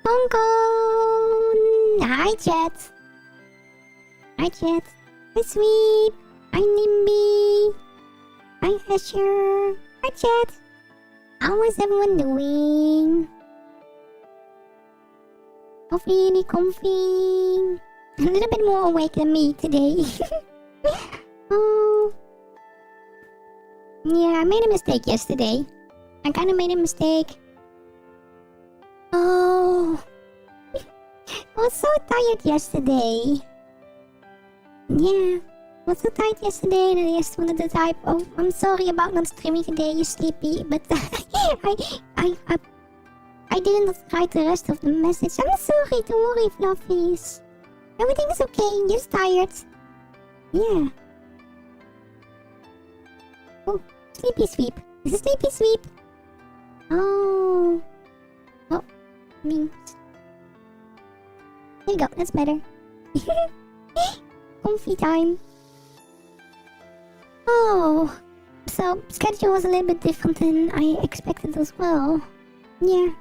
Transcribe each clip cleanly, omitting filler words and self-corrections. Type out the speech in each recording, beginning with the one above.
Kong Kong! Hi, chat. Hi, chat. Hi, Sweep. Hi, Nimby. Hi, Asher. Hi, chat. How is everyone doing? Coffee, comfy. A little bit more awake than me today. Oh. Yeah, I made a mistake yesterday. I kind of made a mistake. Oh. I was so tired yesterday. Yeah. I was so tired yesterday and I just wanted to type, oh, I'm sorry about not streaming today, you're sleepy. But I didn't write the rest of the message. I'm sorry, don't worry, Fluffies. Everything's okay, just tired. Yeah. Oh, sleepy sweep. This is sleepy sweep. Oh. Oh, means. There you go, that's better. Comfy time. Oh. So, schedule was a little bit different than I expected as well. Yeah.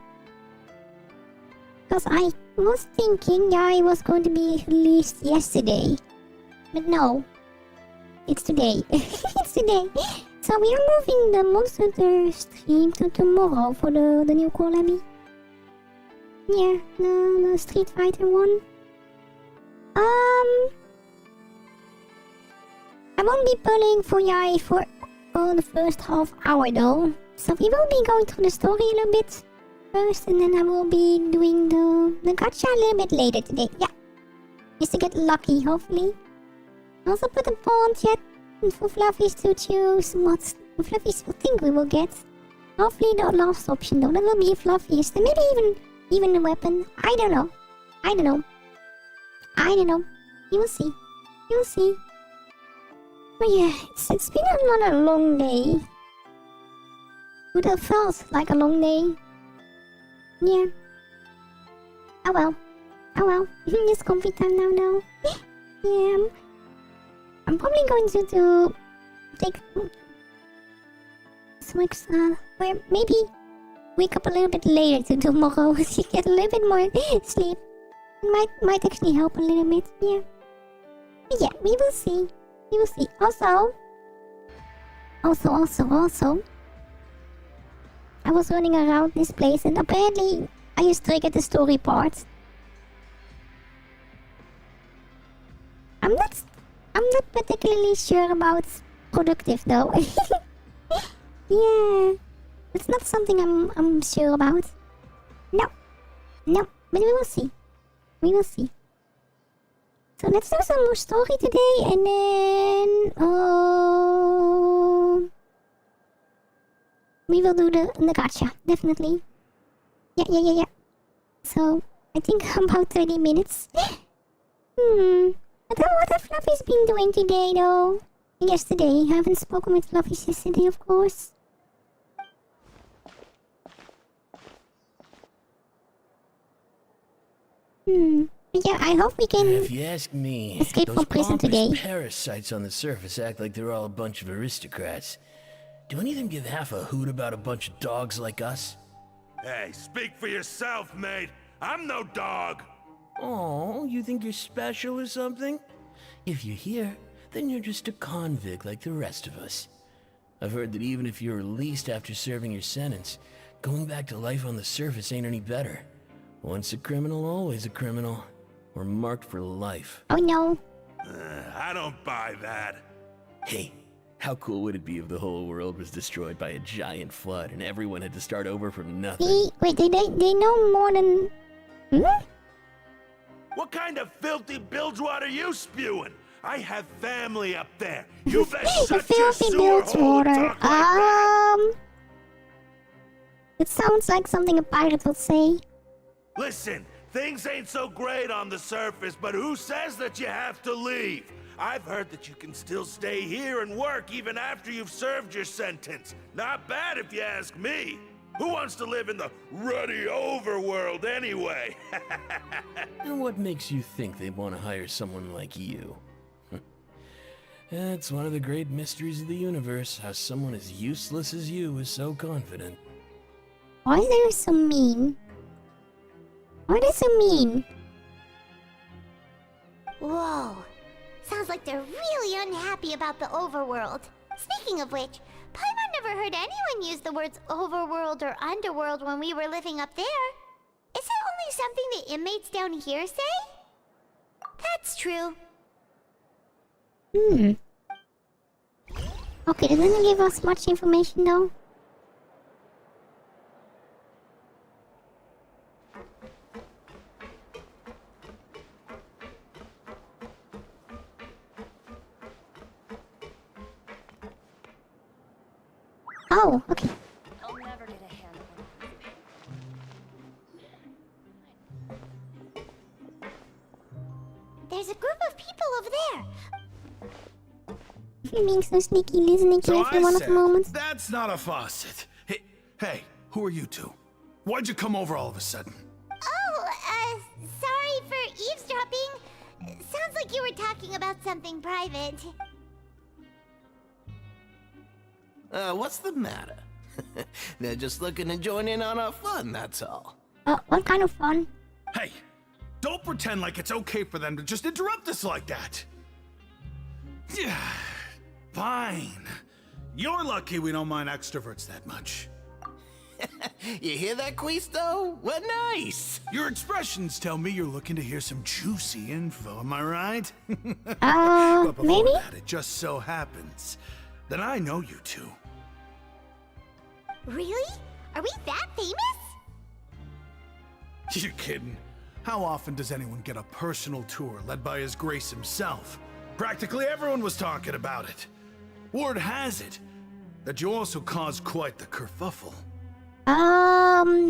Because I was thinking I was going to be released yesterday. But no. It's today. It's today. So we are moving the Monster Hunter stream to tomorrow for the new Kohlrabi. Yeah, the Street Fighter one. I won't be pulling for Yai for the first half hour though. So we will be going through the story a little bit first, and then I will be doing the gacha a little bit later today. Yeah, just to get lucky, hopefully. Also put a poll on chat for Fluffies to choose what Fluffies will think we will get. Hopefully the last option though, that will be Fluffiest, and maybe even a weapon. I don't know. You will see. You will see. But yeah, it's been another long day. Would have felt like a long day. Yeah. Oh well. It's comfy time now though. Yeah. I'm probably going to take some extra, or maybe wake up a little bit later to tomorrow to get a little bit more sleep. Might actually help a little bit. Yeah. But yeah, we will see. We will see. Also, I was running around this place and apparently I just triggered the story part. I'm not particularly sure about productive though. Yeah, it's not something I'm sure about. No, but we will see. We will see. So let's do some more story today, and then we will do the gacha, definitely. Yeah. So I think about 30 minutes. What have Fluffy's been doing today though? Yesterday, I haven't spoken with Fluffy yesterday, of course. Yeah, I hope we can. If you ask me, escape from prison today. Those parasites on the surface act like they're all a bunch of aristocrats. Do any of them give half a hoot about a bunch of dogs like us? Hey, speak for yourself, mate. I'm no dog. Oh, you think you're special or something? If you're here, then you're just a convict like the rest of us. I've heard that even if you're released after serving your sentence, going back to life on the surface ain't any better. Once a criminal, always a criminal. We're marked for life. Oh no. I don't buy that. Hey, how cool would it be if the whole world was destroyed by a giant flood and everyone had to start over from nothing? Wait, they know more than... What kind of filthy bilgewater are you spewing? I have family up there. You bet shut your sewer hole and talk like that. It sounds like something a pirate would say. Listen, things ain't so great on the surface, but who says that you have to leave? I've heard that you can still stay here and work even after you've served your sentence. Not bad if you ask me. Who wants to live in the ruddy overworld anyway? And what makes you think they want to hire someone like you? That's one of the great mysteries of the universe, how someone as useless as you is so confident. Why are they so mean? What does it mean? Whoa. Sounds like they're really unhappy about the overworld. Speaking of which, Paimon never heard anyone use the words overworld or underworld when we were living up there. Is it only something the inmates down here say? That's true. Okay, that doesn't give us much information though. Oh, okay. I'll never get a handle on There's a group of people over there. You're being so sneaky, listening So carefully I one of the said, moments. that's not a faucet. Hey, who are you two? Why'd you come over all of a sudden? Oh, sorry for eavesdropping. Sounds like you were talking about something private. What's the matter? They're just looking to join in on our fun, that's all. What kind of fun? Hey, don't pretend like it's okay for them to just interrupt us like that. Yeah, fine. You're lucky we don't mind extroverts that much. You hear that, Quisto? What nice! Your expressions tell me you're looking to hear some juicy info, am I right? But before Maybe? that, it just so happens that I know you two. Really? Are we that famous? You're kidding. How often does anyone get a personal tour led by His Grace himself? Practically everyone was talking about it. Word has it that you also caused quite the kerfuffle.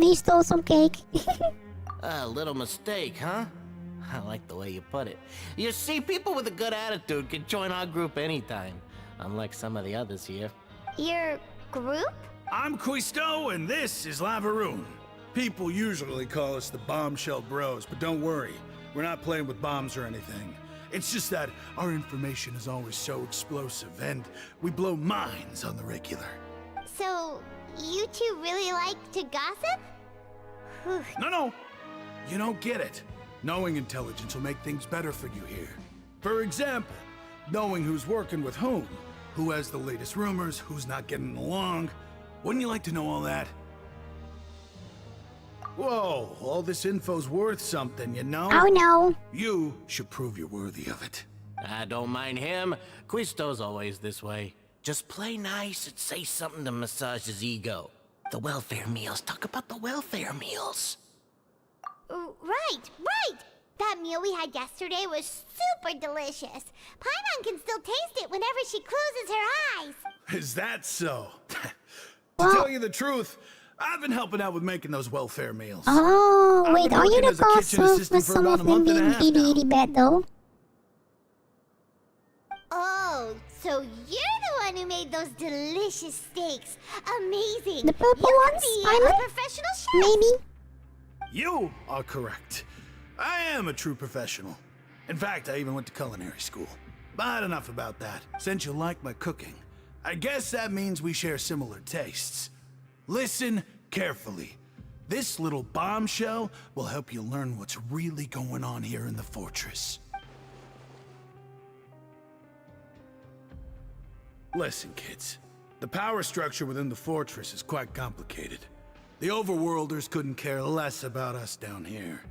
He stole some cake. A little mistake, huh? I like the way you put it. You see, people with a good attitude can join our group anytime, unlike some of the others here. Your group? I'm Quisto, and this is Lavaroon. People usually call us the Bombshell Bros, but don't worry, we're not playing with bombs or anything. It's just that our information is always so explosive, and we blow minds on the regular. So, you two really like to gossip? Whew. No, you don't get it. Knowing intelligence will make things better for you here. For example, knowing who's working with whom, who has the latest rumors, who's not getting along. Wouldn't you like to know all that? Whoa, all this info's worth something, you know? Oh no. You should prove you're worthy of it. I don't mind him. Quisto's always this way. Just play nice and say something to massage his ego. The welfare meals. Talk about the welfare meals. Right. That meal we had yesterday was super delicious. Paimon can still taste it whenever she closes her eyes. Is that so? To tell you the truth, I've been helping out with making those welfare meals. Oh, I've wait, been are you working the as a cause kitchen of assistant for some about of a them month and a being half itty now. itty bad though? Oh, so you're the one who made those delicious steaks. Amazing. The purple you ones, could be Paimon? a professional chef. Maybe? You are correct. I am a true professional. In fact, I even went to culinary school. But enough about that. Since you like my cooking, I guess that means we share similar tastes. Listen carefully. This little bombshell will help you learn what's really going on here in the fortress. Listen, kids. The power structure within the fortress is quite complicated. The overworlders couldn't care less about us down here.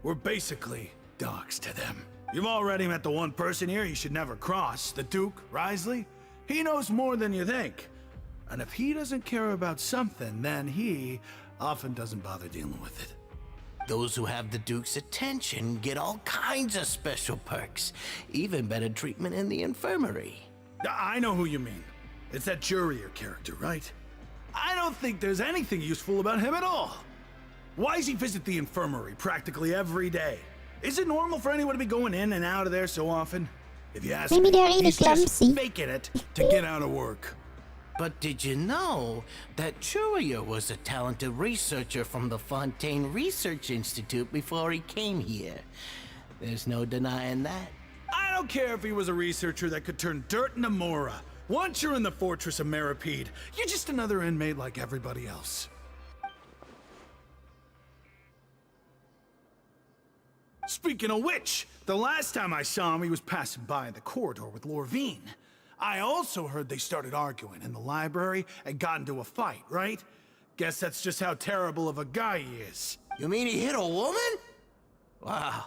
We're basically dogs to them. You've already met the one person here you should never cross, the Duke, Risley. He knows more than you think. And if he doesn't care about something, then he often doesn't bother dealing with it. Those who have the Duke's attention get all kinds of special perks, even better treatment in the infirmary. I know who you mean. It's that Jurier character, right? I don't think there's anything useful about him at all. Why does he visit the infirmary practically every day? Is it normal for anyone to be going in and out of there so often? If you ask Maybe me, they're really he's just clumsy. faking it to get out of work. But did you know that Churia was a talented researcher from the Fontaine Research Institute before he came here? There's no denying that. I don't care if he was a researcher that could turn dirt into Mora. Once you're in the fortress of Meripede, you're just another inmate like everybody else. Speaking of which, the last time I saw him, he was passing by in the corridor with Lorvine. I also heard they started arguing in the library and got into a fight, right? Guess that's just how terrible of a guy he is. You mean he hit a woman? Wow,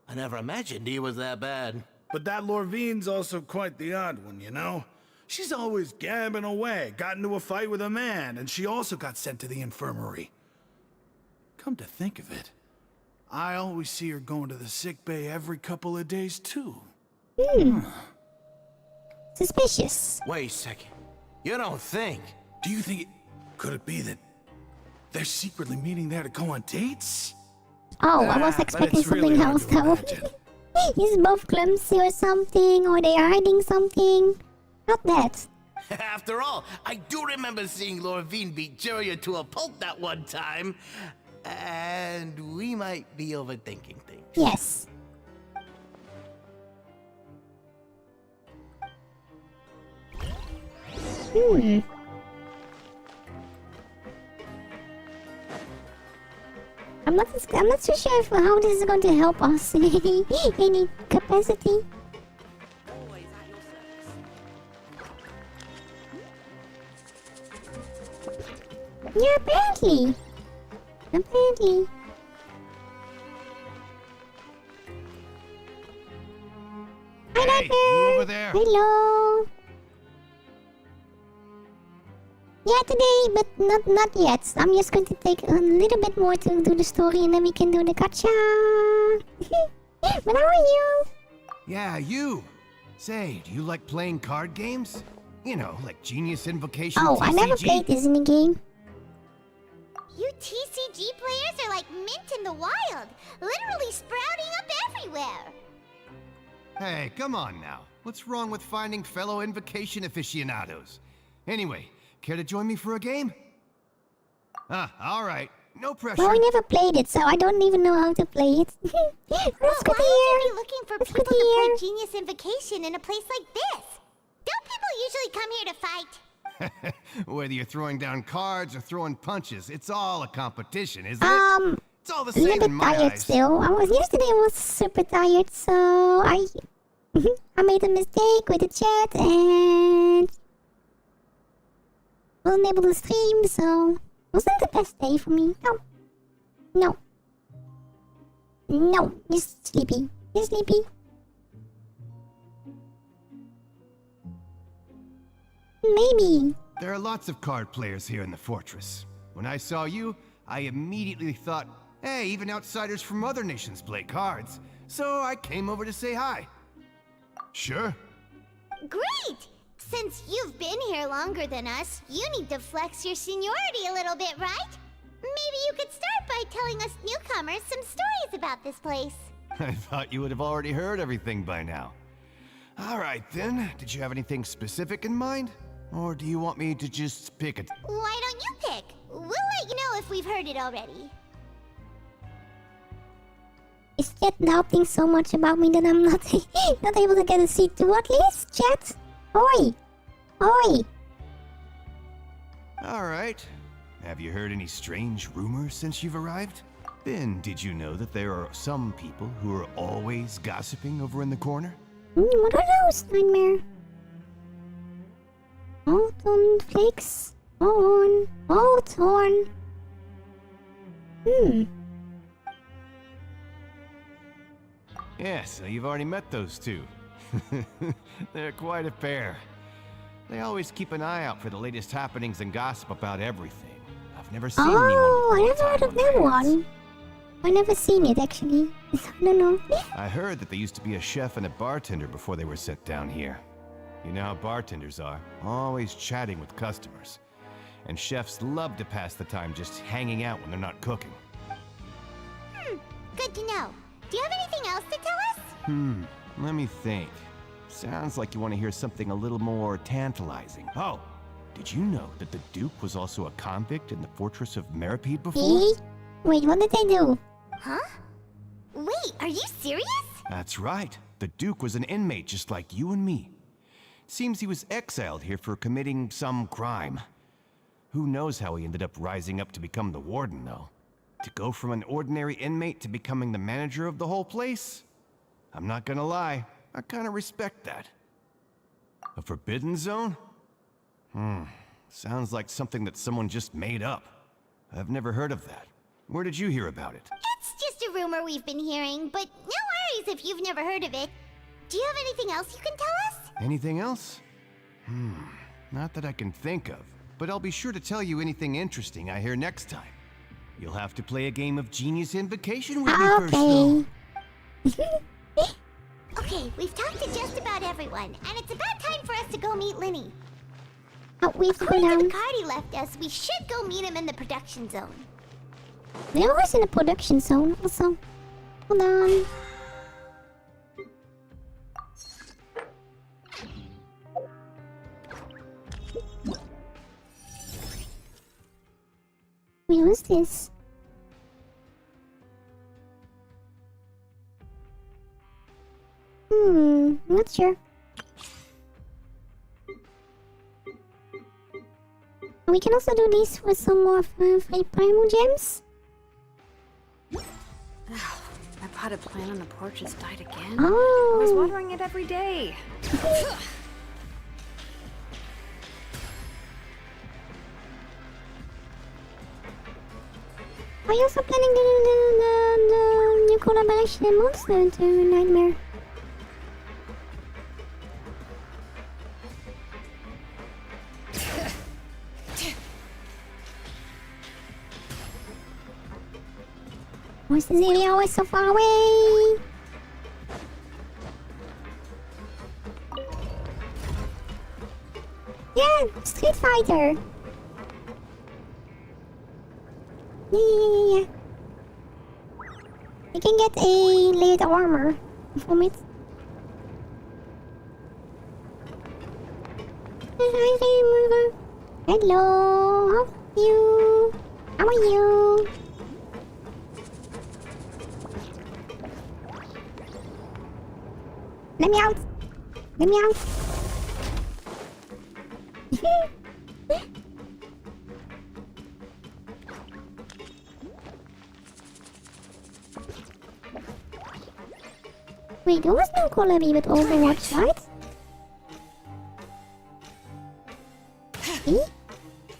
I never imagined he was that bad. But that Lorvine's also quite the odd one, you know? She's always gabbing away, got into a fight with a man, and she also got sent to the infirmary. Come to think of it, I always see her going to the sick bay every couple of days, too. Suspicious. Wait a second. You don't think? Do you think could it be that they're secretly meeting there to go on dates? Oh, I was But expecting it's really something hard else to though. imagine. He's both clumsy or something, or they're hiding something. Not that. After all, I do remember seeing Lorvine beat Jiraiya to a pulp that one time. And we might be overthinking things. Yes. I'm not so sure how this is going to help us in any capacity. Yeah, apparently. Apparently. Hi, Hey, you over there? Hello. Yeah, today, but not yet. I'm just going to take a little bit more to do the story, and then we can do the gacha. But how are you? Yeah, you. Say, do you like playing card games? You know, like Genius Invocation, Oh, TCG? I never played this in the game. You TCG players are like mint in the wild, literally sprouting up everywhere. Hey, come on now. What's wrong with finding fellow Invocation aficionados? Anyway, care to join me for a game? All right. No pressure. Well, I never played it, so I don't even know how to play it. That's good Why to would you hear. be looking for That's people good to to hear. play Genius Invocation in a place like this? Don't people usually come here to fight? Whether you're throwing down cards or throwing punches, it's all a competition, isn't it? It's all the A same little in bit my tired eyes. still. Yesterday I was super tired, so I made a mistake with the chat and wasn't able to stream, so wasn't the best day for me. No, just sleepy. Just sleepy. Maybe. There are lots of card players here in the fortress. When I saw you, I immediately thought, hey, even outsiders from other nations play cards. So I came over to say hi. Sure. Great! Since you've been here longer than us, you need to flex your seniority a little bit, right? Maybe you could start by telling us newcomers some stories about this place. I thought you would have already heard everything by now. All right then, did you have anything specific in mind? Or do you want me to just pick it? Why don't you pick? We'll let you know if we've heard it already. Is chat doubting so much about me that I'm not not able to get a seat too, at least? Chat? Oi! Oi! All right. Have you heard any strange rumors since you've arrived? Then, did you know that there are some people who are always gossiping over in the corner? What are those, Nightmare? Hold on, Flakes. Hold on. Yeah, so you've already met those two. They're quite a pair. They always keep an eye out for the latest happenings and gossip about everything. I've never seen anyone Oh, I with more never heard time of on their that hands. one. I never seen it, actually. I don't know. I heard that they used to be a chef and a bartender before they were sent down here. You know how bartenders are, always chatting with customers. And chefs love to pass the time just hanging out when they're not cooking. Good to know. Do you have anything else to tell us? Let me think. Sounds like you want to hear something a little more tantalizing. Oh, did you know that the Duke was also a convict in the fortress of Meripede before? Eh? Wait, what did they do? Huh? Wait, are you serious? That's right. The Duke was an inmate just like you and me. Seems he was exiled here for committing some crime. Who knows how he ended up rising up to become the warden, though? To go from an ordinary inmate to becoming the manager of the whole place? I'm not gonna lie, I kinda respect that. A forbidden zone? Sounds like something that someone just made up. I've never heard of that. Where did you hear about it? It's just a rumor we've been hearing, but no worries if you've never heard of it. Do you have anything else you can tell us? Anything else? Not that I can think of, but I'll be sure to tell you anything interesting I hear next time. You'll have to play a game of Genius Invocation with me first, though. Okay, we've talked to just about everyone, and it's about time for us to go meet Linny. Oh, we have to go According to down. the card he left us, we should go meet him in the production zone. They're always in the production zone also. Hold on. Wait, what's this? Not sure. We can also do this with some more free primal gems. My potted plant on the porch has died again. Oh. I was watering it every day. Are you also planning the new collaboration in Monster Hunter Nightmare? Why is this area always so far away? Yeah, Street Fighter. Yeah. You can get a layered armor from it. Hello, how are you? How are you? Let me out! Let me out! Wait, there was no collab with Overwatch, right? See?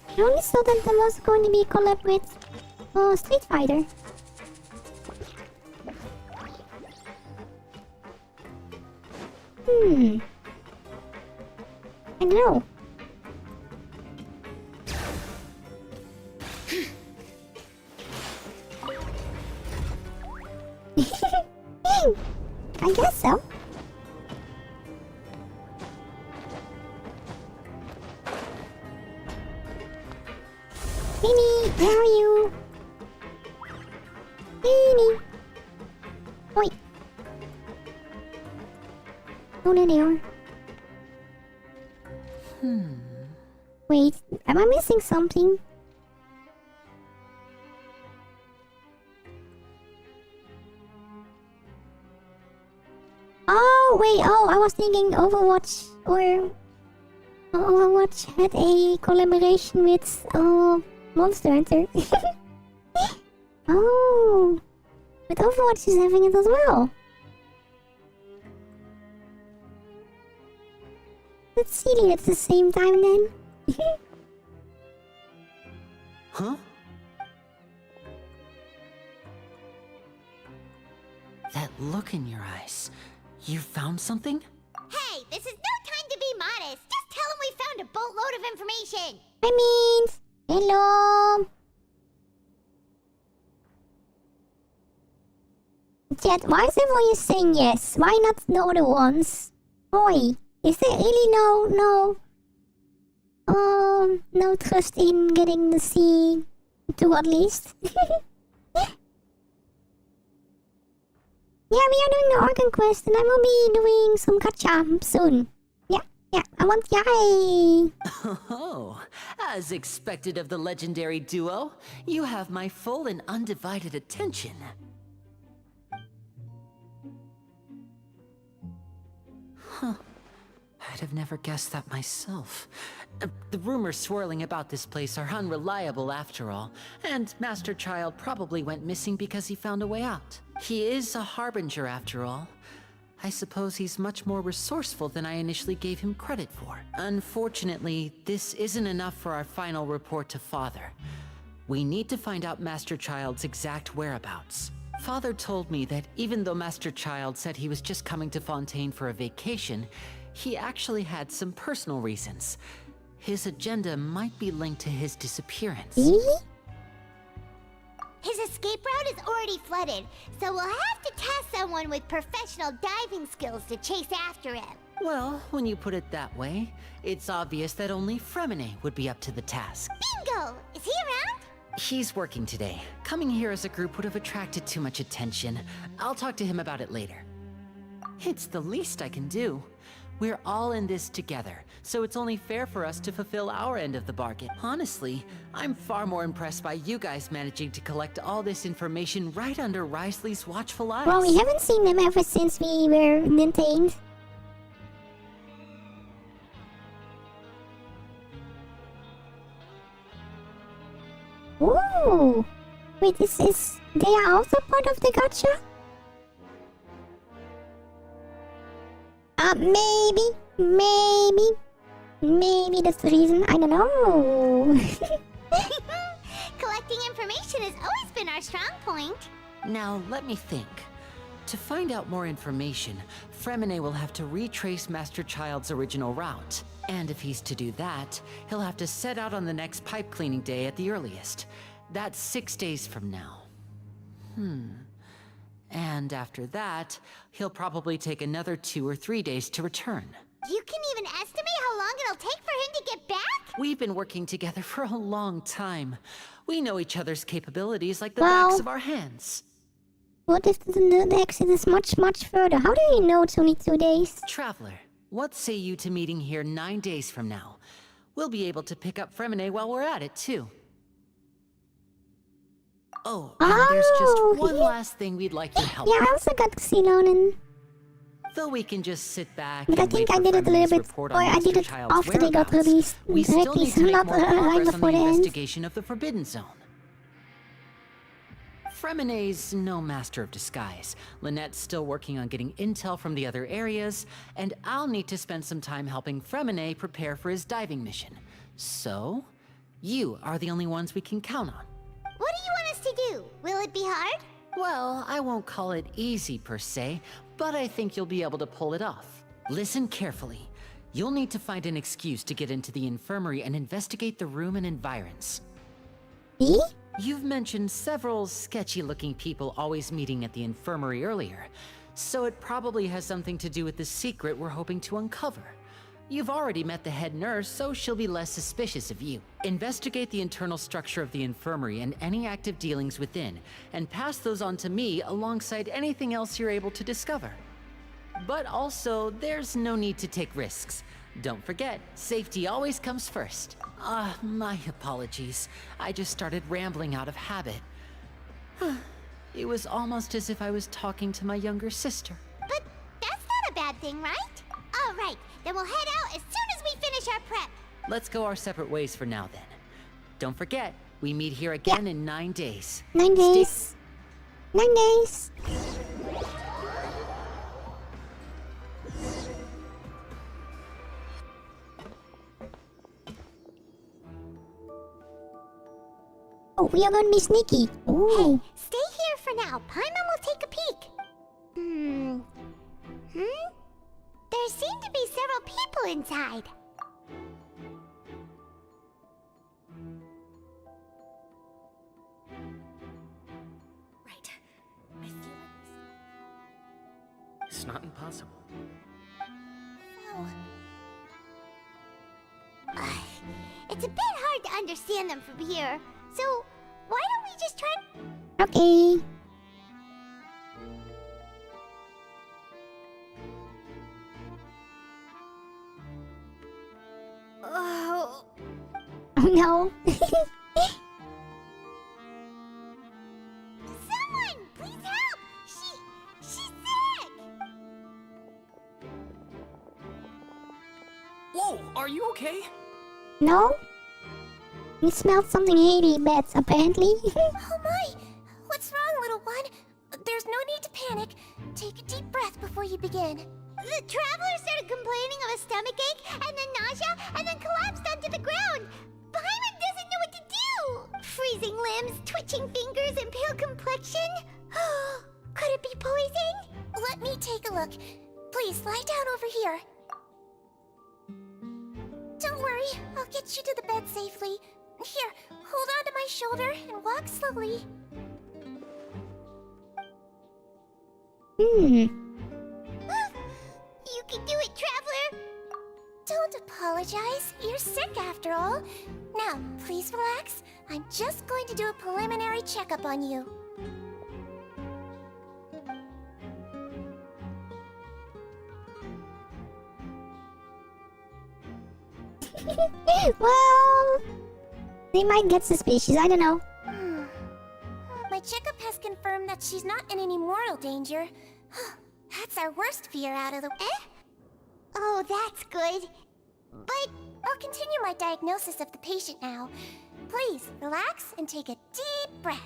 I only saw that there was going to be a collab with Street Fighter. I don't know. I guess so. Mimi, where are you? Mimi. Wait. Oh, there they are. Wait, am I missing something? Oh, wait, I was thinking Overwatch had a collaboration with Monster Hunter. Oh, but Overwatch is having it as well. Let's see it at the same time then. Huh? That look in your eyes. You found something? Hey, this is no time to be modest. Just tell him we found a boatload of information. I mean, hello. Chat, why is everyone saying yes? Why not the other ones? Oi, is there really no trust in getting the sea to at least? Yeah, we are doing the Organ Quest and I will be doing some gacha soon. Yeah, I want yay! Oh, as expected of the legendary duo, you have my full and undivided attention. Huh. I'd have never guessed that myself. The rumors swirling about this place are unreliable after all, and Master Child probably went missing because he found a way out. He is a harbinger after all. I suppose he's much more resourceful than I initially gave him credit for. Unfortunately, this isn't enough for our final report to Father. We need to find out Master Child's exact whereabouts. Father told me that even though Master Child said he was just coming to Fontaine for a vacation, he actually had some personal reasons. His agenda might be linked to his disappearance. His escape route is already flooded, so we'll have to task someone with professional diving skills to chase after him. Well, when you put it that way, it's obvious that only Fremine would be up to the task. Bingo! Is he around? He's working today. Coming here as a group would have attracted too much attention. I'll talk to him about it later. It's the least I can do. We're all in this together, so it's only fair for us to fulfill our end of the bargain. Honestly, I'm far more impressed by you guys managing to collect all this information right under Risley's watchful eyes. Well, we haven't seen them ever since we were detained. Ooh! Wait, they are also part of the gacha? Maybe that's the reason. I don't know. Collecting information has always been our strong point. Now, let me think. To find out more information, Fremine will have to retrace Master Child's original route. And if he's to do that, he'll have to set out on the next pipe cleaning day at the earliest. That's 6 days from now. And after that, he'll probably take another 2 or 3 days to return. You can even estimate how long it'll take for him to get back? We've been working together for a long time. We know each other's capabilities like the backs of our hands. What if the exit is much, much further? How do you know it's only 2 days? Traveler, what say you to meeting here 9 days from now? We'll be able to pick up Fremine while we're at it, too. Oh, and there's just one last thing we'd like your help Yeah, with. I also got Xenon. Though we can just sit back But I and think wait I for did it a Fremine's little bit, report or on I did Master it Child's after they got whereabouts. released. We still Directly, need to make not more right progress on before the the end. investigation of the Forbidden Zone. Fremine's no master of disguise. Lynette's still working on getting intel from the other areas, and I'll need to spend some time helping Fremine prepare for his diving mission. So, you are the only ones we can count on. What do you want us to do? Will it be hard? Well, I won't call it easy per se, but I think you'll be able to pull it off. Listen carefully. You'll need to find an excuse to get into the infirmary and investigate the room and environs. See? You've mentioned several sketchy-looking people always meeting at the infirmary earlier, so it probably has something to do with the secret we're hoping to uncover. You've already met the head nurse, so she'll be less suspicious of you. Investigate the internal structure of the infirmary and any active dealings within, and pass those on to me alongside anything else you're able to discover. But also, there's no need to take risks. Don't forget, safety always comes first. My apologies. I just started rambling out of habit. It was almost as if I was talking to my younger sister. But that's not a bad thing, right? All right, then we'll head out as soon as we finish our prep. Let's go our separate ways for now, then. Don't forget, we meet here again in 9 days. 9 days. 9 days. Oh, we are gonna be sneaky. Ooh. Hey, stay here for now. Paimon will take a peek. There seem to be several people inside. Right. I feel like It's not impossible. It's a bit hard to understand them from here. So, why don't we just try... Okay. Oh, Oh no. someone! Please help! She's sick! Are you okay? No? You smelled something really bad, apparently. Oh my! What's wrong, little one? There's no need to panic. Take a deep breath before you begin. The traveler started complaining of a stomachache, and then nausea, and then collapsed onto the ground. Paimon doesn't know what to do! Freezing limbs, twitching fingers, and pale complexion? Could it be poison? Let me take a look. Please, lie down over here. Don't worry, I'll get you to the bed safely. Here, hold on to my shoulder and walk slowly. You can do it, traveler! Don't apologize. You're sick after all. Now, please relax. I'm just going to do a preliminary checkup on you. Well, they might get suspicious, I don't know. My checkup has confirmed that she's not in any mortal danger. That's our worst fear out of the... Oh, that's good. But I'll continue my diagnosis of the patient now. Please, relax and take a deep breath.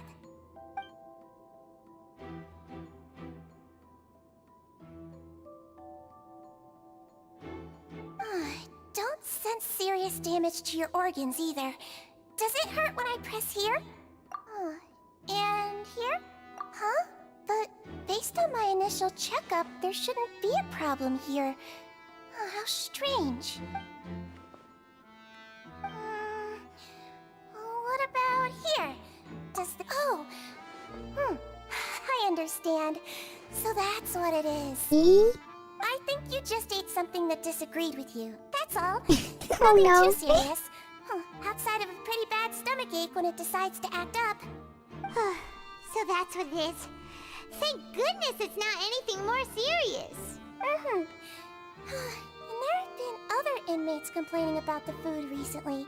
Don't sense serious damage to your organs either. Does it hurt when I press here? And here? Huh? But based on my initial checkup, there shouldn't be a problem here. How strange. What about here? Does the... I understand. So that's what it is. See? I think you just ate something that disagreed with you. That's all. Oh Nothing no. too serious. Outside of a pretty bad stomachache when it decides to act up. So that's what it is. Thank goodness it's not anything more serious. And there have been other inmates complaining about the food recently.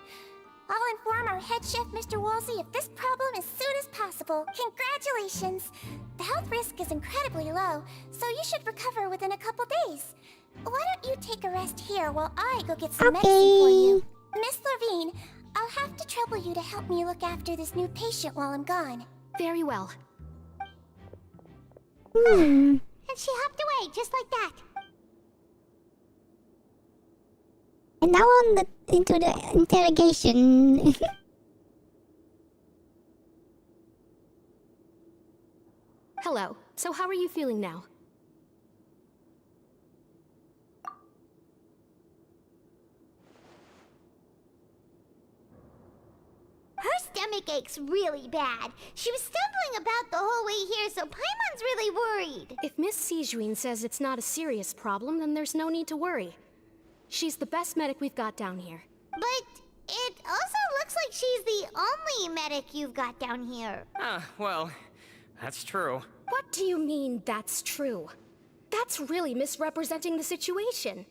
I'll inform our head chef, Mr. Woolsey, of this problem as soon as possible. Congratulations! The health risk is incredibly low, so you should recover within a couple days. Why don't you take a rest here while I go get some medicine for you? Miss Levine, I'll have to trouble you to help me look after this new patient while I'm gone. Very well. And she hopped away, just like that. And now on into the interrogation. Hello. So how are you feeling now? Her stomach aches really bad. She was stumbling about the whole way here, so Paimon's really worried. If Miss Sijuin says it's not a serious problem, then there's no need to worry. She's the best medic we've got down here. But it also looks like she's the only medic you've got down here. Well, that's true. What do you mean, that's true? That's really misrepresenting the situation.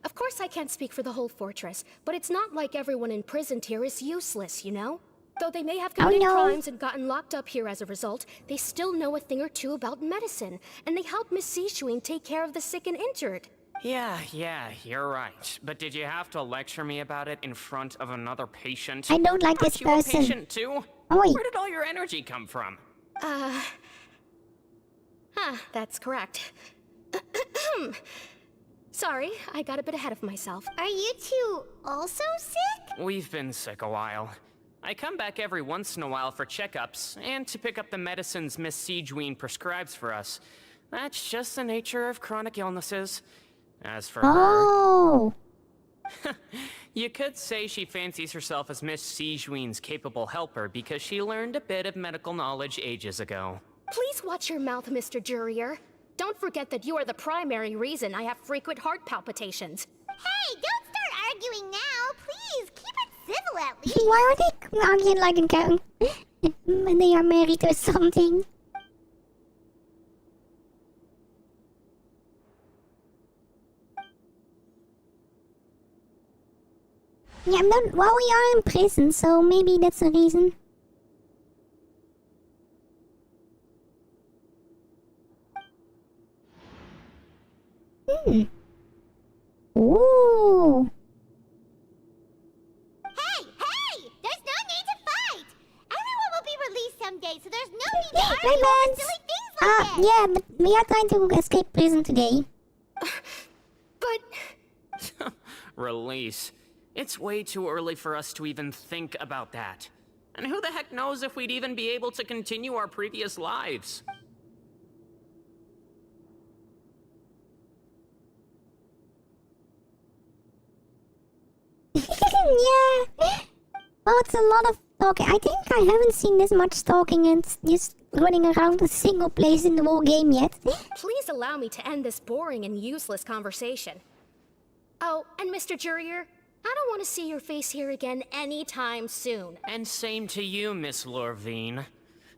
Of course I can't speak for the whole fortress, but it's not like everyone imprisoned here is useless, you know? Though they may have committed crimes and gotten locked up here as a result, they still know a thing or two about medicine, and they help Miss Sijuin take care of the sick and injured. Yeah, you're right. But did you have to lecture me about it in front of another patient? I don't like this Aren't person. you a patient too? Oi. Where did all your energy come from? That's correct. Sorry, I got a bit ahead of myself. Are you two also sick? We've been sick a while. I come back every once in a while for checkups, and to pick up the medicines Miss Sijuin prescribes for us. That's just the nature of chronic illnesses. As for Oh. her... You could say she fancies herself as Miss Sijuin's capable helper because she learned a bit of medical knowledge ages ago. Please watch your mouth, Mr. Jurier. Don't forget that you are the primary reason I have frequent heart palpitations. Hey, don't start arguing now, please. Keep it civil at least. Why are they arguing like a gang? When they are married or something? Yeah, well, we are in prison, so maybe that's a reason. Ooh. Hi, over Vance. silly things like that. Yeah, but we are trying to escape prison today. But Release. It's way too early for us to even think about that. And who the heck knows if we'd even be able to continue our previous lives? Yeah. Well, it's a lot of talking. I think I haven't seen this much talking and just running around a single place in the whole game yet. please allow me to end this boring and useless conversation. Oh, and Mr. Jurier, I don't want to see your face here again anytime soon. And same to you, Miss Lorvine.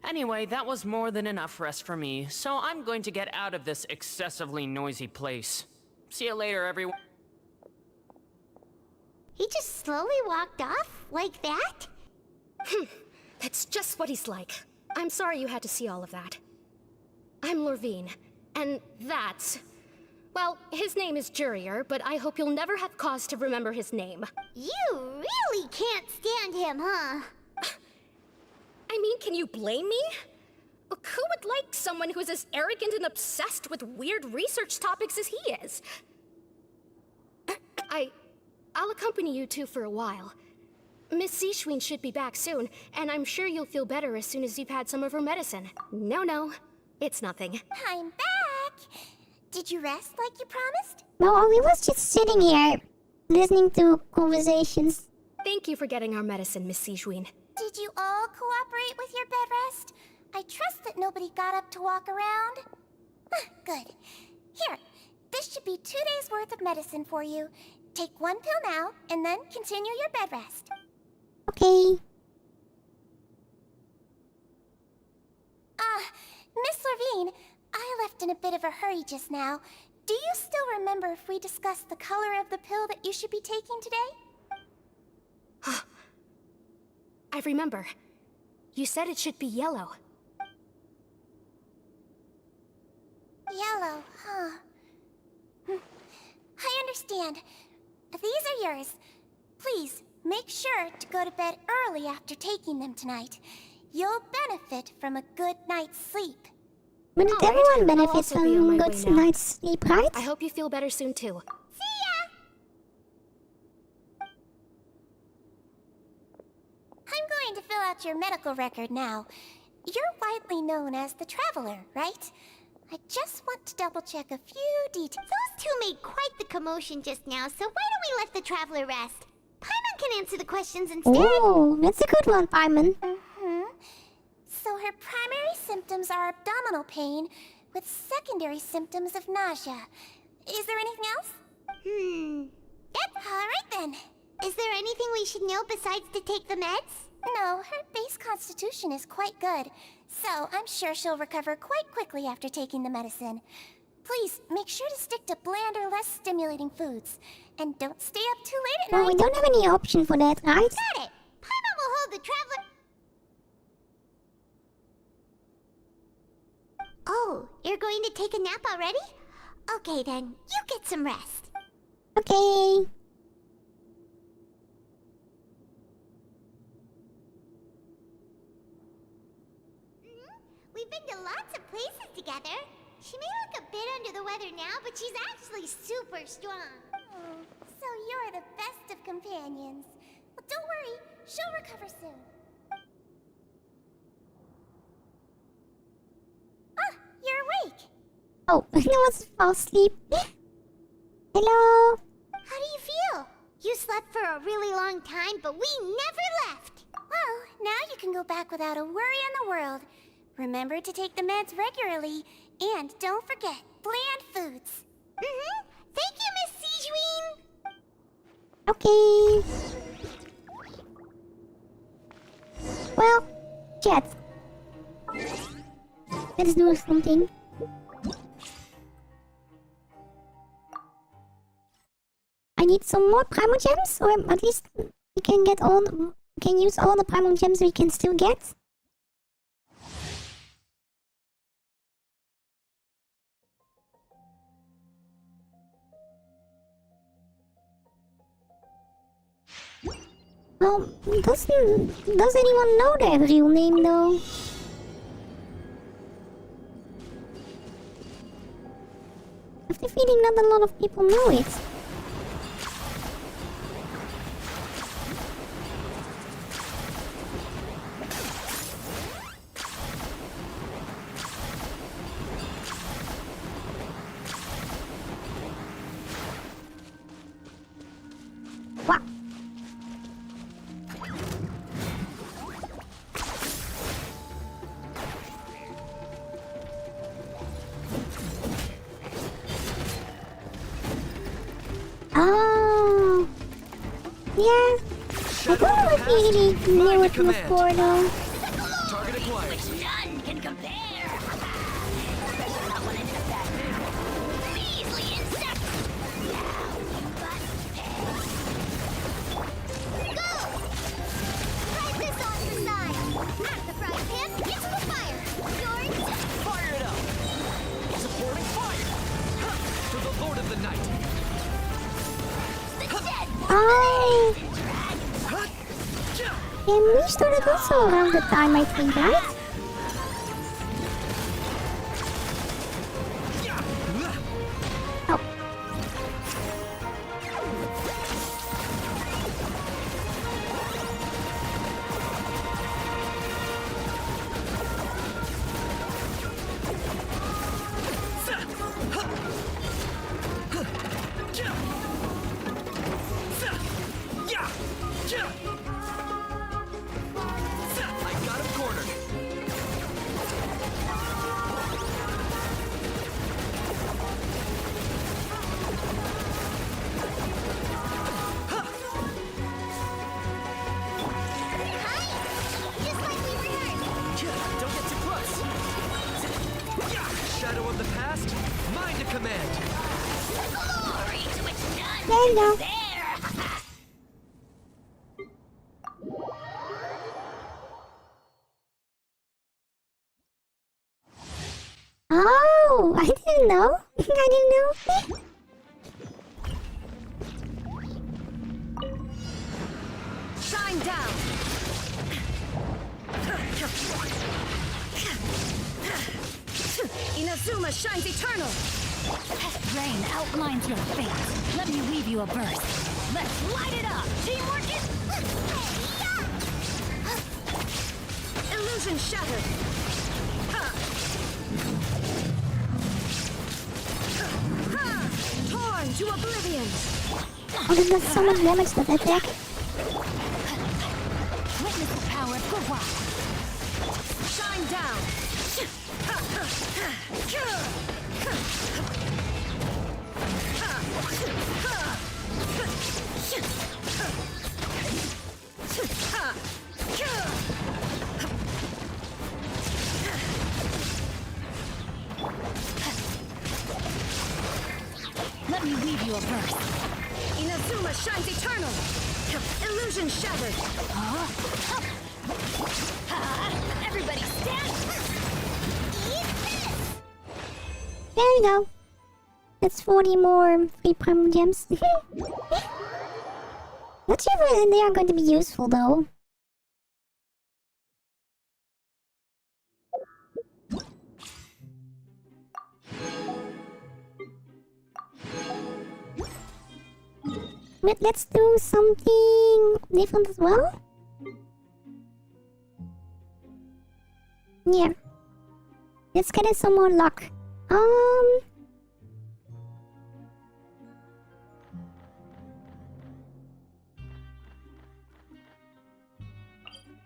Anyway, that was more than enough rest for me, so I'm going to get out of this excessively noisy place. See you later, everyone. He just slowly walked off like that? That's just what he's like. I'm sorry you had to see all of that. I'm Lorvine, and that's... Well, his name is Jurier, but I hope you'll never have cause to remember his name. You really can't stand him, huh? I mean, can you blame me? Who would like someone who's as arrogant and obsessed with weird research topics as he is? I'll accompany you two for a while. Miss Seashween should be back soon, and I'm sure you'll feel better as soon as you've had some of her medicine. No, it's nothing. I'm back! Did you rest like you promised? No, we was just sitting here, listening to conversations. Thank you for getting our medicine, Miss Seashween. Did you all cooperate with your bed rest? I trust that nobody got up to walk around. Good. Here, this should be 2 days' worth of medicine for you. Take 1 pill now, and then continue your bed rest. Okay. Miss Lorvine, I left in a bit of a hurry just now. Do you still remember if we discussed the color of the pill that you should be taking today? I remember. You said it should be yellow. Yellow, huh? I understand. These are yours. Please, make sure to go to bed early after taking them tonight. You'll benefit from a good night's sleep. But All right, everyone I'll benefits also be on from my good way now. night's sleep, right? I hope you feel better soon, too. See ya! I'm going to fill out your medical record now. You're widely known as the Traveler, right? I just want to double-check a few details. Those two made quite the commotion just now, so why don't we let the Traveler rest? Paimon can answer the questions instead. Oh, that's a good one, Paimon. So her primary symptoms are abdominal pain, with secondary symptoms of nausea. Is there anything else? Yep, alright then. Is there anything we should know besides to take the meds? No, her base constitution is quite good, so I'm sure she'll recover quite quickly after taking the medicine. Please, make sure to stick to bland or less stimulating foods. And don't stay up too late at Well, night. we don't have any option for that, right? Got it! Paimon will hold the Traveler... Oh, you're going to take a nap already? Okay then, you get some rest. Okay. We've been to lots of places together. She may look a bit under the weather now, but she's actually super strong. So you're the best of companions. Well, don't worry, she'll recover soon. You're awake. Oh, I was fast asleep. Hello. How do you feel? You slept for a really long time, but we never left. Well, now you can go back without a worry in the world. Remember to take the meds regularly, and don't forget, bland foods. Thank you, Miss Sejuine. Okay. Well, chat. Let's do something. I need some more Primal Gems, or at least we can get all. We can use all the Primal Gems we can still get. Well, does anyone know their real name though? have the feeling not a lot of people know it. Wow. Oh. Yeah. I don't know if you really knew it before though. Target acquired. None can compare. Especially not when it's a bad mood. Measly insect. Now you must pay. Go! Try this on the side. At the frying pan, it's the fire. Yours. Fire it up. Supporting fire. Huh. To the Lord of the Night. The dead one. Oh. Huh. And we started also around the time I think, right? Oh. I got him cornered. Just like we rehearsed. Don't get too close. Shadow of the past, mind to command. Glory to which none There you go. there. Oh, I didn't know. I didn't know. Shine down! Inazuma shines eternal! Rain outlines your fate. Let me weave you a burst. Let's light it up! Teamwork is... Illusion shattered! Torn to oblivion! Oh, this does so much damage that attack. Witness the power of Gua. Shine down! Let me weave you a burst. Inazuma shines eternal! Illusion shattered! Everybody stand! There you go. That's 40 more free prime gems. Not sure if they are going to be useful though. But let's do something different as well. Yeah. Let's get us some more luck.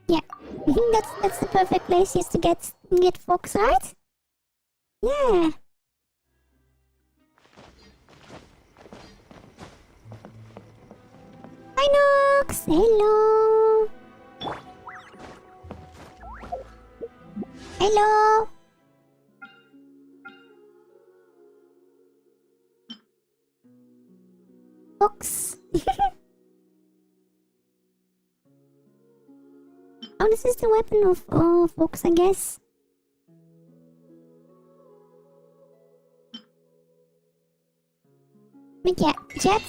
Yeah. I think that's the perfect place just to get Fox, right? Yeah. Hi Nox! Hello! Hello! Fox! Oh, this is the weapon of Fox, I guess. But yeah, chat.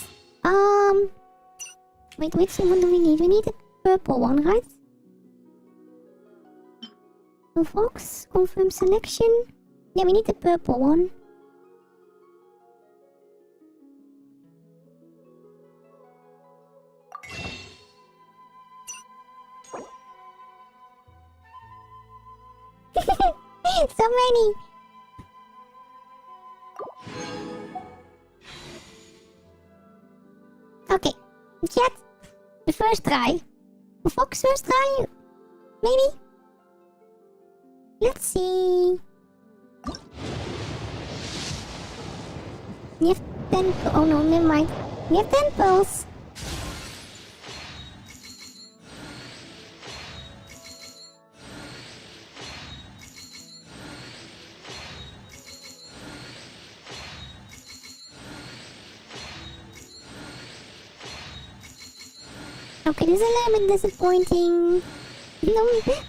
Wait, which one do we need? We need the purple one, right? So Fox, confirm selection. Yeah, we need the purple one. tiny. Okay, chat. The first try. Fox first try? Maybe? Let's see. You have 10... Oh no, never mind. We have 10 pearls. Okay, this is a little bit disappointing.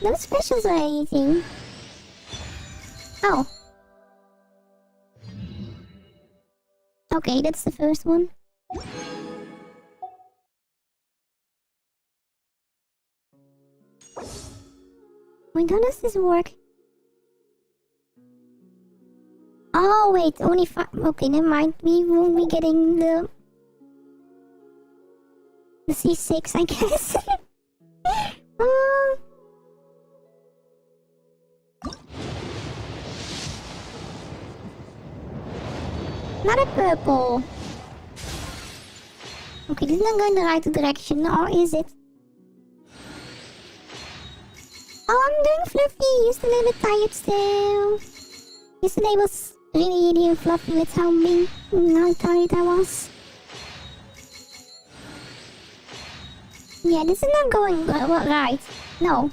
No specials or anything. Oh. Okay, that's the first one. Wait, how does this work? Oh, wait, only 5. Okay, never mind. We won't be getting the C6, I guess. Not a purple. Okay, this is not going the right direction, or is it? Oh, I'm doing fluffy. Just a little bit tired still. Yesterday was really fluffy with how tired I was. Yeah, this is not going right. No.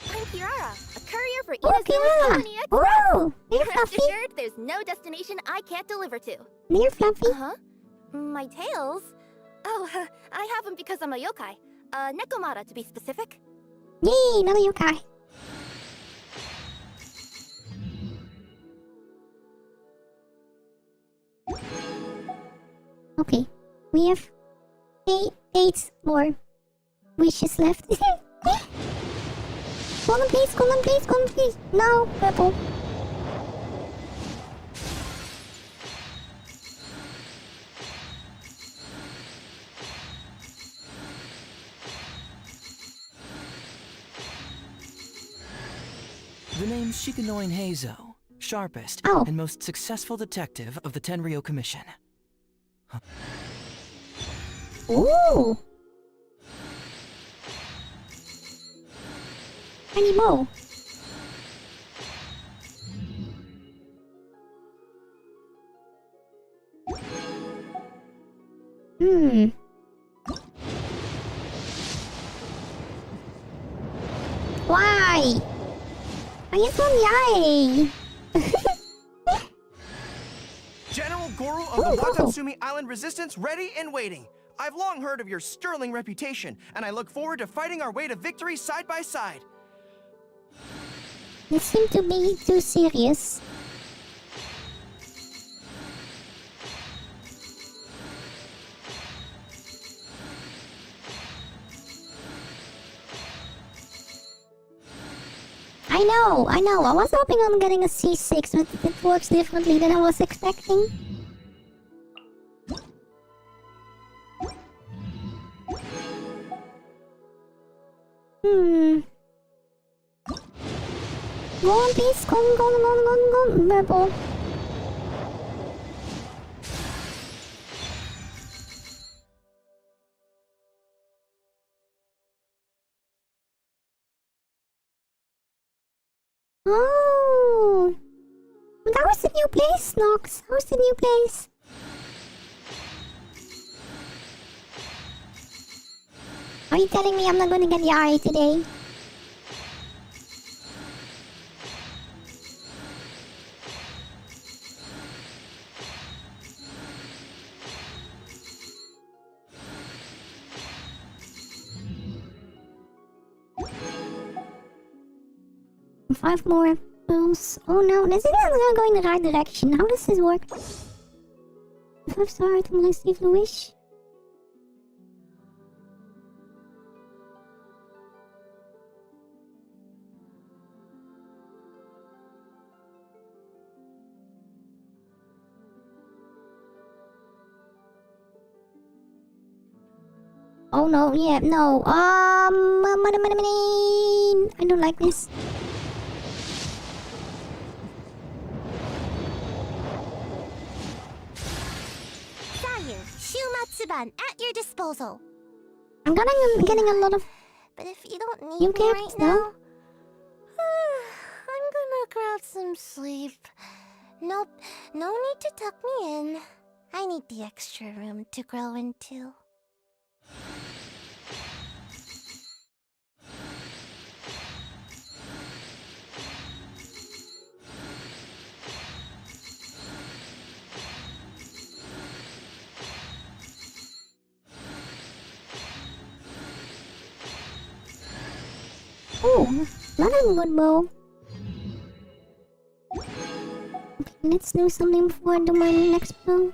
I'm Kiara, a courier for Oh, Kiara! Oh, they're Rest fluffy. assured, there's no destination I can't deliver to. They're fluffy. Uh-huh. My tails? Oh, I have them because I'm a yokai. Nekomata, to be specific. Yay, another yokai. Okay, we have 8 more wishes left. Golden please, golden please, golden please. No, purple. The name's Shikanoin Heizo, sharpest and most successful detective of the Tenryo Commission. Huh. Ooh. Tiny bow. Why? I just want the eye. General Goro of the Watatsumi Island Resistance ready and waiting. I've long heard of your sterling reputation, and I look forward to fighting our way to victory side by side. This seems to be too serious. I know. I was hoping on getting a C6, but it works differently than I was expecting. Go on, please. Go on. Purple. Oh, that was the new place, Nox. That was the new place. Are you telling me I'm not gonna get the eye today? Five more pearls. Oh no, this is not going in the right direction. How does this work? 5-star item receive the wish. Oh no, yeah, no. I don't like this. Sayu, Shumatsuban at your disposal. I'm getting a lot of But if you don't need new me characters right now. now, I'm gonna grab some sleep. Nope, no need to tuck me in. I need the extra room to grow into. Oh, another good bow. Okay, let's do something before I do my next bow.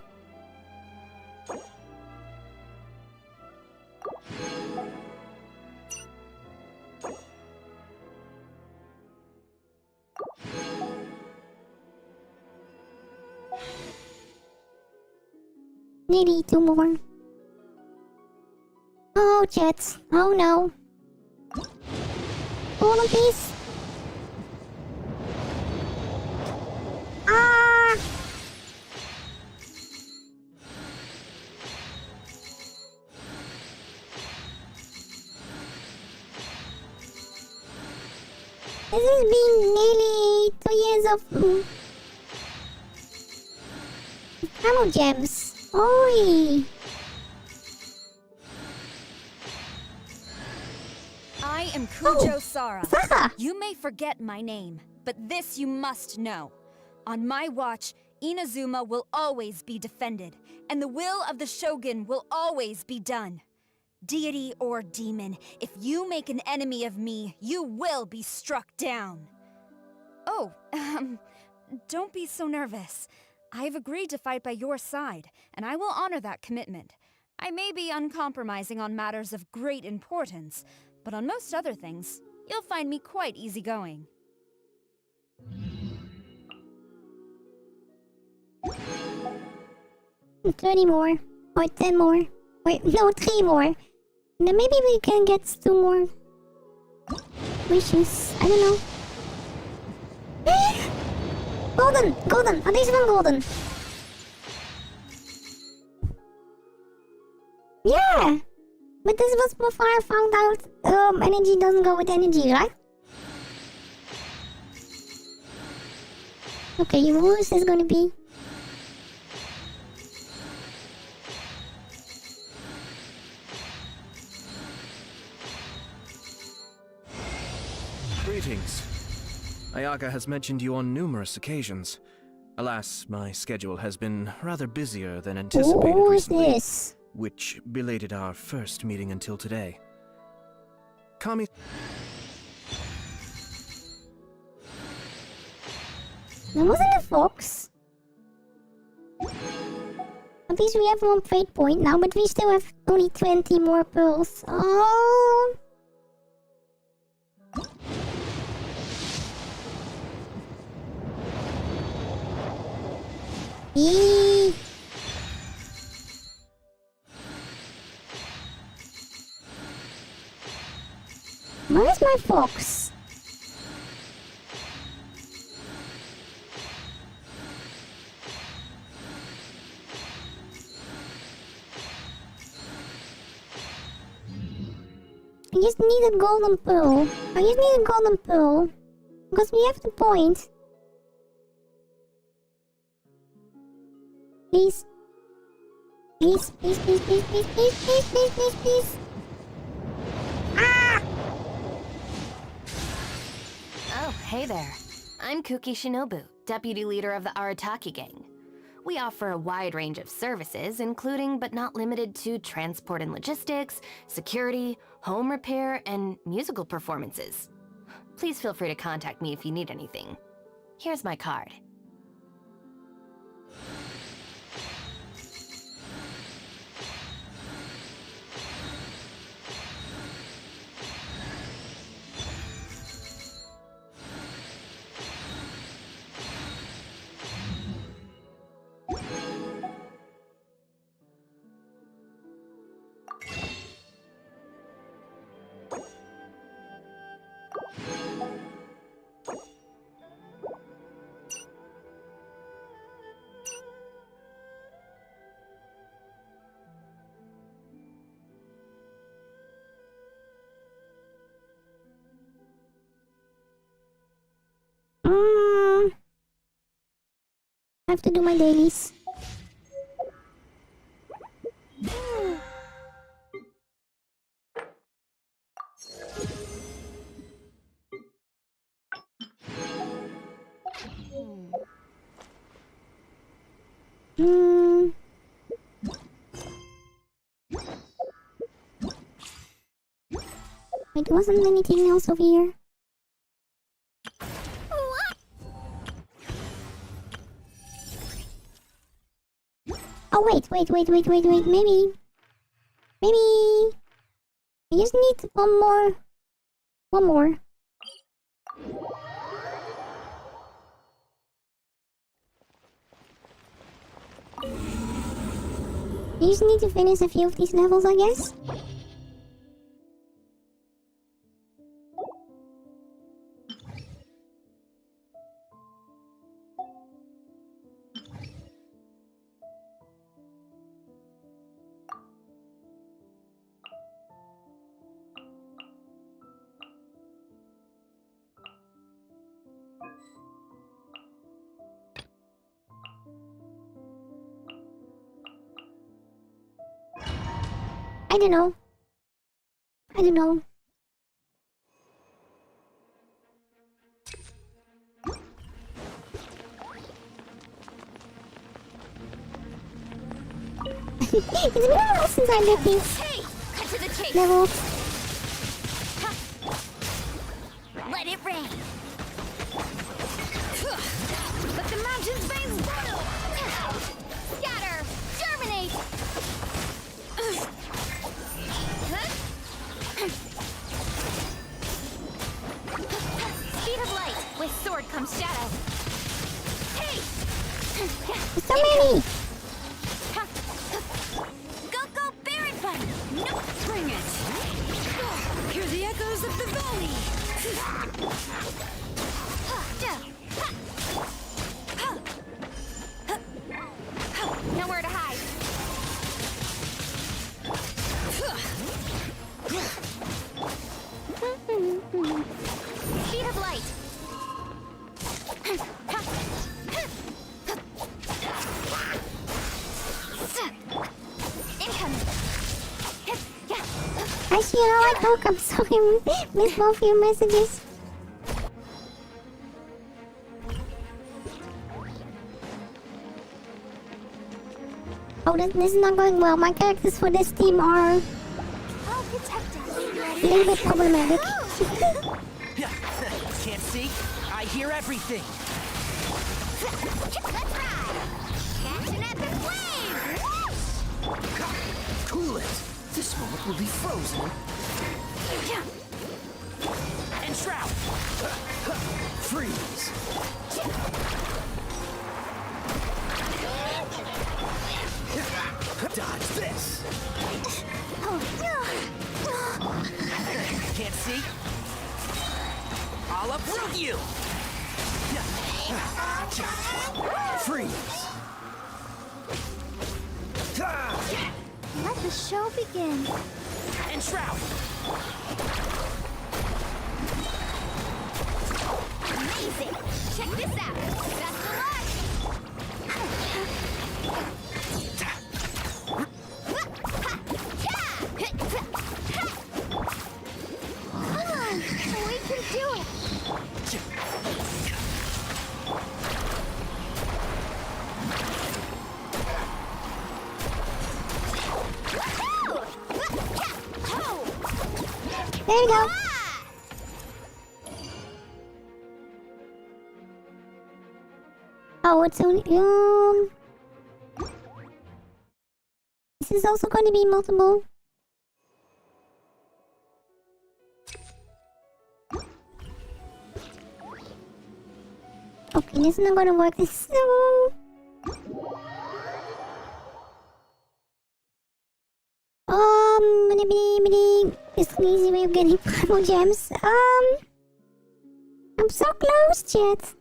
Nearly 2 more. Oh, jets. Oh no. All of these. Ah! This has been nearly 2 years of ammo gems. Oi! I am Kujo Sara. Sara! You may forget my name, but this you must know. On my watch, Inazuma will always be defended, and the will of the Shogun will always be done. Deity or demon, if you make an enemy of me, you will be struck down. Oh, don't be so nervous. I've agreed to fight by your side, and I will honor that commitment. I may be uncompromising on matters of great importance, but on most other things, you'll find me quite easygoing. Hmm, 30 more. Or 10 more. Wait, no, 3 more. Then maybe we can get 2 more wishes. I don't know. Golden! Golden! At least one golden. Yeah! But this was before I found out energy doesn't go with energy, right? Okay, who is this gonna be? Greetings. Ayaka has mentioned you on numerous occasions. Alas, my schedule has been rather busier than anticipated Who is recently, this? which belated our first meeting until today. Kami... That wasn't a fox. At least we have 1 fate point now, but we still have only 20 more pearls. Oh! Eee. Where's my fox? I just need a golden pearl. I just need a golden pearl. Because we have the point. Please. Please, please, please, please, please, please, please, please, please, please. Ah! Oh, hey there. I'm Kuki Shinobu, deputy leader of the Arataki gang. We offer a wide range of services, including but not limited to transport and logistics, security, home repair, and musical performances. Please feel free to contact me if you need anything. Here's my card. I have to do my dailies. Wait, wasn't anything else over here? Oh wait, maybe I just need one more. You just need to finish a few of these levels, I guess. I don't know. It's been a while since I did these Cut to the chase. levels. Let it rain. Let the mountain's veins boil. Scatter. Germinate. Speed of light. With sword comes shadow. Hey! There's so many! Go, Baron Fun! No, bring it! Hear the echoes of the valley! Nowhere to hide. Speed of light. Incoming. Actually, you know what? Oh, I'm sorry. Missed both your messages. Oh, this is not going well. My characters for this team are a little bit problematic. Can't see? I hear everything. Let's ride! Catch an epic wave! Cool it. This moment will be frozen. And shroud. Freeze. Dodge this. Can't see? I'll uproot you. Freeze. Let the show begin. And shroud. Amazing! Check this out! Best of luck! We can do it! There we go. Oh, it's only this is also going to be multiple. Okay, this is not going to work. This is so... It's an easy way of getting primal gems. I'm so close, chat.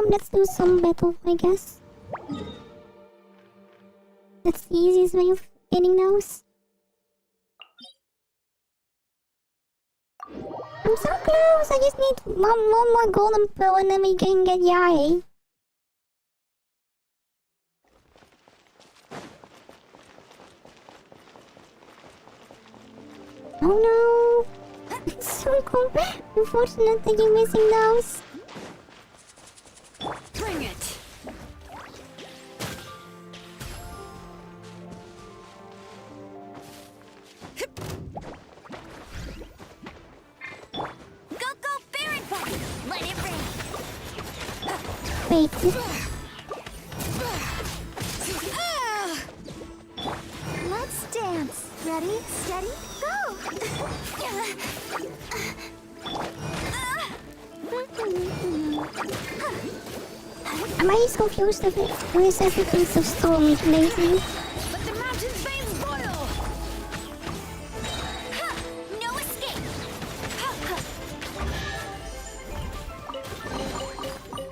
let's do some battle, I guess. That's the easiest way of getting those. I'm so close! I just need one more golden pearl and then we can get Yae. Oh no! It's so cool. Unfortunate that you're missing those. Bring it! Go, Baron Button! Let it rain! Wait. Let's dance. Ready, steady, go! Am I just confused of it? Or is everything so stormy lately? Let the mountain's veins boil! No escape!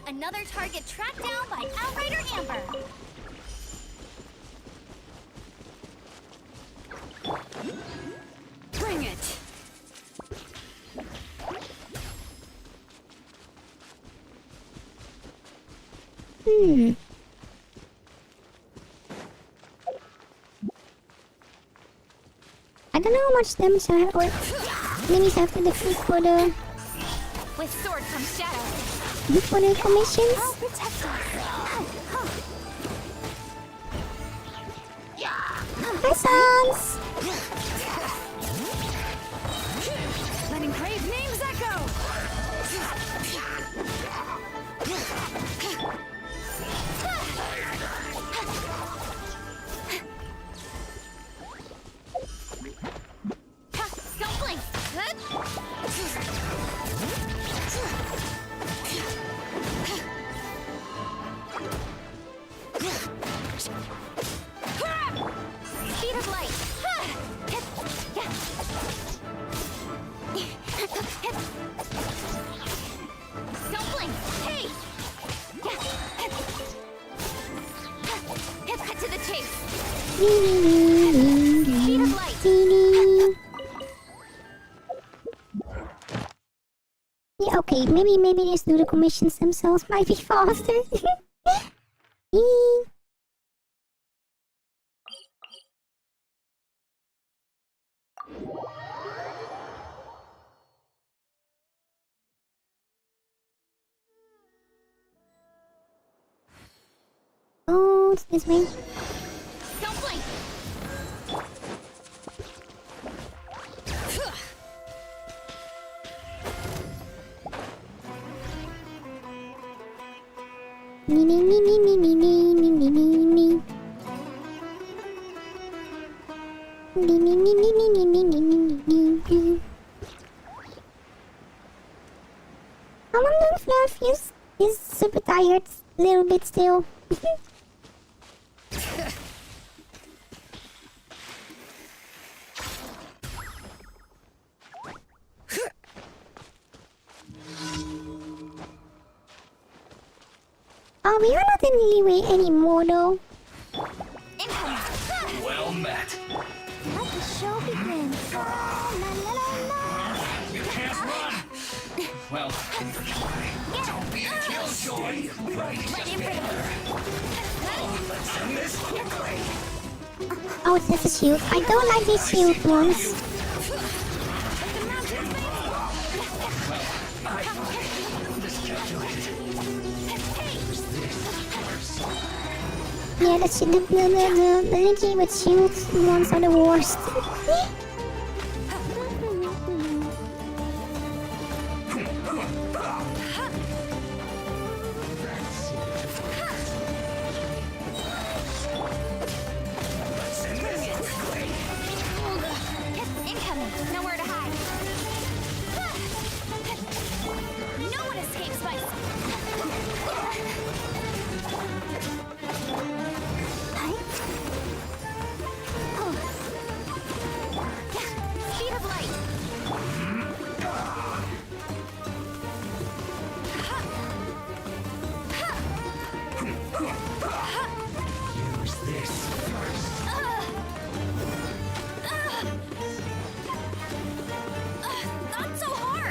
Another target tracked down by Outrider Amber. Bring it! I don't know how much damage I have or minis have to defeat for the With sword from shadow. commissions. I'll protect us. Hi, Sans! Letting brave names echo! Don't blink. Speed of light. Don't blink. Hey. Cut to the chase. Speed of light. Yeah, okay, maybe just do the commissions themselves. Might be faster. Oh, it's this way. Don't blink. Nee, nee, nee, nee, nee, nee, nee, nee, nee, nee, nee. Nee, nee, nee, nee, nee, nee, nee, nee, nee, nee, nee. I'm on Fluffiest. He's super tired. A little bit still. Oh, we are not in Leeway anymore though. Well met. Let the show begin. La, la, la, la. You can't run. Well, don't be a killjoy. Right. Let him bring Let's end this quickly. Oh, it's just a shield. I don't like these shield ones. Yeah, the energy with shields ones are the worst. Incoming. Nowhere to hide. No one escapes my...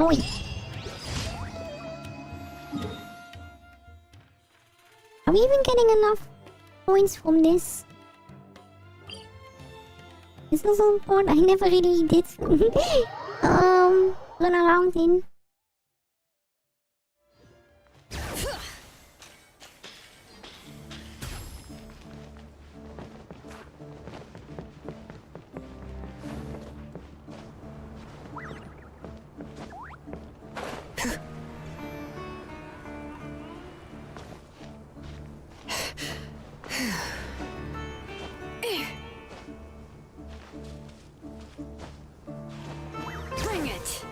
Oi. Are we even getting enough points from this? This is a part I never really did run around in. Bring it!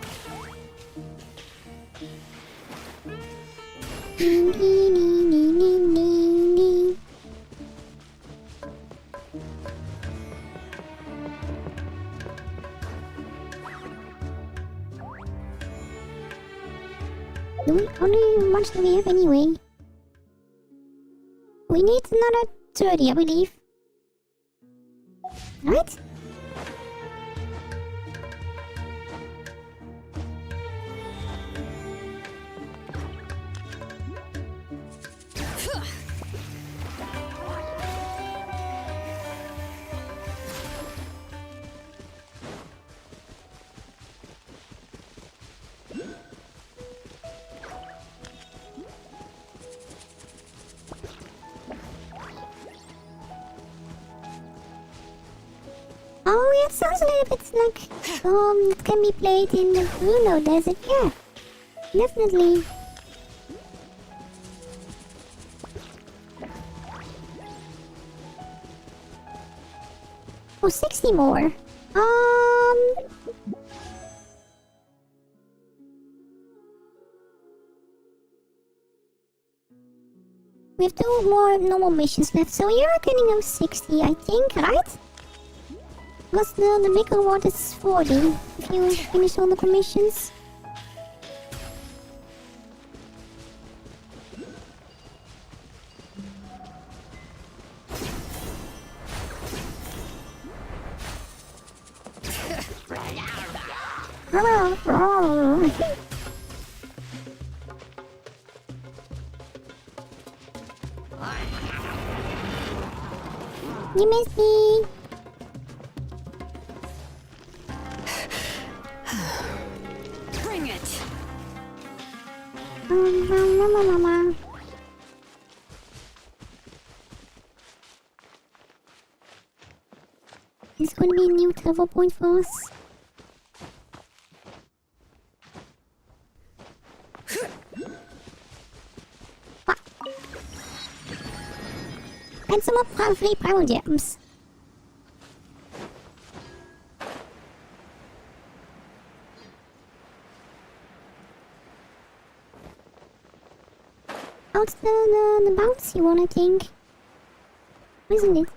How much do we have anyway? We need another 30, I believe. Right? Oh, yeah, it sounds a little bit like it can be played in the Bruno Desert. Yeah, definitely. Oh, 60 more. We have 2 more normal missions left, so you're getting those 60, I think, right? Because the big reward is 40 if you finish all the commissions. You missed me! Bring it! It's going to be a new travel point for us. And some more free power gems. Oh, it's the bouncy one, I think. Isn't it?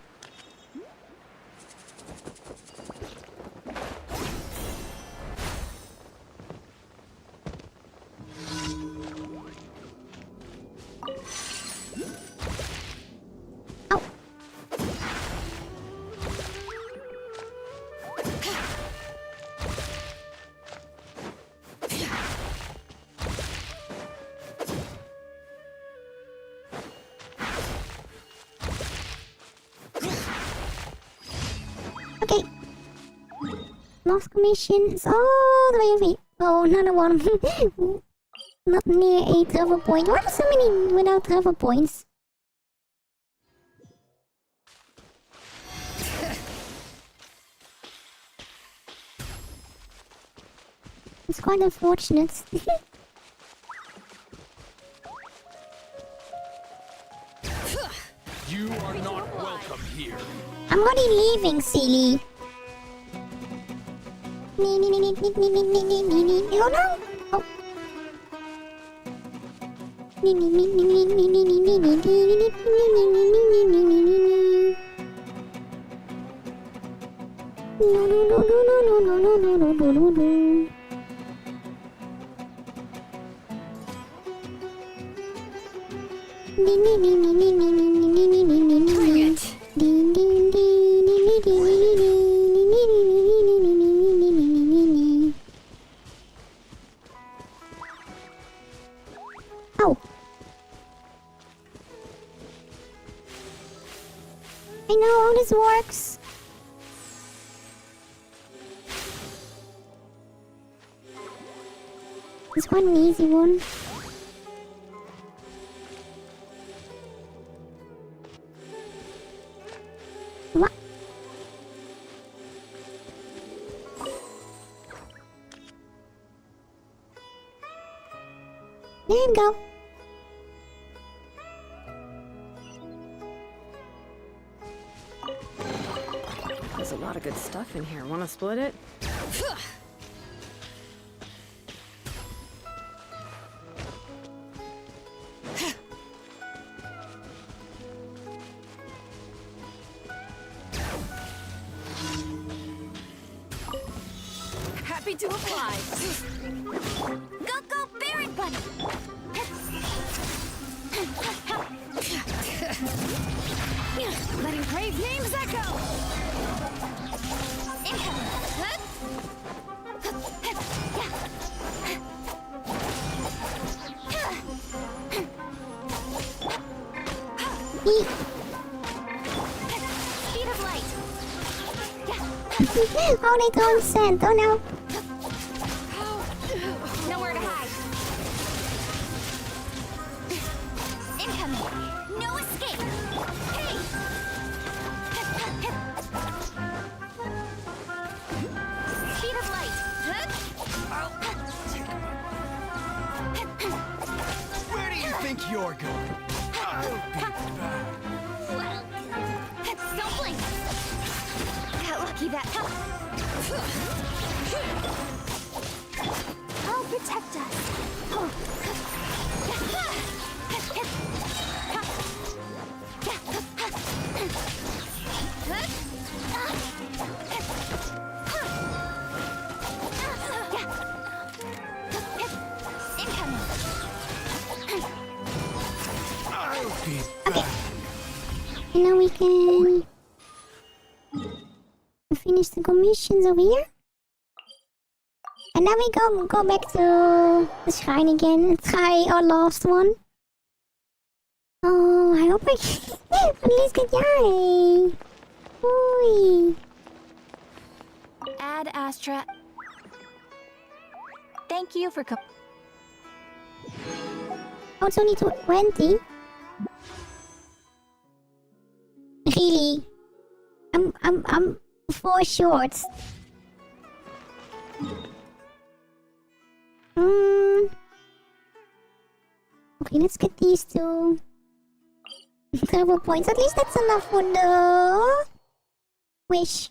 Last commission is all the way over here. Oh, another one. Not near a travel point. Why are so many without travel points? It's quite unfortunate. You are not welcome here. I'm already leaving, silly. Oh no! Oh. Oh. I know how this works. It's quite an easy one. What? There you go. There's a lot of good stuff in here. Wanna split it? Happy to apply. Go, Barret Bunny! Letting brave names echo. Speed of light! Oh, they throwing sand. Oh no. Nowhere to hide. Incoming! No escape! Hey! Speed of light! Where do you think you're going? Don't blink! Got lucky that... I'll protect us. And now we can finish the commissions over here. And now we go back to the shrine again and try our last one. Oh, I hope I can at least get Yay! Ooh. Add Astra. Thank you for Oh, it's only 20. Really? I'm 4 short. Okay, let's get these two travel points. At least that's enough for the wish.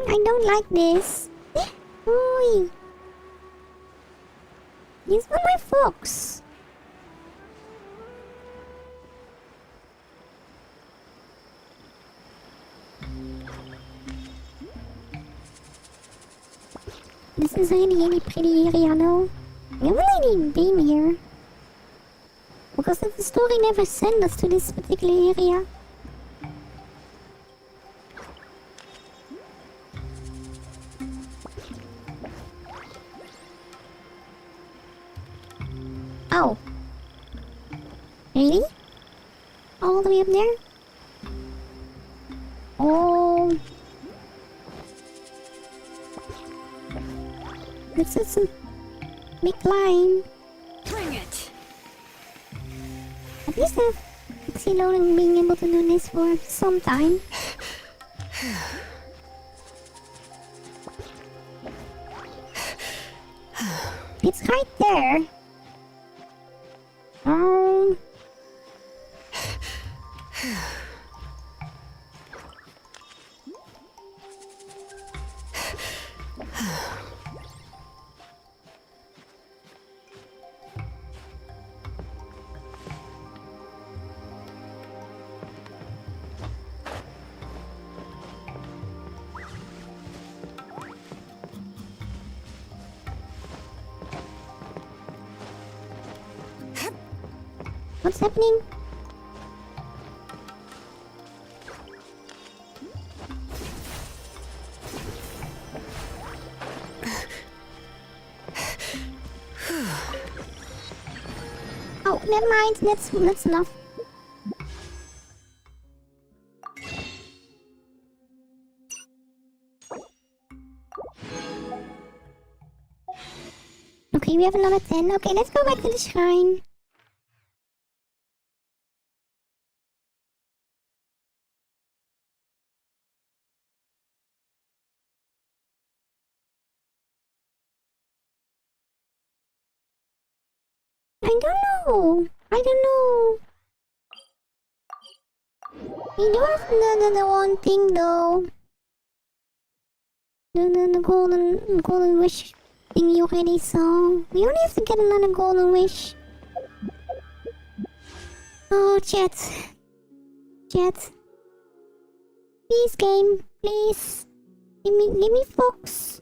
I don't like this. Ooh. These were my fox. This is really pretty area now. I haven't really been here. Because the story never sent us to this particular area. Oh. Really? All the way up there? Oh. This is a big line. Bring it. At least I've seen Lolan being able to do this for some time. It's right there. What's happening? Oh, never mind. That's enough. Okay, we have another 10. Okay, let's go back to the shrine. I don't know. We do have the one thing though. The golden wish thingy already, so we only have to get another golden wish. Oh, chat. Please, game, please. Give me Fox.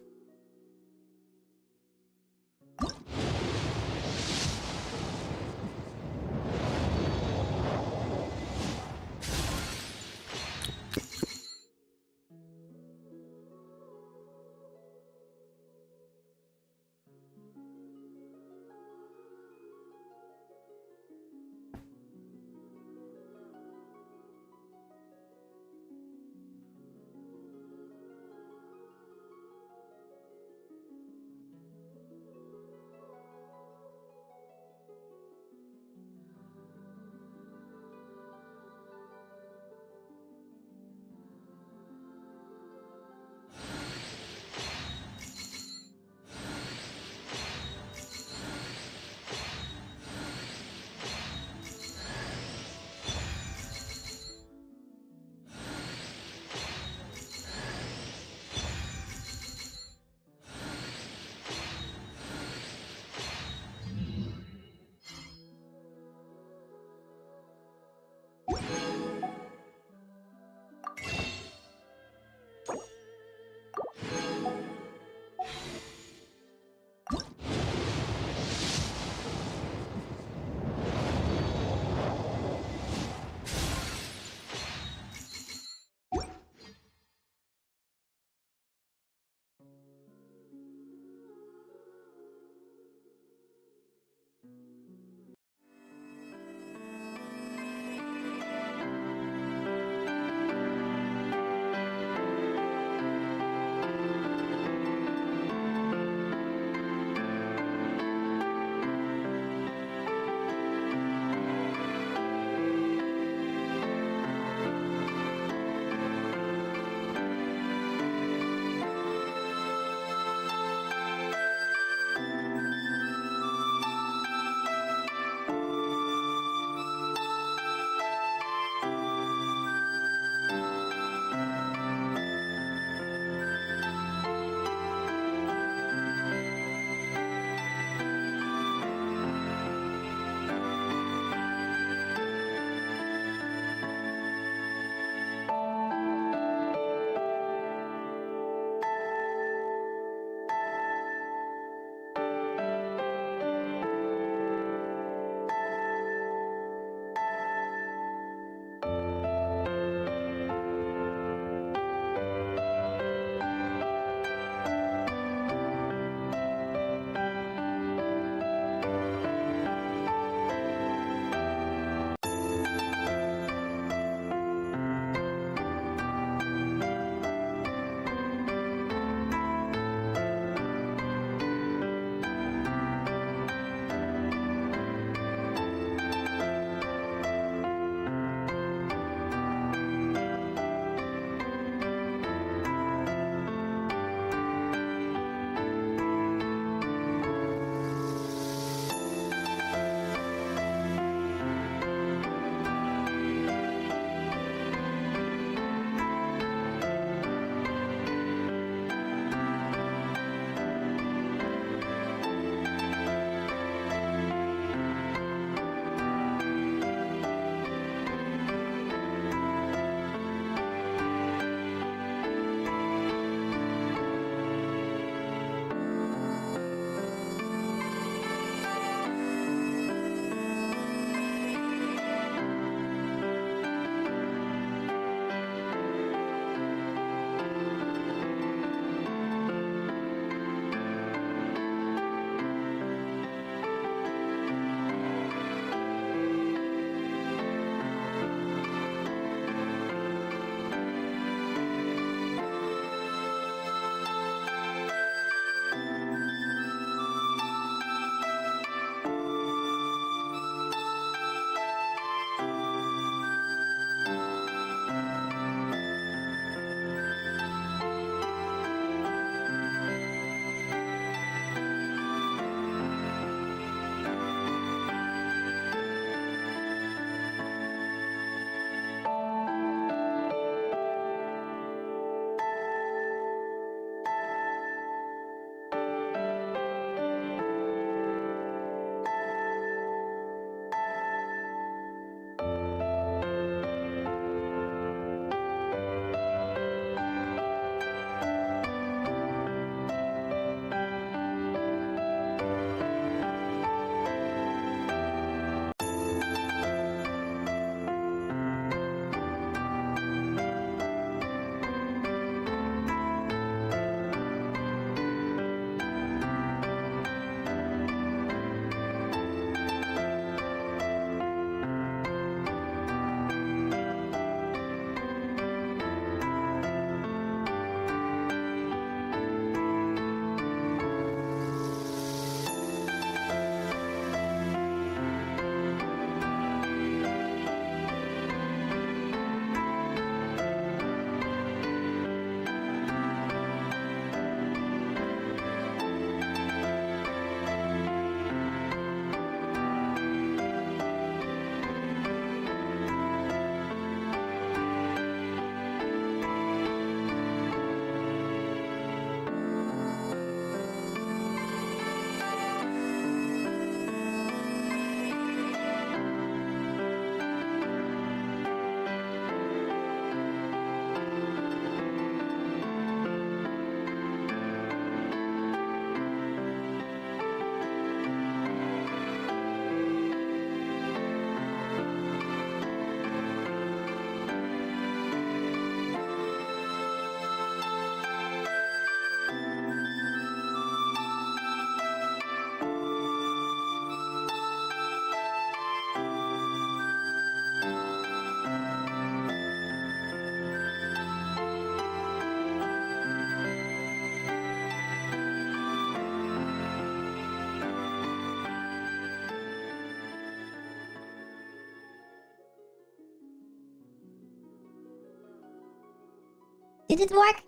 Did it work?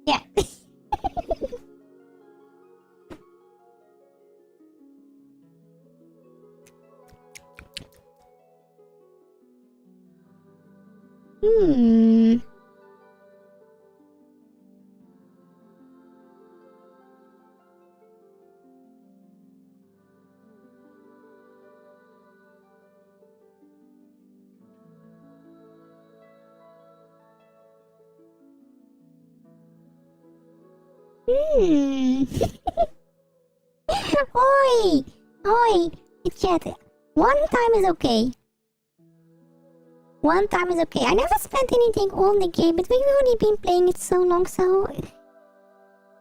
Yeah. Hmm. Hmm. Oi! Oi! Chat. One time is okay. One time is okay. I never spent anything on the game, but we've already been playing it so long, so...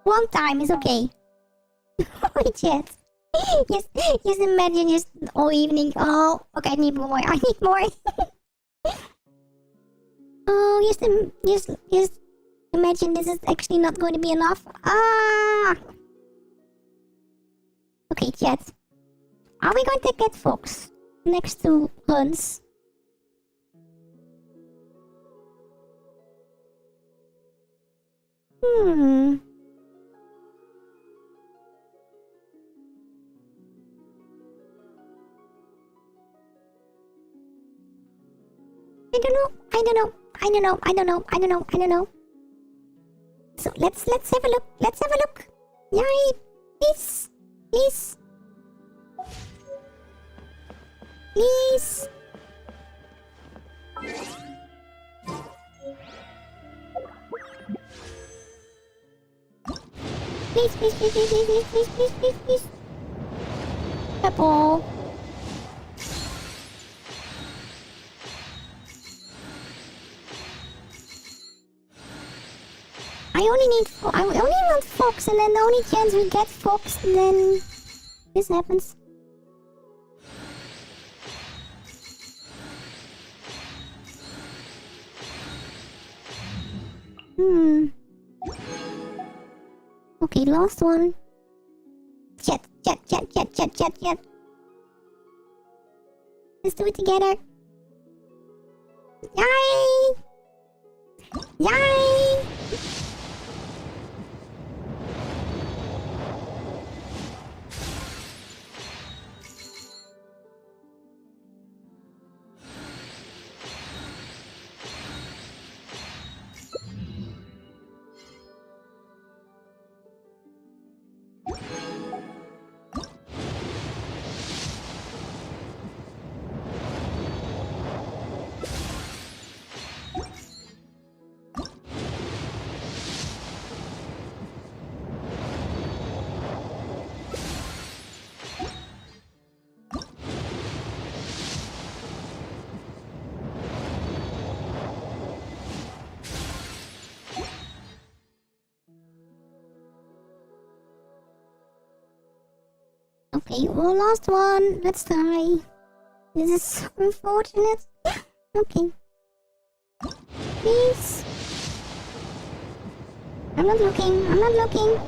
One time is okay. Oi, chat. Just imagine just all evening. Oh, okay, I need more. I need more. Oh, just imagine this is actually not going to be enough. Ah! Okay, chat. Are we going to get Fox next to Hans? Hmm. I don't know. So let's have a look. Let's have a look. Yay! Please. Please. Please. Please. Apple. I only want Fox, and then the only chance we get Fox, and then this happens. Okay, last one. Chat. Let's do it together. Yay! Yay! Okay, one last one. Let's try. This is so unfortunate. Okay. Please. I'm not looking.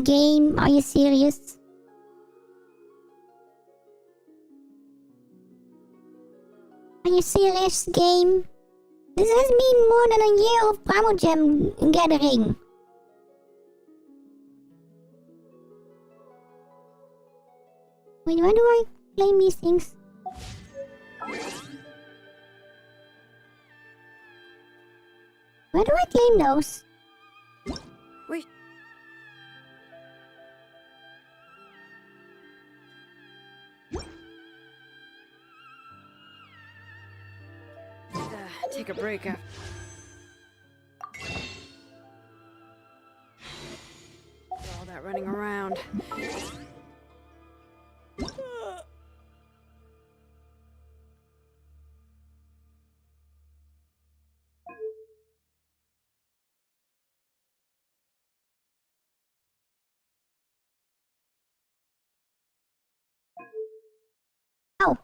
Game, are you serious? Are you serious, game? This has been more than a year of Primogem gathering. Wait, why do I claim these things? Where do I claim those? Wait. Take a break after. All that running around. Ow.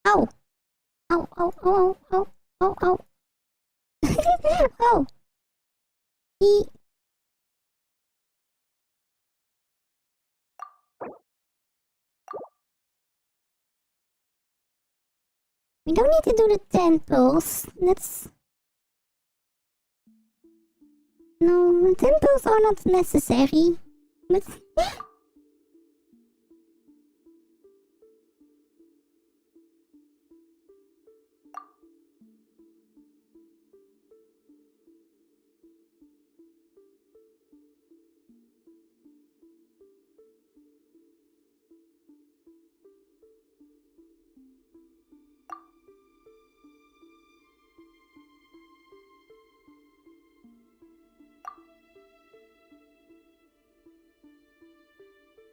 Ow. Ow, ow, ow, ow, ow, ow. Oh. He... We don't need to do the temples. That's... No, the temples are not necessary. But...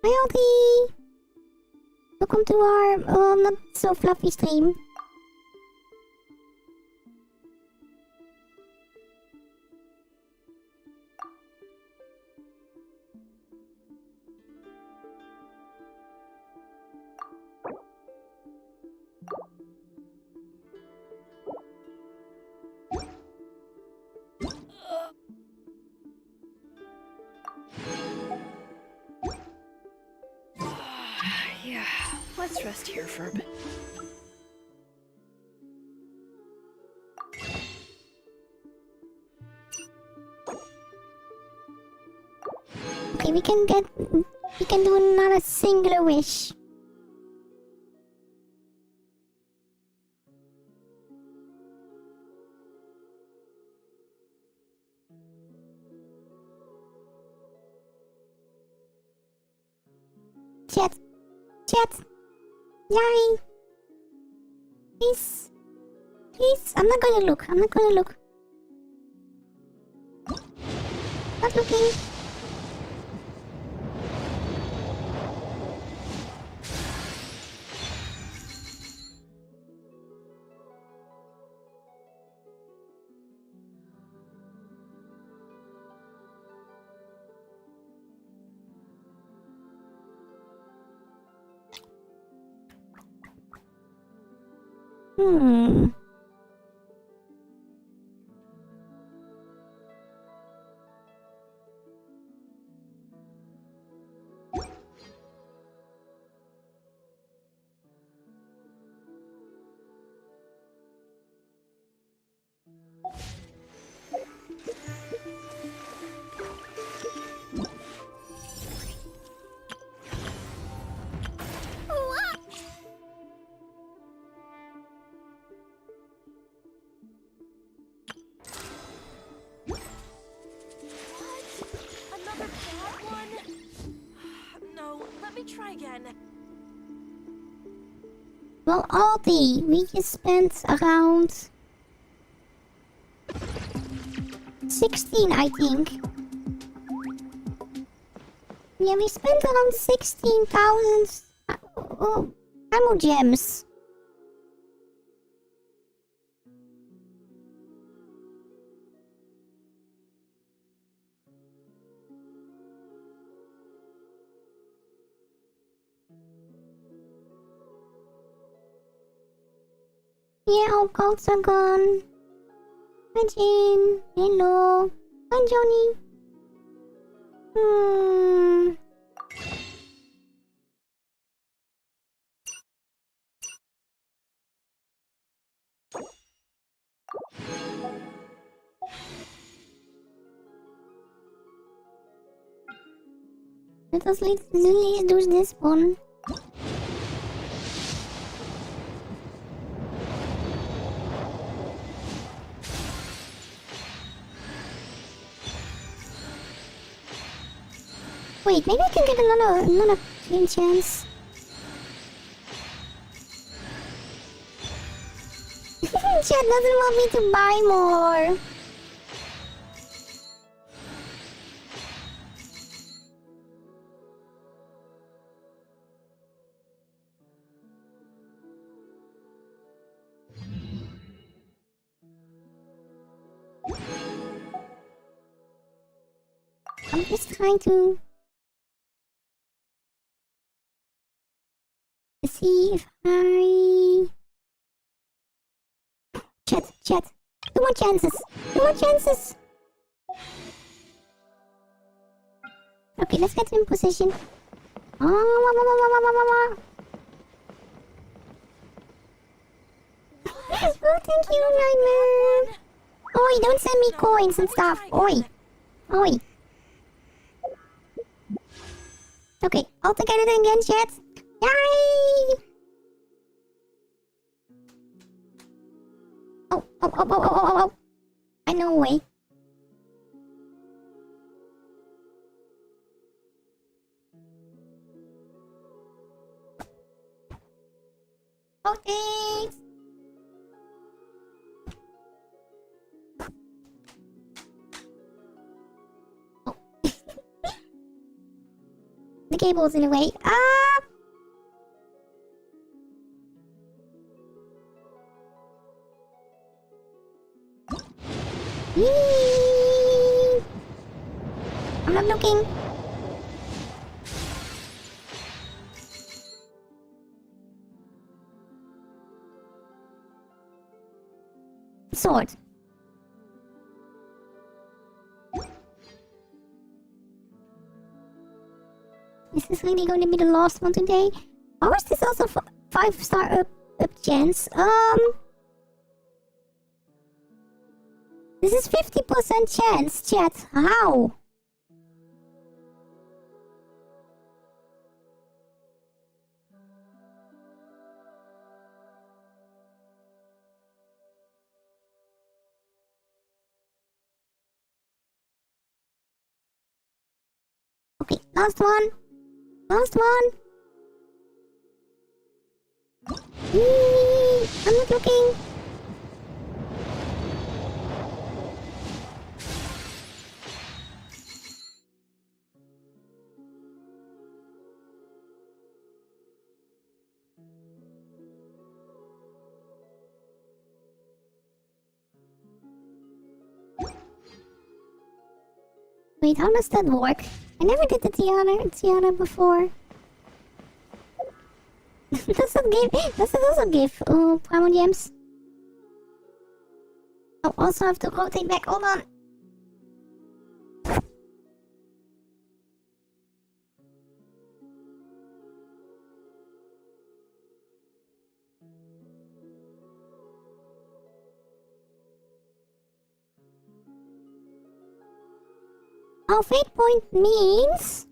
Hi Aldi! Welcome to our not so fluffy stream. Yeah, let's rest here for a bit. Okay, we can do another singular wish. Chat. Yay. Please. I'm not gonna look. Not looking. Try again. Well, Aldi, we just spent around 16, I think. Yeah, we spent around 16,000 ammo gems. Yeah, all codes are gone. Hi Jane. Hello. Hi Johnny. Let us do this one. Wait, maybe I can get another clean chance. Chat doesn't want me to buy more. I'm just trying to see if I... Chat. 2 more chances. 2 more chances. Okay, let's get in position. Oh, thank you, Nightmare. Oi, don't send me coins and stuff. Oi. Okay, all together again, chat. Yay! Oh. I know a way. Oh, thanks! Oh. The cable's in the way. Yee! I'm not looking. Sword. Is this really going to be the last one today? Or is this also 5-star up chance? This is 50% chance, chat. How? Okay, last one. Yee! I'm not looking. Wait, how does that work? I never did the Tiana before. Does it also give Primal Gems? Oh, also have to rotate back, hold on. Oh, fate point means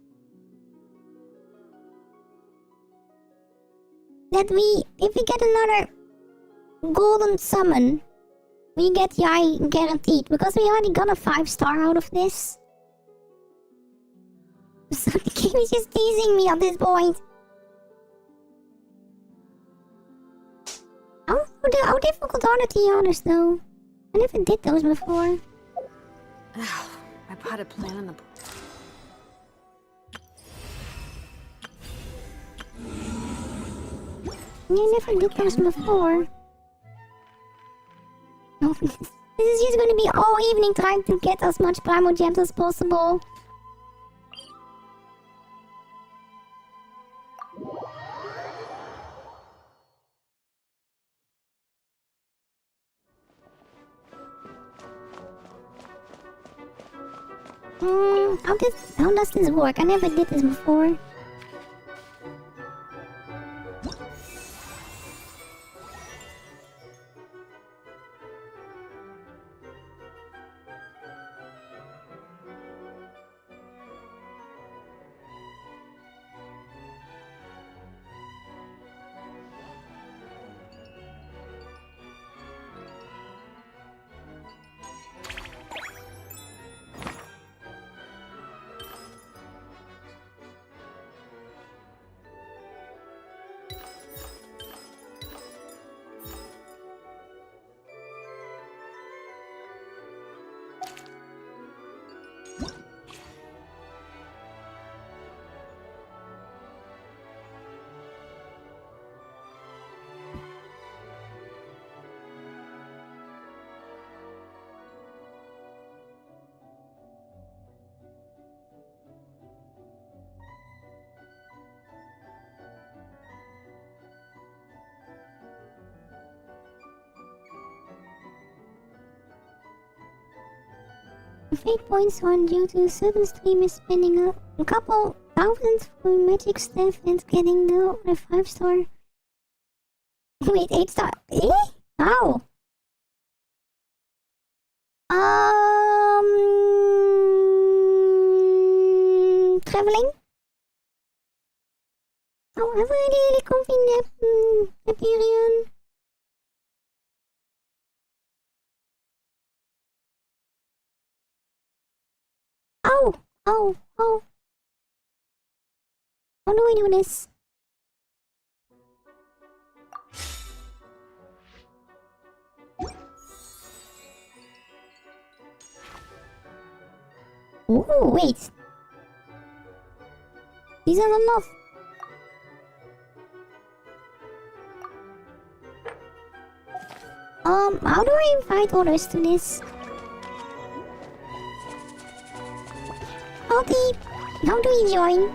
that if we get another golden summon, we get Yai guaranteed, because we already got a 5-star out of this. So the game is just teasing me at this point. How difficult are the Tianas though? I never did those before. I put a plan on the board. I never did those before. No, this is just gonna be all evening trying to get as much Primal Gems as possible. How does this work? I never did this before. fate points are due to certain streamers spending a couple thousand for magic stuff and getting the 5-star. Wait, 8-star? Eh? How? Traveling? Oh, I've already convened Hyperion. Oh! Oh! Oh! How do I do this? Ooh, wait. These are enough. How do I invite others to this? How do we join?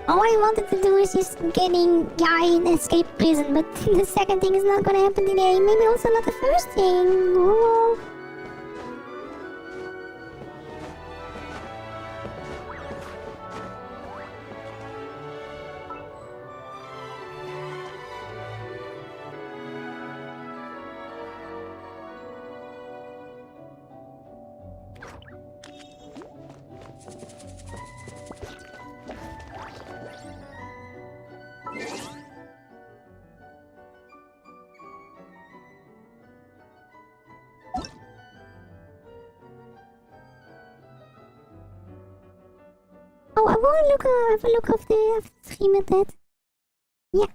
All I wanted to do is just getting guy and escape prison, but the second thing is not gonna happen today. Maybe also not the first thing. Oh. Oh, I want to have a look of the stream at that. Yeah.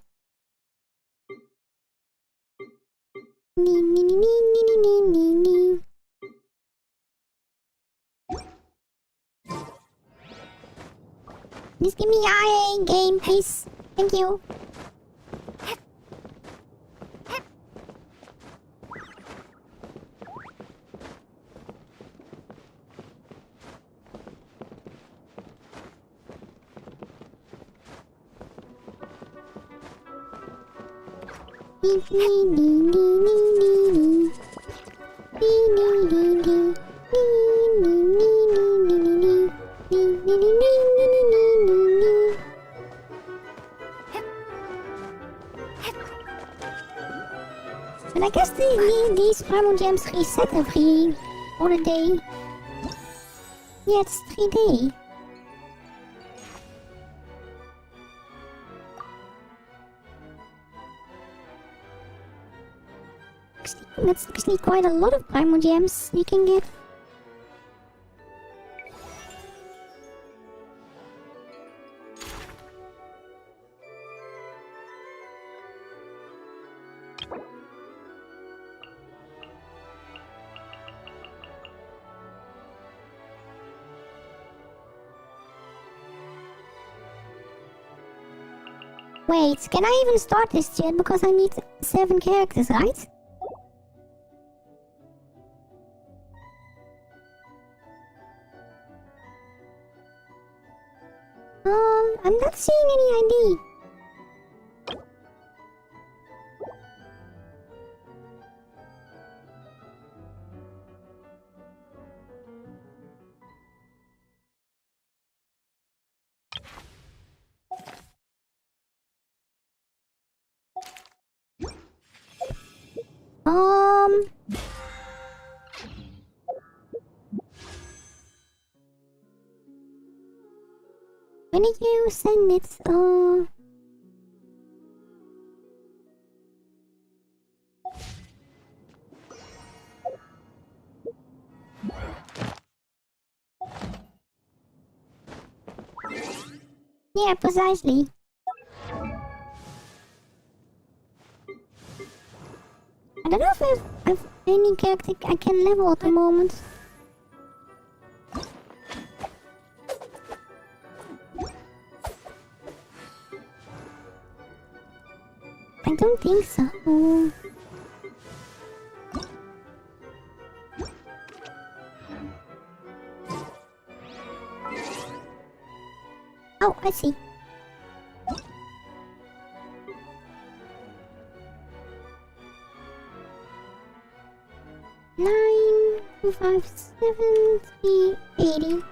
Just give me a game, please. Thank you. But I guess these primal gems reset every other day. Yeah, it's 3 days. That's actually quite a lot of primal gems you can get. Wait, can I even start this yet? Because I need 7 characters, right? I'm not seeing any ID. When did you send it? Yeah, precisely. I don't know if I have any character I can level at the moment. I don't think so. Oh, I see. 9, 2, 5, 7, 3, 80.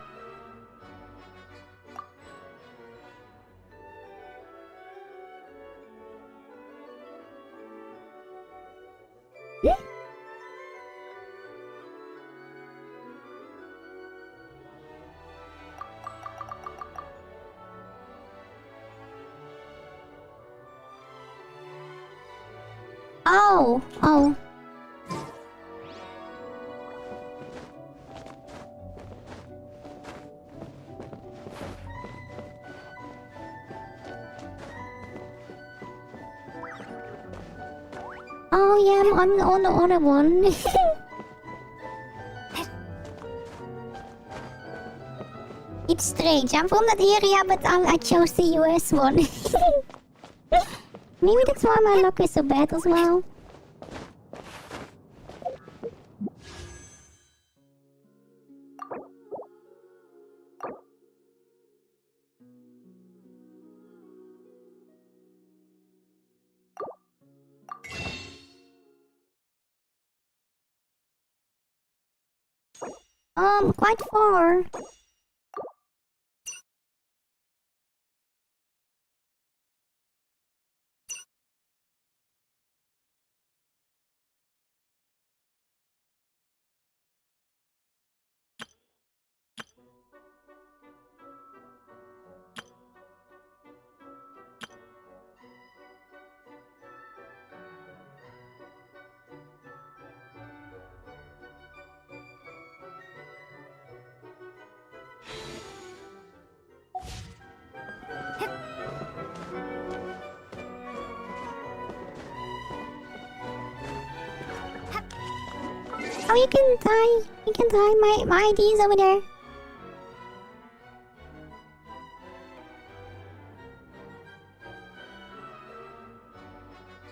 Oh. Oh yeah, I'm on the other one. It's strange. I'm from that area, but I chose the US one. Maybe that's why my luck is so bad as well. Quite far. Oh, you can die. You can die. My ID is over there.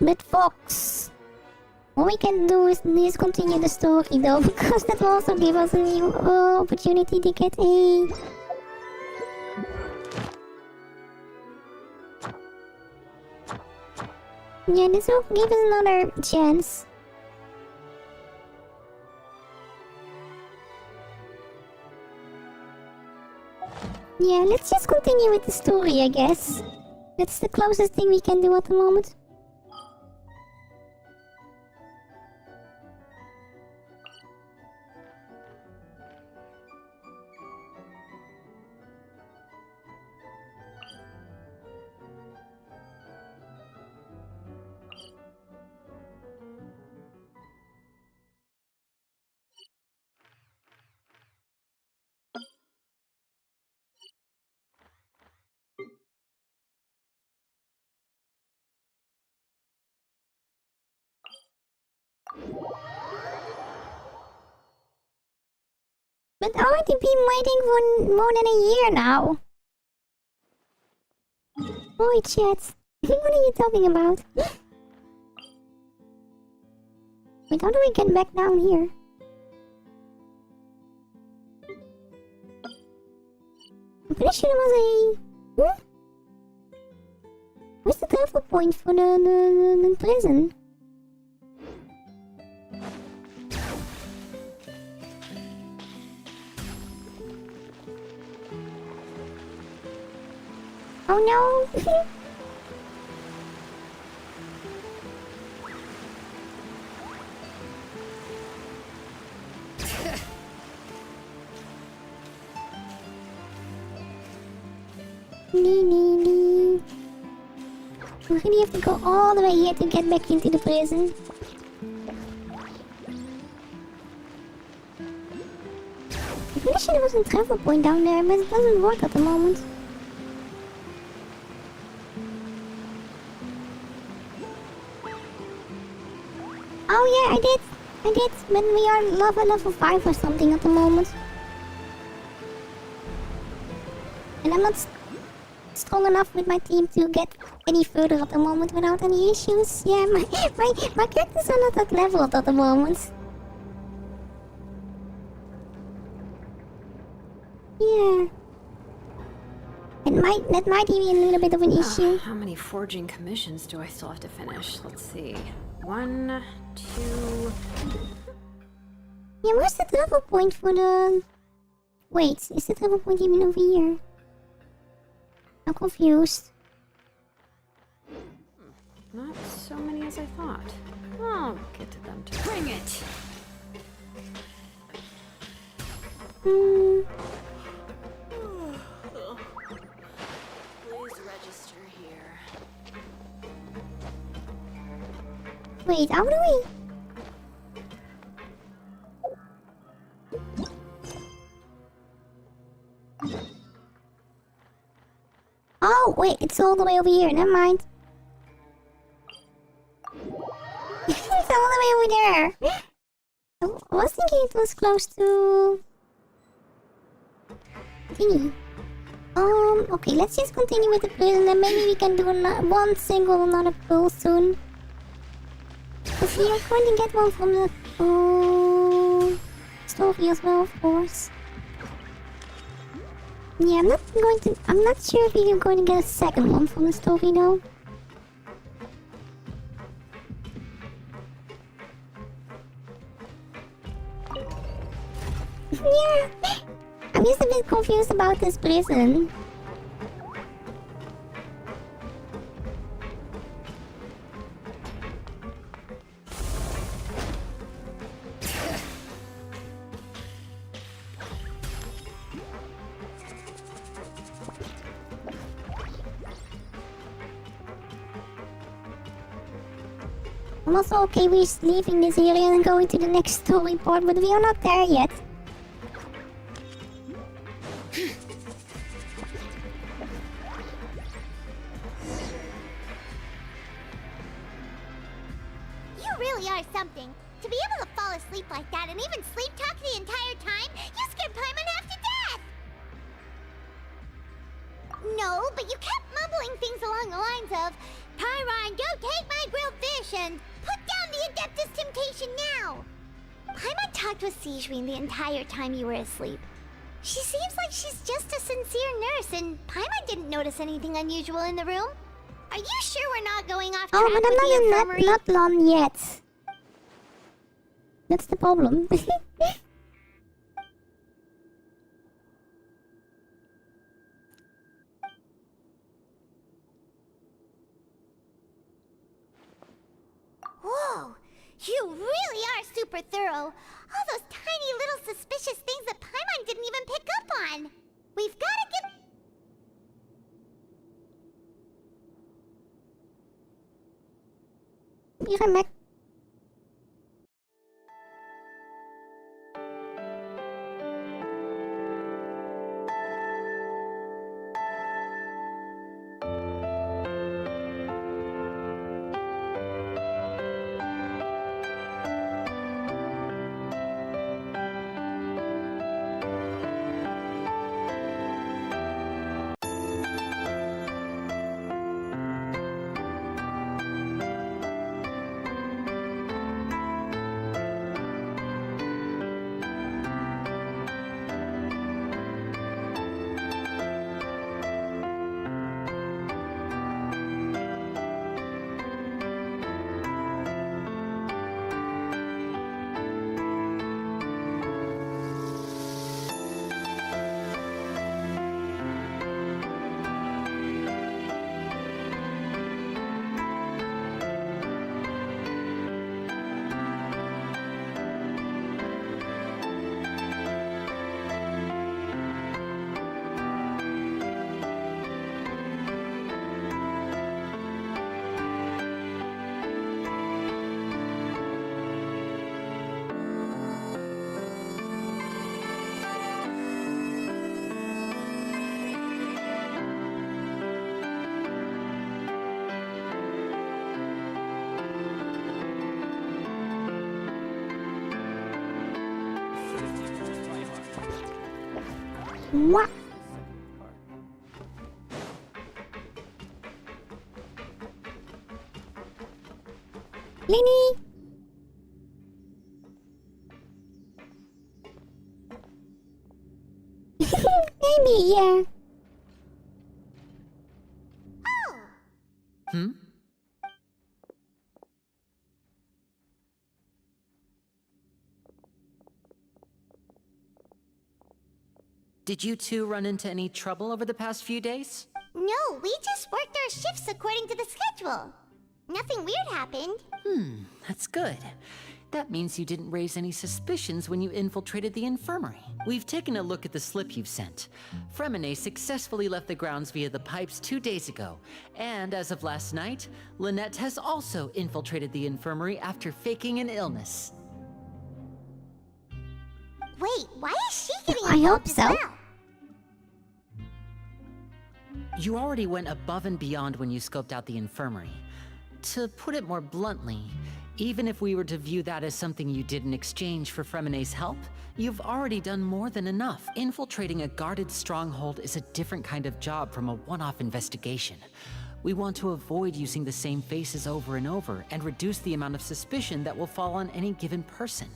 But Fox, what we can do is continue the story though, because that will also give us a new opportunity to get a... Yeah, this will give us another chance. Yeah, let's just continue with the story, I guess. That's the closest thing we can do at the moment. But I already been waiting for more than a year now. Holy shit. What are you talking about? Wait, how do we get back down here? I'm pretty sure there was a... Where's the travel point for the prison? Oh no! Nee. We really have to go all the way here to get back into the prison. I'm pretty sure there was a travel point down there, but it doesn't work at the moment. Oh yeah, I did, but we are level 5 or something at the moment. And I'm not strong enough with my team to get any further at the moment without any issues. Yeah, my characters are not at level at the moment. Yeah. That might be a little bit of an issue. How many forging commissions do I still have to finish? Let's see. 1, 2... Yeah, where's the travel point for the... Wait, is the travel point even over here? I'm confused. Not so many as I thought. I'll get to them too. Bring it! Please register here. Wait, how do we... Oh, wait, it's all the way over here. Never mind. It's all the way over there. I was thinking it was close to... Thingy. Okay, let's just continue with the puzzle and then maybe we can do one single another puzzle soon. Because we are going to get one from the story as well, of course. Yeah, I'm not sure if we're going to get a second one from the story though. Yeah, I'm just a bit confused about this prison. I'm also okay with leaving this area and going to the next story part, but we are not there yet. You really are something. To be able to fall asleep like that and even sleep talk the entire time, you scared Paimon half to death! No, but you kept mumbling things along the lines of, Pyron, go take my grilled fish and put down the Adeptus Temptation now! Paimon talked with Sijween the entire time you were asleep. She seems like she's just a sincere nurse, and Paimon didn't notice anything unusual in the room. Are you sure we're not going off track Oh, but with the infirmary? I'm not long yet. That's the problem. Whoa! You really are super thorough! All those tiny little suspicious things that Paimon didn't even pick up on! We've gotta get... Be right back. What? Lenny? Maybe, yeah. Hmm? Did you two run into any trouble over the past few days? No, we just worked our shifts according to the schedule. Nothing weird happened. That's good. That means you didn't raise any suspicions when you infiltrated the infirmary. We've taken a look at the slip you've sent. Fremine successfully left the grounds via the pipes 2 days ago. And as of last night, Lynette has also infiltrated the infirmary after faking an illness. Wait, why is she getting I hope involved as so. well? You already went above and beyond when you scoped out the infirmary. To put it more bluntly, even if we were to view that as something you did in exchange for Fremine's help, you've already done more than enough. Infiltrating a guarded stronghold is a different kind of job from a one-off investigation. We want to avoid using the same faces over and over and reduce the amount of suspicion that will fall on any given person.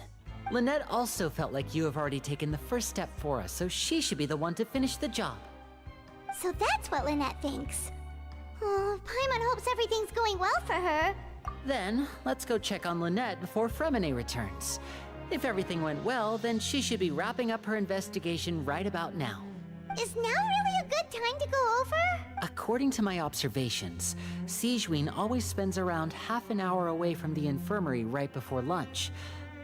Lynette also felt like you have already taken the first step for us, so she should be the one to finish the job. So that's what Lynette thinks. Oh, Paimon hopes everything's going well for her. Then, let's go check on Lynette before Fremine returns. If everything went well, then she should be wrapping up her investigation right about now. Is now really a good time to go over? According to my observations, Sigewinne always spends around half an hour away from the infirmary right before lunch.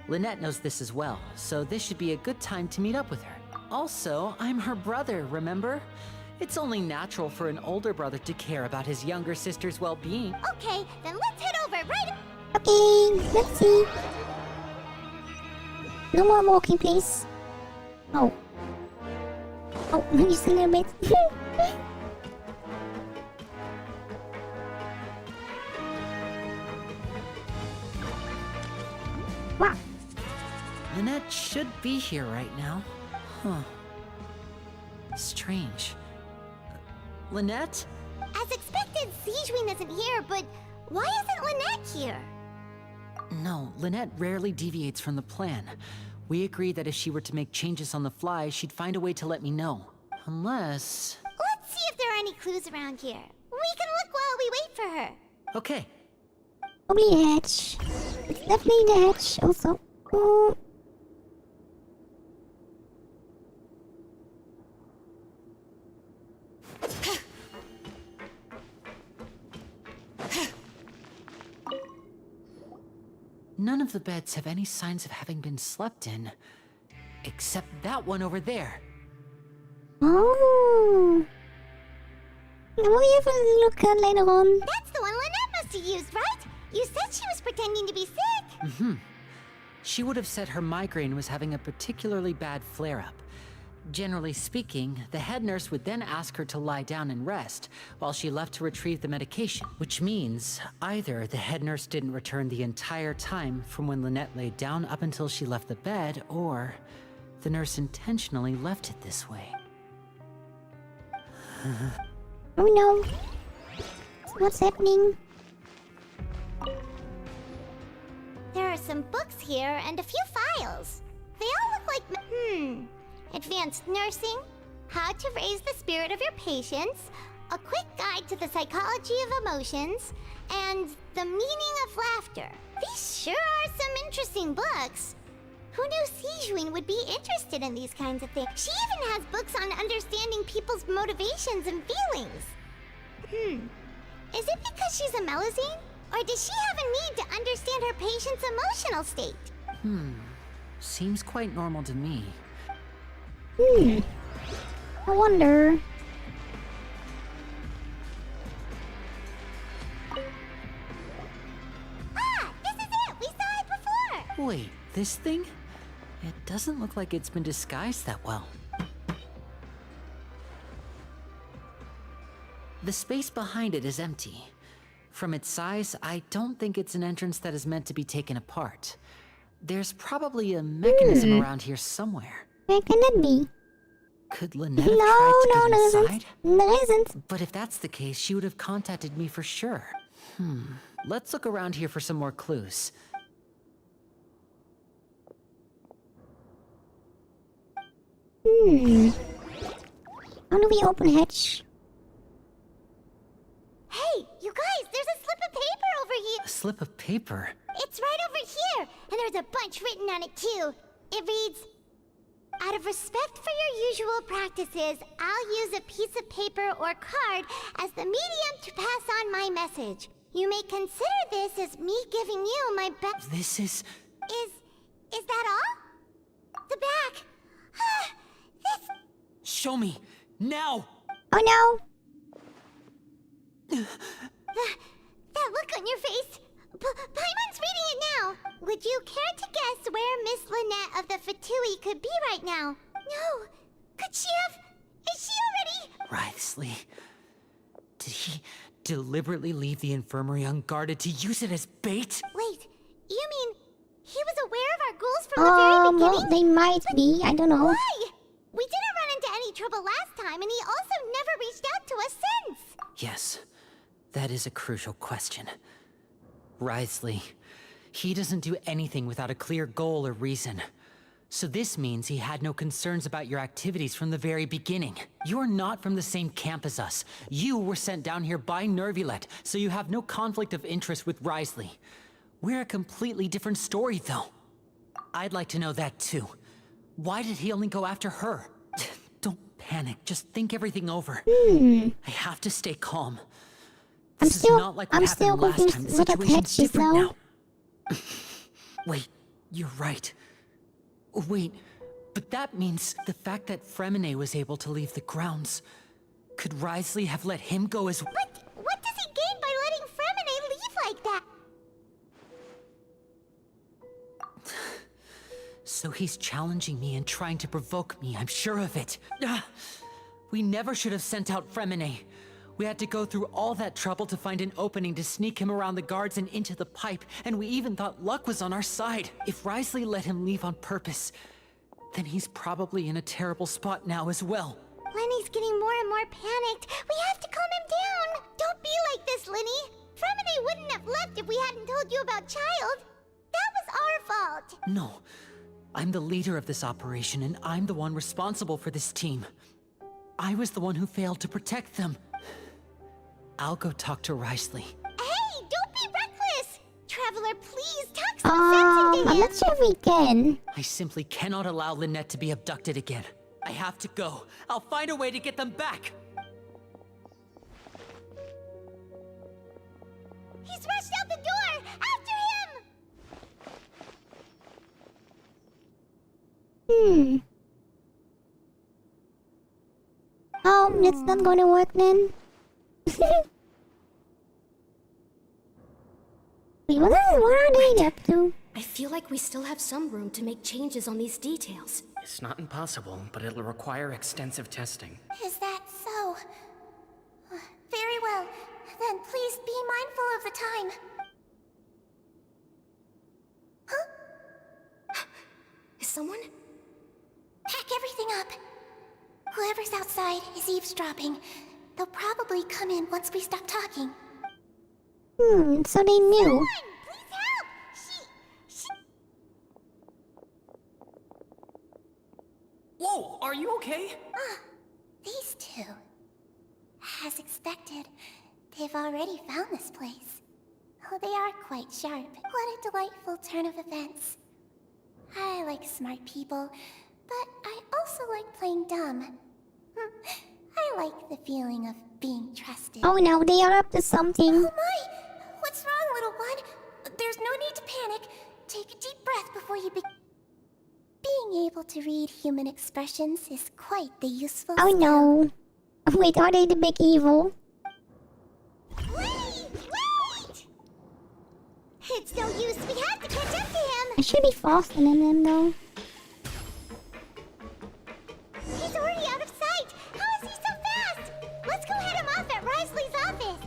Lynette knows this as well, so this should be a good time to meet up with her. Also, I'm her brother, remember? It's only natural for an older brother to care about his younger sister's well-being. Okay, then let's head over right... Okay, let's see. No more walking, please. Oh. Oh, just a little bit. Wow. Lynette should be here right now. Huh. Strange. Lynette? As expected, Sigewinne isn't here, but why isn't Lynette here? No, Lynette rarely deviates from the plan. We agreed that if she were to make changes on the fly, she'd find a way to let me know. Unless... Let's see if there are any clues around here. We can look while we wait for her. Okay. Probably the hatch. It's definitely the hatch, also. Oh. None of the beds have any signs of having been slept in. Except that one over there. Oh. Will you have a look later on? That's the one Lynette must have used, right? You said she was pretending to be sick. Mm-hmm. She would have said her migraine was having a particularly bad flare-up. Generally speaking, the head nurse would then ask her to lie down and rest, while she left to retrieve the medication. Which means, either the head nurse didn't return the entire time from when Lynette laid down up until she left the bed, or the nurse intentionally left it this way. Oh no. What's happening? There are some books here and a few files. They all look like... Advanced nursing, how to raise the spirit of your patients, a quick guide to the psychology of emotions, and the meaning of laughter. These sure are some interesting books. Who knew Sigewinne would be interested in these kinds of things? She even has books on understanding people's motivations and feelings. Is it because she's a Melusine? Or does she have a need to understand her patient's emotional state? Seems quite normal to me. I wonder. Ah! This is it! We saw it before! Wait, this thing? It doesn't look like it's been disguised that well. The space behind it is empty. From its size, I don't think it's an entrance that is meant to be taken apart. There's probably a mechanism around here somewhere. Where can that be? Could Lynette have tried to get inside? There isn't. But if that's the case, she would have contacted me for sure. Let's look around here for some more clues. How do we open hatch? Hey, Hey, you guys, there's a slip of paper over here. A slip of paper? It's right over here, and there's a bunch written on it too. It reads, out of respect for your usual practices, I'll use a piece of paper or card as the medium to pass on my message. You may consider this as me giving you my best. This is... Is that all? The back. This... Show me! Now! Oh no! That look on your face. Paimon's reading it now. Would you care to guess where Miss Lynette of the Fatui could be right now? No. Could she have... Is she already... Wriothesley... Did he deliberately leave the infirmary unguarded to use it as bait? Wait, you mean he was aware of our goals from the very beginning? Well, they might be. I don't know. Why? We didn't run into any trouble last time, and he also never reached out to us since. Yes, that is a crucial question. Wriothesley, he doesn't do anything without a clear goal or reason. So this means he had no concerns about your activities from the very beginning. You're not from the same camp as us. You were sent down here by Nervulet, so you have no conflict of interest with Wriothesley. We're a completely different story, though. I'd like to know that, too. Why did he only go after her? Don't panic, just think everything over. I have to stay calm. This is not like what happened last time. The situation's different now. Wait, you're right. Wait, but that means the fact that Fremine was able to leave the grounds. Could Wriothesley have let him go as well? What does he gain by letting Fremine leave like that? So he's challenging me and trying to provoke me, I'm sure of it. We never should have sent out Fremine. We had to go through all that trouble to find an opening to sneak him around the guards and into the pipe, and we even thought luck was on our side. If Wriothesley let him leave on purpose, then he's probably in a terrible spot now as well. Lenny's getting more and more panicked. We have to calm him down. Don't be like this, Lenny. Fremine wouldn't have left if we hadn't told you about Child. That was our fault. No, I'm the leader of this operation, and I'm the one responsible for this team. I was the one who failed to protect them. I'll go talk to Wriothesley. Hey, don't be reckless! Traveler, please talk some sense into him! I'm not sure if we can. I simply cannot allow Lynette to be abducted again. I have to go. I'll find a way to get them back! He's rushed out the door! After him! Oh, that's not gonna work then. What are they up to? I feel like we still have some room to make changes on these details. It's not impossible, but it'll require extensive testing. Is that so? Very well. Then please be mindful of the time. Huh? Is someone? Pack everything up. Whoever's outside is eavesdropping. They'll probably come in once we stop talking. So they knew. Someone, please help! She... Whoa, are you okay? These two. As expected, they've already found this place. Oh, they are quite sharp. What a delightful turn of events. I like smart people, but I also like playing dumb. I like the feeling of being trusted. Oh no, they are up to something. Oh my! What's wrong, little one? There's no need to panic. Take a deep breath before you begin. Being able to read human expressions is quite the useful Oh skill. no. Wait, are they the big evil? Wait! It's no use. We have to catch up to him. I should be faster than them though. He's already out of sight. How is he so fast? Let's go head him off at Wriothesley's office.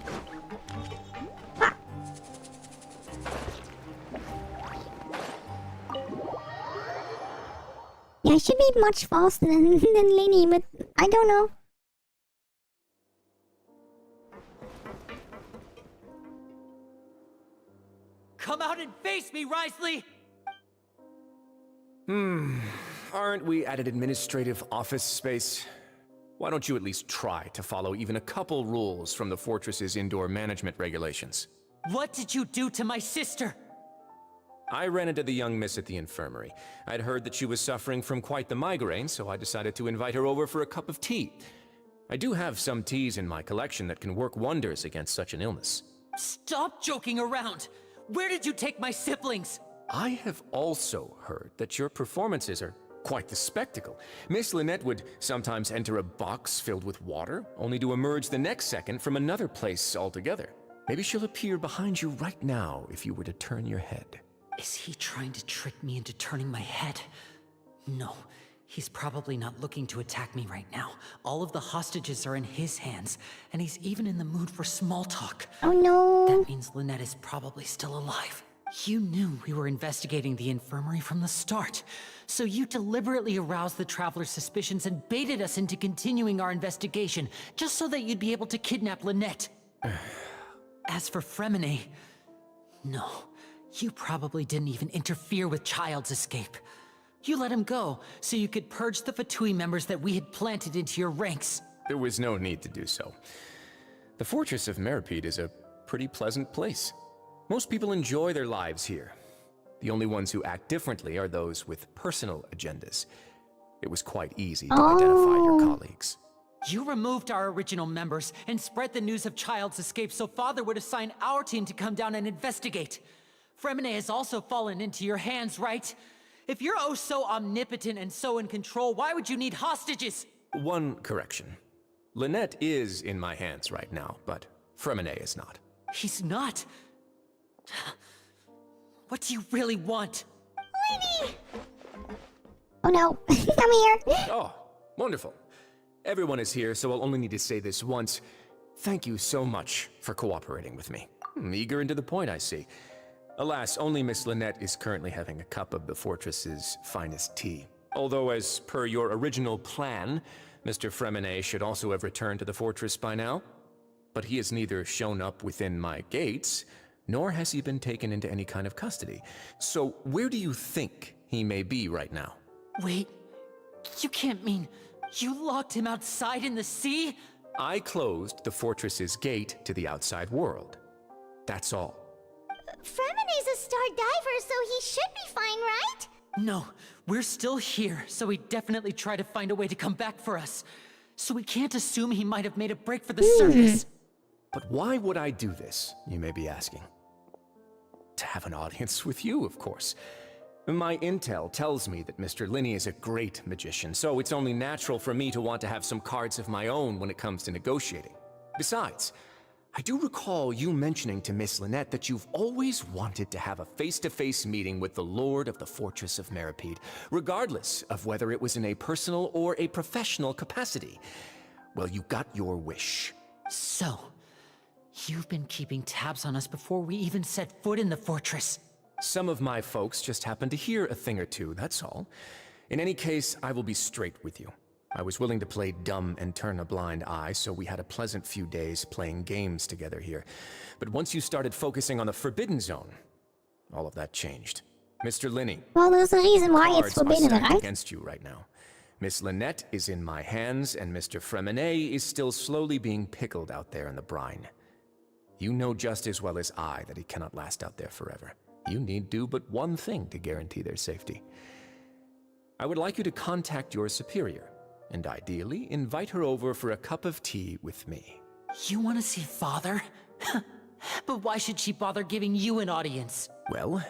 Yeah, I should be much faster than Lenny, but I don't know. Come out and face me, Wriothesley! Aren't we at an administrative office space? Why don't you at least try to follow even a couple rules from the fortress's indoor management regulations? What did you do to my sister? I ran into the young miss at the infirmary. I'd heard that she was suffering from quite the migraine, so I decided to invite her over for a cup of tea. I do have some teas in my collection that can work wonders against such an illness. Stop joking around! Where did you take my siblings? I have also heard that your performances are quite the spectacle. Miss Lynette would sometimes enter a box filled with water, only to emerge the next second from another place altogether. Maybe she'll appear behind you right now if you were to turn your head. Is he trying to trick me into turning my head? No, he's probably not looking to attack me right now. All of the hostages are in his hands, and he's even in the mood for small talk. Oh no! That means Lynette is probably still alive. You knew we were investigating the infirmary from the start, so you deliberately aroused the Traveler's suspicions and baited us into continuing our investigation, just so that you'd be able to kidnap Lynette. As for Fremine, no, you probably didn't even interfere with Child's escape. You let him go, so you could purge the Fatui members that we had planted into your ranks. There was no need to do so. The Fortress of Meripede is a pretty pleasant place. Most people enjoy their lives here. The only ones who act differently are those with personal agendas. It was quite easy to identify your colleagues. You removed our original members and spread the news of Child's escape so Father would assign our team to come down and investigate. Fremine has also fallen into your hands, right? If you're oh so omnipotent and so in control, why would you need hostages? One correction. Lynette is in my hands right now, but Fremine is not. He's not? What do you really want? Lady! Oh no, I'm here! Oh, wonderful. Everyone is here, so I'll only need to say this once. Thank you so much for cooperating with me. Eager and to the point, I see. Alas, only Miss Lynette is currently having a cup of the fortress's finest tea. Although, as per your original plan, Mr. Fremine should also have returned to the fortress by now. But he has neither shown up within my gates, nor has he been taken into any kind of custody. So where do you think he may be right now? Wait, you can't mean you locked him outside in the sea? I closed the fortress's gate to the outside world. That's all. Fremine's a star diver, so he should be fine, right? No, we're still here, so he definitely tried to find a way to come back for us. So we can't assume he might have made a break for the surface. But why would I do this, you may be asking? To have an audience with you, of course. My intel tells me that Mr. Linney is a great magician, so it's only natural for me to want to have some cards of my own when it comes to negotiating. Besides, I do recall you mentioning to Miss Lynette that you've always wanted to have a face-to-face meeting with the Lord of the Fortress of Meripede, regardless of whether it was in a personal or a professional capacity. Well, you got your wish. So, you've been keeping tabs on us before we even set foot in the fortress. Some of my folks just happened to hear a thing or two, that's all. In any case, I will be straight with you. I was willing to play dumb and turn a blind eye, so we had a pleasant few days playing games together here. But once you started focusing on the Forbidden Zone, all of that changed. Mr. Linney, well, there's a reason why it's forbidden, right? Against you right now. Miss Lynette is in my hands, and Mr. Fremine is still slowly being pickled out there in the brine. You know just as well as I that he cannot last out there forever. You need do but one thing to guarantee their safety. I would like you to contact your superior, and ideally invite her over for a cup of tea with me. You want to see Father? But why should she bother giving you an audience? Well,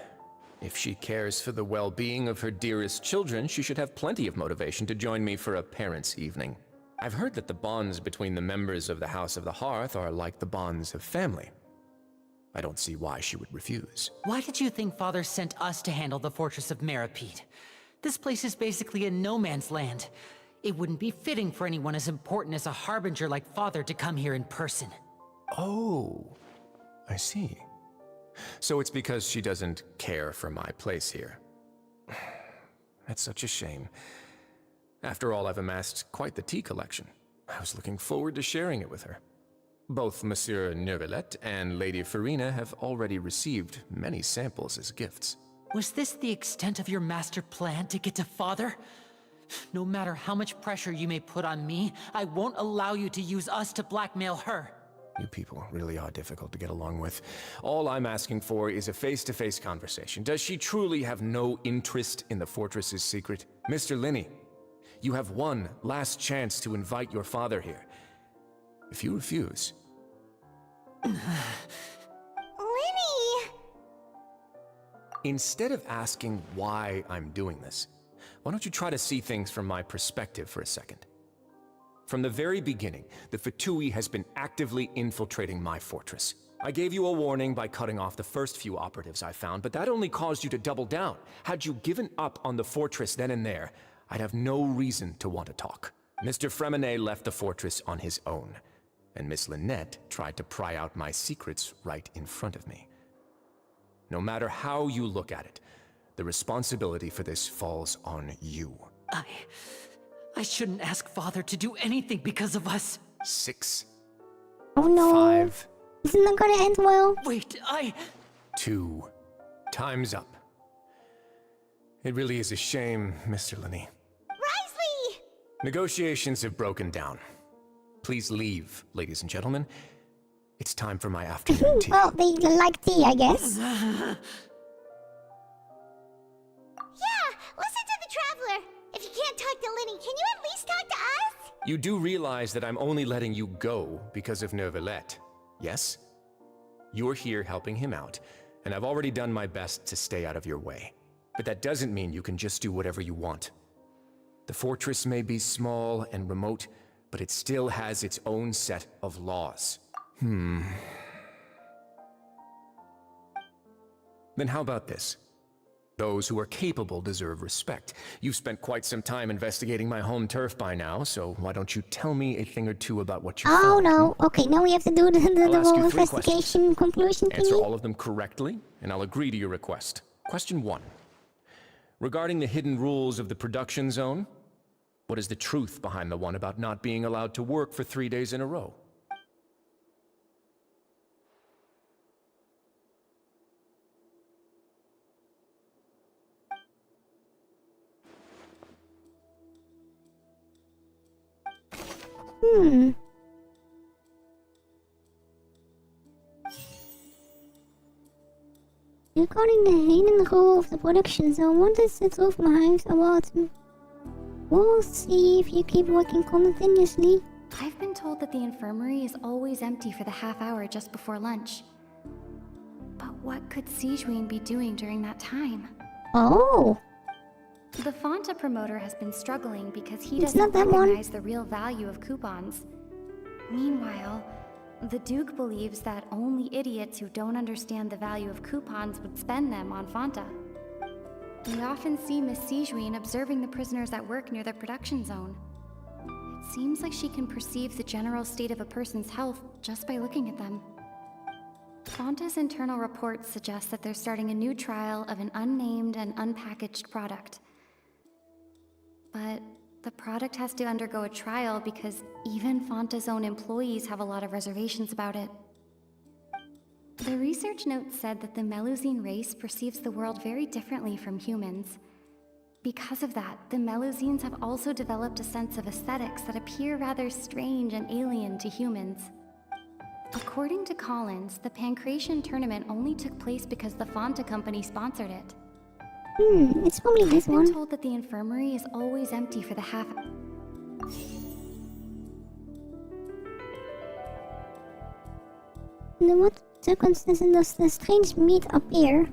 if she cares for the well-being of her dearest children, she should have plenty of motivation to join me for a parents' evening. I've heard that the bonds between the members of the House of the Hearth are like the bonds of family. I don't see why she would refuse. Why did you think Father sent us to handle the Fortress of Meripede? This place is basically a no-man's land. It wouldn't be fitting for anyone as important as a harbinger like Father to come here in person. Oh, I see. So it's because she doesn't care for my place here. That's such a shame. After all, I've amassed quite the tea collection. I was looking forward to sharing it with her. Both Monsieur Neuvillette and Lady Farina have already received many samples as gifts. Was this the extent of your master plan to get to Father? No matter how much pressure you may put on me, I won't allow you to use us to blackmail her. You people really are difficult to get along with. All I'm asking for is a face-to-face conversation. Does she truly have no interest in the fortress's secret? Mr. Linney, you have one last chance to invite your father here. If you refuse... Linny! Instead of asking why I'm doing this, why don't you try to see things from my perspective for a second? From the very beginning, the Fatui has been actively infiltrating my fortress. I gave you a warning by cutting off the first few operatives I found, but that only caused you to double down. Had you given up on the fortress then and there, I'd have no reason to want to talk. Mr. Fremenet left the fortress on his own, and Miss Lynette tried to pry out my secrets right in front of me. No matter how you look at it, the responsibility for this falls on you. I shouldn't ask Father to do anything because of us. 6. Oh no. 5. This is not gonna end well. Wait, 2. Time's up. It really is a shame, Mr. Linney. Risley! Negotiations have broken down. Please leave, ladies and gentlemen. It's time for my afternoon tea. Well, they like tea, I guess. Yeah, listen to the Traveler. If you can't talk to Linny, can you at least talk to us? You do realize that I'm only letting you go because of Neuvillette, yes? You're here helping him out, and I've already done my best to stay out of your way. But that doesn't mean you can just do whatever you want. The fortress may be small and remote, but it still has its own set of laws. Then how about this? Those who are capable deserve respect. You've spent quite some time investigating my home turf by now, so why don't you tell me a thing or two about what you found? Oh no, okay, now we have to do the whole investigation conclusion thingy. Answer all of them correctly, and I'll agree to your request. Question 1. Regarding the hidden rules of the production zone, what is the truth behind the one about not being allowed to work for 3 days in a row? Regarding the hidden rule of the production zone, what is the truth behind about? We'll see if you keep working continuously. I've been told that the infirmary is always empty for the half hour just before lunch. But what could Sijuin be doing during that time? Oh! The Fonta promoter has been struggling because he doesn't recognize the real value of coupons. Meanwhile, the Duke believes that only idiots who don't understand the value of coupons would spend them on Fonta. We often see Miss Sijuin observing the prisoners at work near the production zone. It seems like she can perceive the general state of a person's health just by looking at them. Fonta's internal reports suggest that they're starting a new trial of an unnamed and unpackaged product. But the product has to undergo a trial because even Fonta's own employees have a lot of reservations about it. The research note said that the Melusine race perceives the world very differently from humans. Because of that, the Melusines have also developed a sense of aesthetics that appear rather strange and alien to humans. According to Collins, the Pancration tournament only took place because the Fonta company sponsored it. It's probably this one. I've been told that the infirmary is always empty for the half... In what circumstances does the strange meat appear?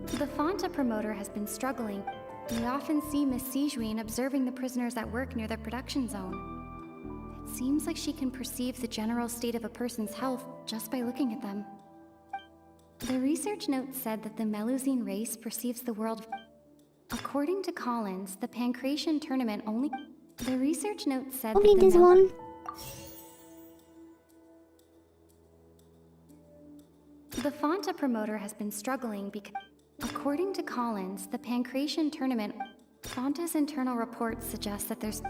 The Fonta promoter has been struggling. We often see Miss Sijuin observing the prisoners at work near the production zone. It seems like she can perceive the general state of a person's health just by looking at them. The research note said that the Melusine race perceives the world... According to Collins, the Pancration tournament only... The research note said probably that the this one. The Fonta promoter has been struggling because... According to Collins, the Pancration tournament... Fonta's internal reports suggest that there's...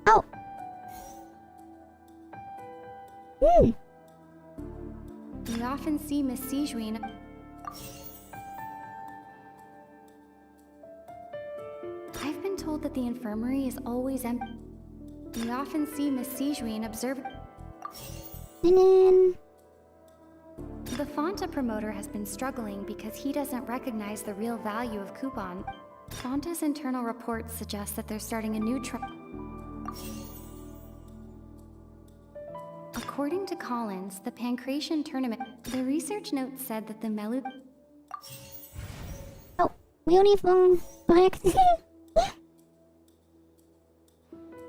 Oh! We often see Miss Sijuin... that the infirmary is always empty. We often see Miss Sijuin observe. The Fonta promoter has been struggling because he doesn't recognize the real value of coupon. Fonta's internal reports suggest that they're starting a new According to Collins, the Pancration tournament, the research note said that the Melu... Oh, we only found correct.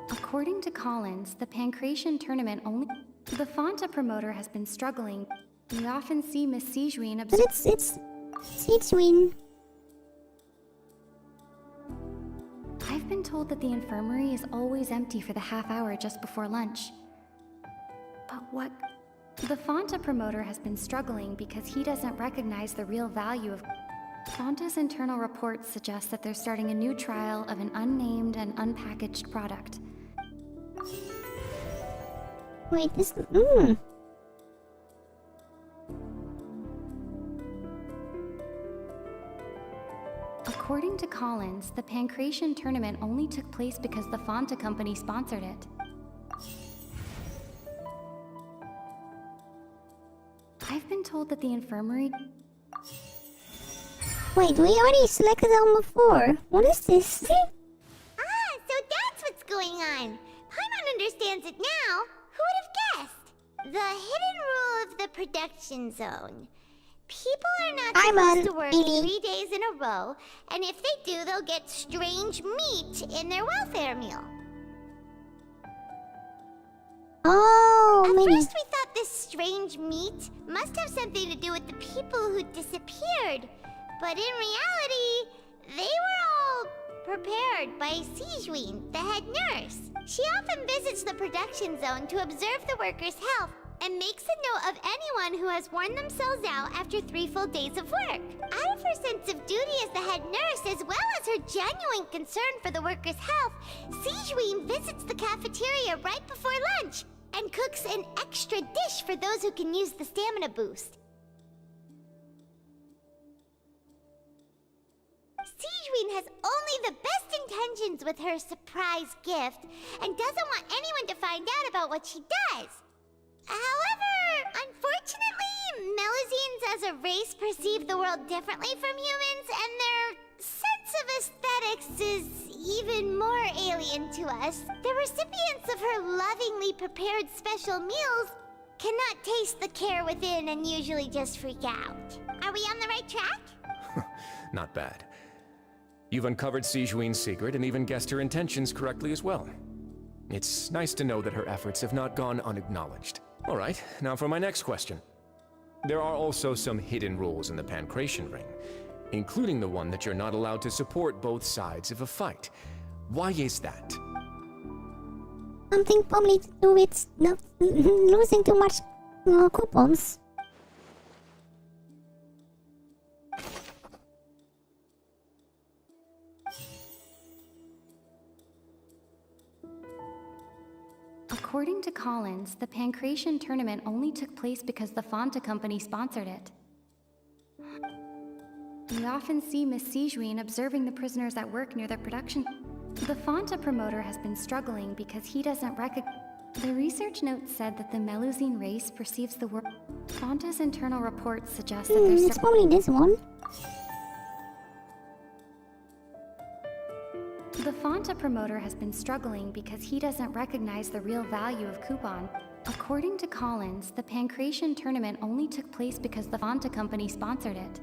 According to Collins, the Pancration tournament only... The Fonta promoter has been struggling. We often see Miss Sijuin But it's Sijuin. I've been told that the infirmary is always empty for the half hour just before lunch. But what... The Fonta promoter has been struggling because he doesn't recognize the real value of... Fonta's internal reports suggest that they're starting a new trial of an unnamed and unpackaged product. Wait, this... According to Collins, the Pancration tournament only took place because the Fonta company sponsored it. I've been told that the infirmary... Wait, we already selected them before. What is this? So that's what's going on. Paimon understands it now. Who would have guessed? The hidden rule of the production zone. People are not supposed to work 3 days in a row, and if they do, they'll get strange meat in their welfare meal. Oh, At first we thought this strange meat must have something to do with the people who disappeared, but in reality, they were all prepared by Sijuin, the head nurse. She often visits the production zone to observe the workers' health and makes a note of anyone who has worn themselves out after 3 full days of work. Out of her sense of duty as the head nurse, as well as her genuine concern for the workers' health, Sijuin visits the cafeteria right before lunch and cooks an extra dish for those who can use the stamina boost. Sijuin has only the best intentions with her surprise gift and doesn't want anyone to find out about what she does. However, unfortunately, Melusines as a race perceive the world differently from humans, and their sense of aesthetics is even more alien to us. The recipients of her lovingly prepared special meals cannot taste the care within and usually just freak out. Are we on the right track? Not bad. You've uncovered Sijuin's secret and even guessed her intentions correctly as well. It's nice to know that her efforts have not gone unacknowledged. All right, now for my next question. There are also some hidden rules in the Pancration Ring, including the one that you're not allowed to support both sides of a fight. Why is that? Something probably to do with not losing too much coupons. According to Collins, the Pancration tournament only took place because the Fonta company sponsored it. We often see Miss Sijuin observing the prisoners at work near their production. The Fonta promoter has been struggling because he doesn't recognize... The research note said that the Melusine race perceives the world... Fonta's internal reports suggest that there's... It's probably this one. The Fonta promoter has been struggling because he doesn't recognize the real value of coupon. According to Collins, the Pancration tournament only took place because the Fonta company sponsored it.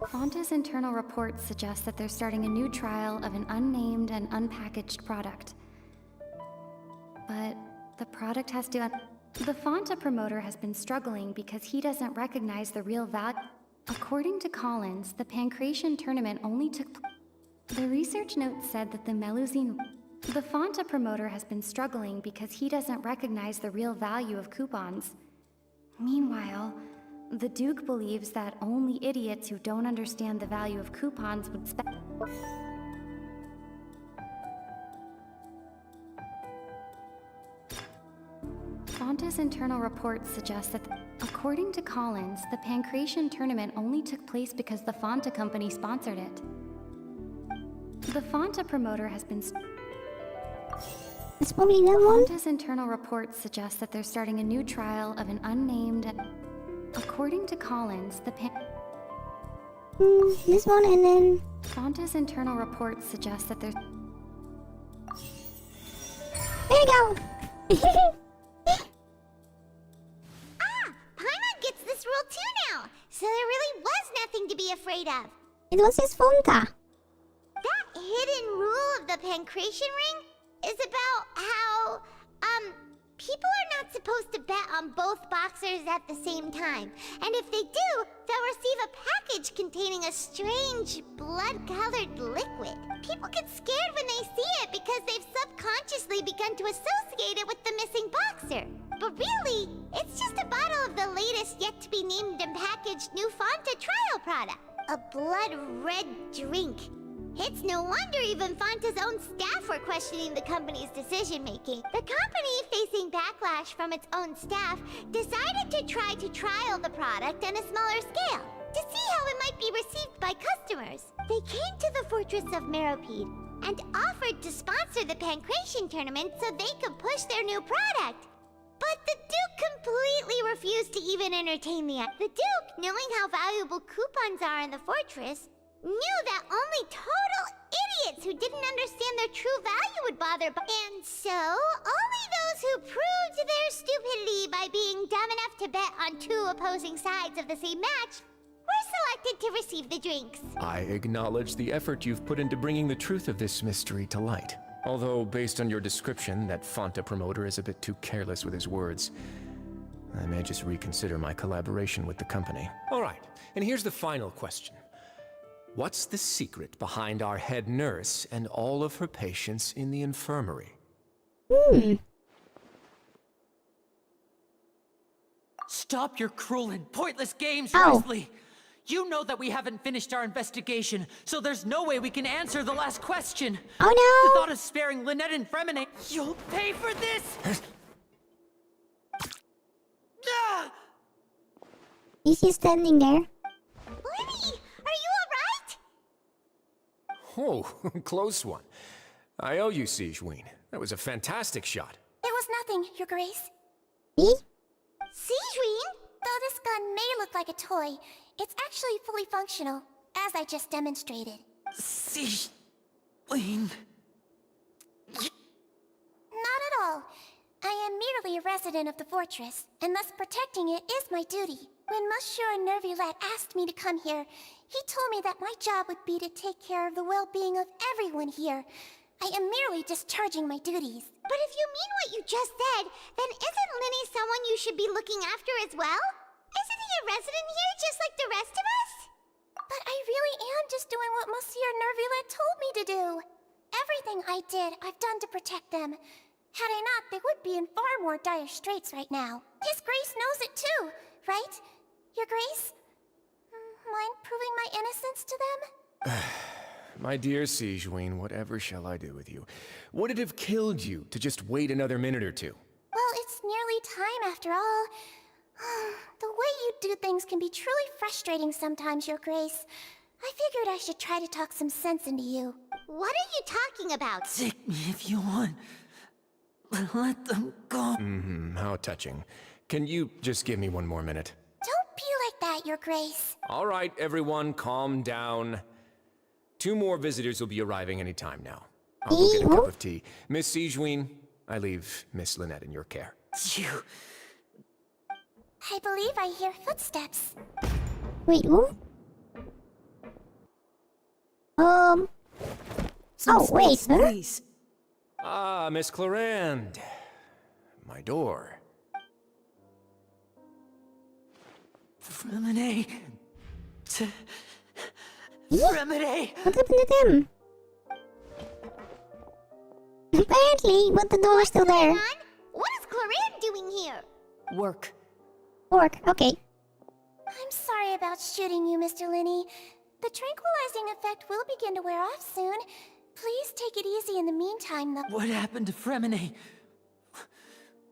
Fonta's internal reports suggest that they're starting a new trial of an unnamed and unpackaged product. But the product has to... The Fonta promoter has been struggling because he doesn't recognize the real value... According to Collins, the Pancration tournament only took... The research note said that the Melusine... The Fonta promoter has been struggling because he doesn't recognize the real value of coupons. Meanwhile, the Duke believes that only idiots who don't understand the value of coupons would spend... Fonta's internal reports suggest that, according to Collins, the Pancration tournament only took place because the Fonta company sponsored it. The Fonta promoter has been... It's probably that one. Fonta's internal reports suggest that they're starting a new trial of an unnamed... According to Collins, the this one and then... Fonta's internal reports suggest that there's... There you go! Paimon gets this rule too now, so there really was nothing to be afraid of. It was his Fonta. That hidden rule of the pancration ring is about how, people are not supposed to bet on both boxers at the same time. And if they do, they'll receive a package containing a strange, blood-colored liquid. People get scared when they see it because they've subconsciously begun to associate it with the missing boxer. But really, it's just a bottle of the latest yet-to-be-named and packaged new Fonta trial product. A blood-red drink. It's no wonder even Fonta's own staff were questioning the company's decision-making. The company, facing backlash from its own staff, decided to try to trial the product on a smaller scale, to see how it might be received by customers. They came to the fortress of Meropide and offered to sponsor the Pancration tournament so they could push their new product. But the Duke completely refused to even entertain the idea. The Duke, knowing how valuable coupons are in the fortress, knew that only total idiots who didn't understand their true value would bother. And so, only those who proved their stupidity by being dumb enough to bet on two opposing sides of the same match were selected to receive the drinks. I acknowledge the effort you've put into bringing the truth of this mystery to light. Although, based on your description, that Fonta promoter is a bit too careless with his words. I may just reconsider my collaboration with the company. All right, and here's the final question. What's the secret behind our head nurse and all of her patients in the infirmary? Stop your cruel and pointless games, Risley! You know that we haven't finished our investigation, so there's no way we can answer the last question. Oh no! The thought of sparing Lynette and Fremine, you'll pay for this! He's just standing there. Lenny, are you alright? Oh, close one. I owe you, Sigewinne. That was a fantastic shot. It was nothing, Your Grace. Me? Sigewinne? Though this gun may look like a toy, it's actually fully functional, as I just demonstrated. Sigewinne... Not at all. I am merely a resident of the fortress, and thus protecting it is my duty. When Monsieur Nervulette asked me to come here, he told me that my job would be to take care of the well-being of everyone here. I am merely discharging my duties. But if you mean what you just said, then isn't Linny someone you should be looking after as well? Isn't he a resident here just like the rest of us? But I really am just doing what Monsieur Nervulette told me to do. Everything I did, I've done to protect them. Had I not, they would be in far more dire straits right now. His Grace knows it too, right? Your Grace? Mind proving my innocence to them? My dear Sigewinne, whatever shall I do with you? Would it have killed you to just wait another minute or two? Well, it's nearly time after all. The way you do things can be truly frustrating sometimes, Your Grace. I figured I should try to talk some sense into you. What are you talking about? Take me if you want. Let them go. How touching. Can you just give me one more minute? Don't be like that, Your Grace. All right, everyone, calm down. 2 more visitors will be arriving any time now. I'll go get a cup of tea. Miss Sigewinne, I leave Miss Lynette in your care. I believe I hear footsteps. Wait, who? Wait, sir? Ah, Miss Clarande. My door. Fremine. Fremine! What happened to them? Apparently, but the door is still there. What is Clarande doing here? Work. Okay. I'm sorry about shooting you, Mr. Linney. The tranquilizing effect will begin to wear off soon. Please take it easy in the meantime, though. What happened to Fremine?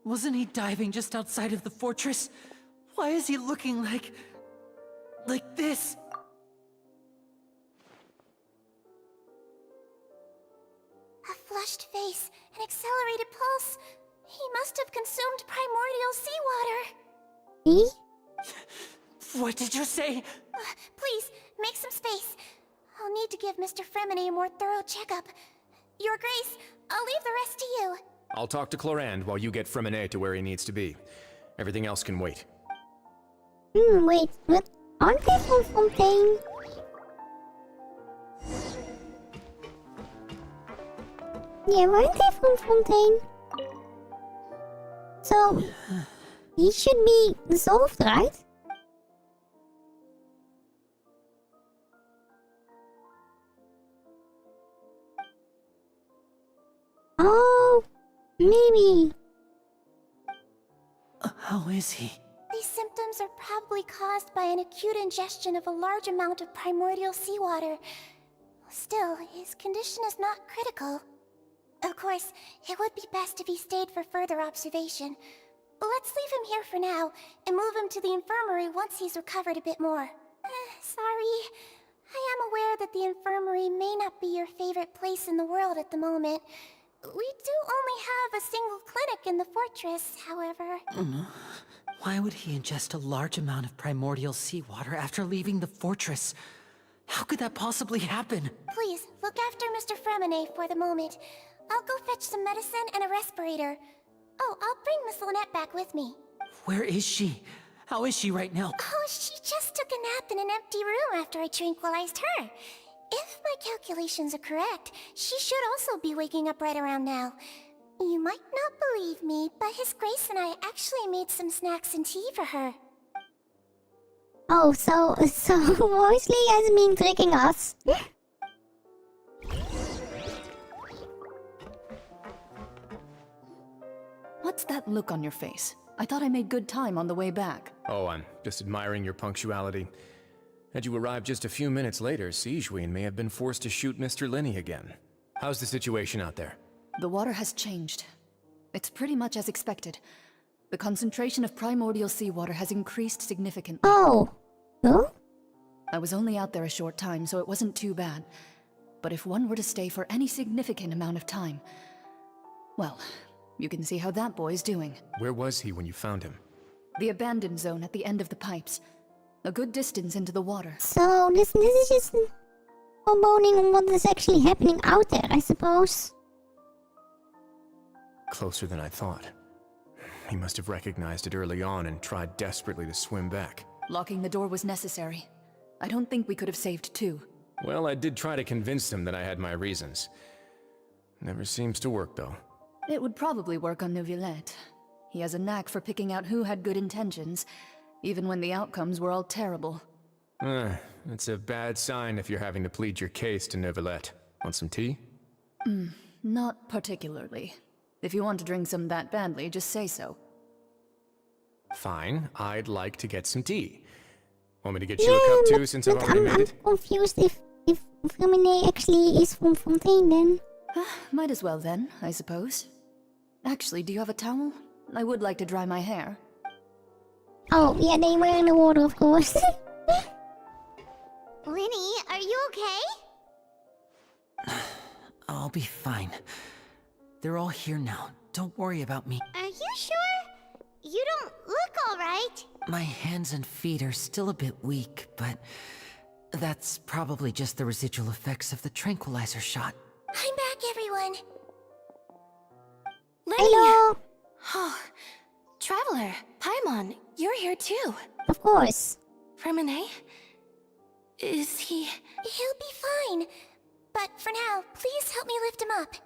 Wasn't he diving just outside of the fortress? Why is he looking like this? flushed face, an accelerated pulse. He must have consumed primordial seawater. What did you say? Please, make some space. I'll need to give Mr. Fremine a more thorough checkup. Your Grace, I'll leave the rest to you. I'll talk to Clorand while you get Fremine to where he needs to be. Everything else can wait. Wait, what? Aren't they from Fontaine? Yeah, weren't they from Fontaine? So, he should be dissolved, right? Oh, maybe. How is he? These symptoms are probably caused by an acute ingestion of a large amount of primordial seawater. Still, his condition is not critical. Of course, it would be best if he stayed for further observation. Let's leave him here for now, and move him to the infirmary once he's recovered a bit more. Sorry. I am aware that the infirmary may not be your favorite place in the world at the moment. We do only have a single clinic in the fortress, however. Why would he ingest a large amount of primordial seawater after leaving the fortress? How could that possibly happen? Please, look after Mr. Fremine for the moment. I'll go fetch some medicine and a respirator. Oh, I'll bring Miss Lynette back with me. Where is she? How is she right now? Oh, she just took a nap in an empty room after I tranquilized her. If my calculations are correct, she should also be waking up right around now. You might not believe me, but His Grace and I actually made some snacks and tea for her. Oh, so Mosley has been tricking us. What's that look on your face? I thought I made good time on the way back. Oh, I'm just admiring your punctuality. Had you arrived just a few minutes later, Sigewinne may have been forced to shoot Mr. Linney again. How's the situation out there? The water has changed. It's pretty much as expected. The concentration of primordial seawater has increased significantly. Oh. Huh? I was only out there a short time, so it wasn't too bad. But if one were to stay for any significant amount of time... well, you can see how that boy's doing. Where was he when you found him? The abandoned zone at the end of the pipes. A good distance into the water. So, this is just foreboding on what is actually happening out there, I suppose. Closer than I thought. He must have recognized it early on and tried desperately to swim back. Locking the door was necessary. I don't think we could have saved two. Well, I did try to convince him that I had my reasons. Never seems to work, though. It would probably work on Neuvillette. He has a knack for picking out who had good intentions, even when the outcomes were all terrible. It's a bad sign if you're having to plead your case to Neuvillette. Want some tea? Not particularly. If you want to drink some that badly, just say so. Fine, I'd like to get some tea. Want me to get you a cup too, since I've already made it? I'm confused if Fremine actually is from Fontaine then. Might as well then, I suppose. Actually, do you have a towel? I would like to dry my hair. Oh, yeah, they were in the water, of course. Linny, are you okay? I'll be fine. They're all here now. Don't worry about me. Are you sure? You don't look alright. My hands and feet are still a bit weak, but that's probably just the residual effects of the tranquilizer shot. I'm back, everyone. Linny! Hello! Oh, Traveler, Paimon, you're here too. Of course. Fremine? Is he... He'll be fine. But for now, please help me lift him up.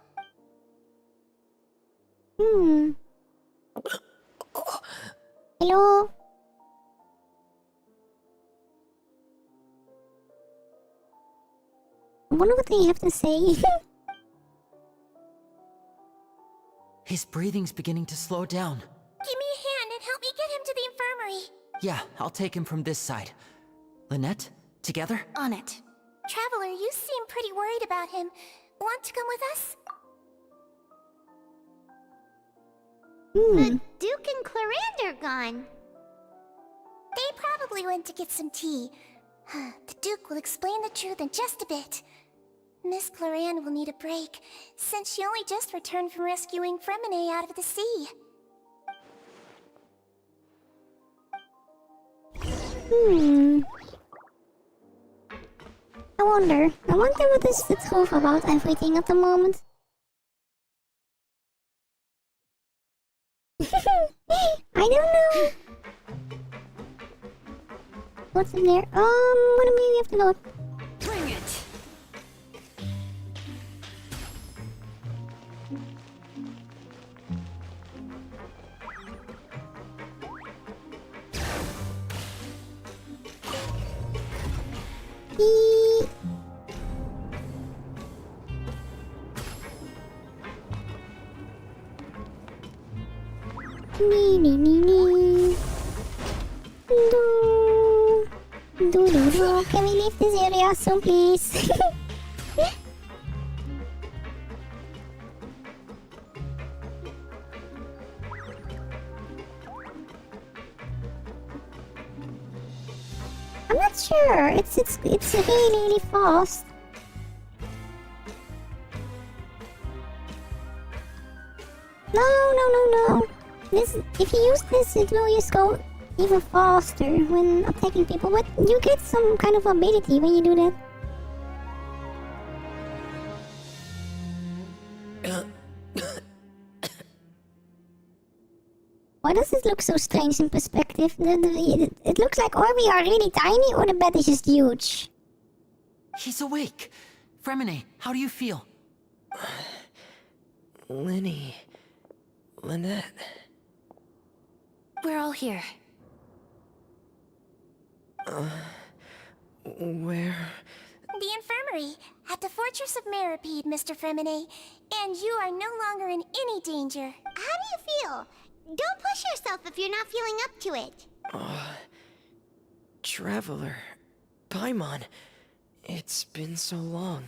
Hello? I wonder what they have to say. His breathing's beginning to slow down. Give me a hand and help me get him to the infirmary. Yeah, I'll take him from this side. Lynette, together? On it. Traveler, you seem pretty worried about him. Want to come with us? The Duke and Clorand are gone. They probably went to get some tea. The Duke will explain the truth in just a bit. Miss Cloran will need a break, since she only just returned from rescuing Fremine out of the sea. I wonder what is the truth about everything at the moment. I don't know. What's in there? What do we have to go? Bring it! Can we leave this area soon, please? I'm not sure. It's really fast. No. This, if you use this, it will just go even faster when attacking people, but you get some kind of ability when you do that. Why does it look so strange in perspective? It looks like or we are really tiny or the bed is just huge. He's awake. Fremine, how do you feel? Lynette. We're all here. Where? The infirmary, at the Fortress of Meripede, Mr. Fremine. And you are no longer in any danger. How do you feel? Don't push yourself if you're not feeling up to it. Traveler. Paimon. It's been so long.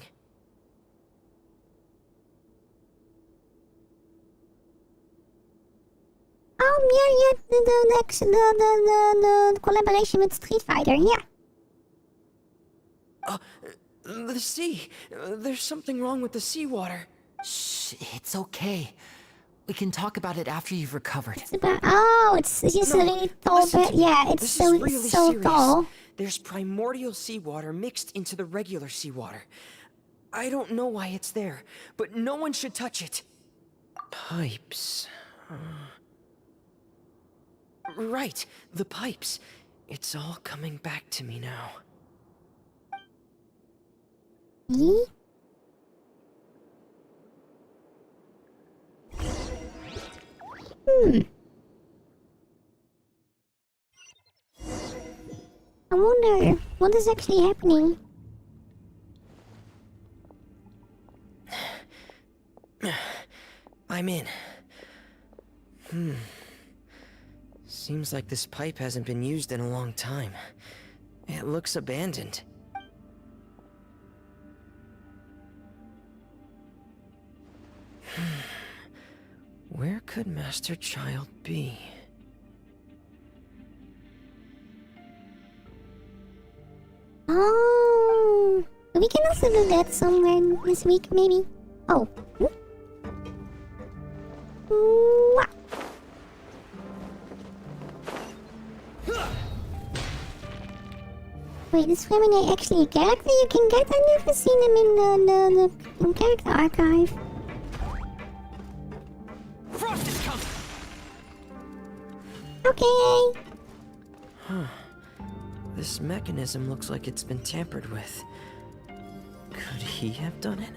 Yeah, the collaboration with Street Fighter, yeah. The sea. There's something wrong with the seawater. Shh, it's okay. We can talk about it after you've recovered. It's just a really tall bed. Yeah, it's so serious. tall. There's primordial seawater mixed into the regular seawater. I don't know why it's there, but no one should touch it. Pipes. Right, the pipes. It's all coming back to me now. I wonder what is actually happening. I'm in. Seems like this pipe hasn't been used in a long time. It looks abandoned. Where could Master Child be? Oh, we can also do that somewhere this week, maybe. Oh. Wah. Wait, is Fremine actually a character you can get? I've never seen him in the character archive. Frost is coming. Okay. Huh. This mechanism looks like it's been tampered with. Could he have done it?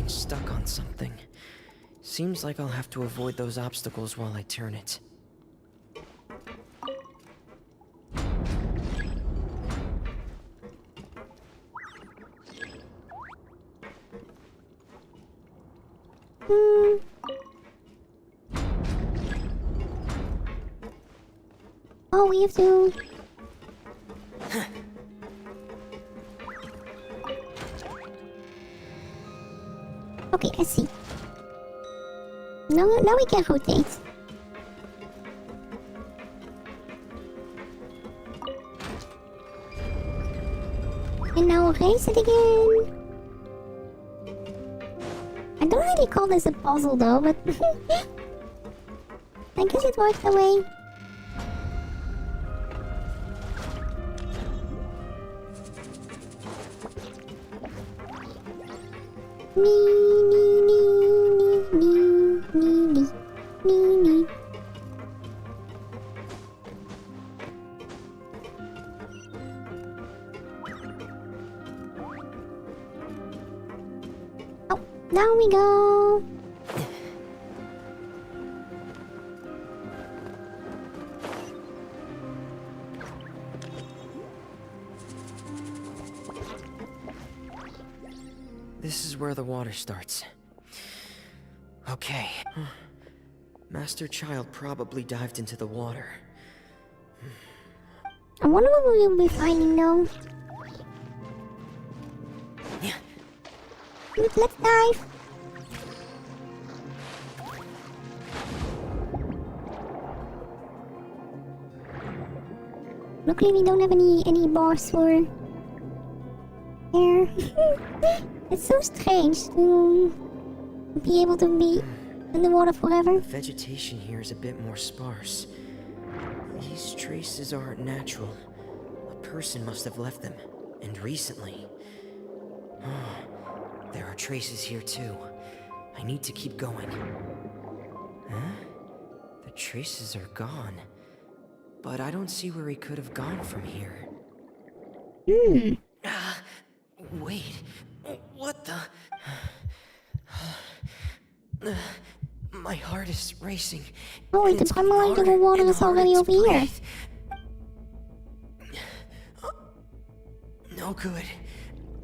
getting stuck on something. Seems like I'll have to avoid those obstacles while I turn it. Oh, we have to... Okay, I see. Now we can rotate. And now raise it again. I don't really call this a puzzle though, but I guess it worked away. Oh, down we go. This is where the water starts. Okay. Master Child probably dived into the water. I wonder what we'll be finding though. Let's dive. Luckily we don't have any bars for air. It's so strange to be able to be in the water forever. The vegetation here is a bit more sparse. These traces aren't natural. A person must have left them, and recently. There are traces here too. I need to keep going. Huh? The traces are gone. But I don't see where he could have gone from here. Wait. What the... My heart is racing. Oh wait, the primordial water is already over here. No good.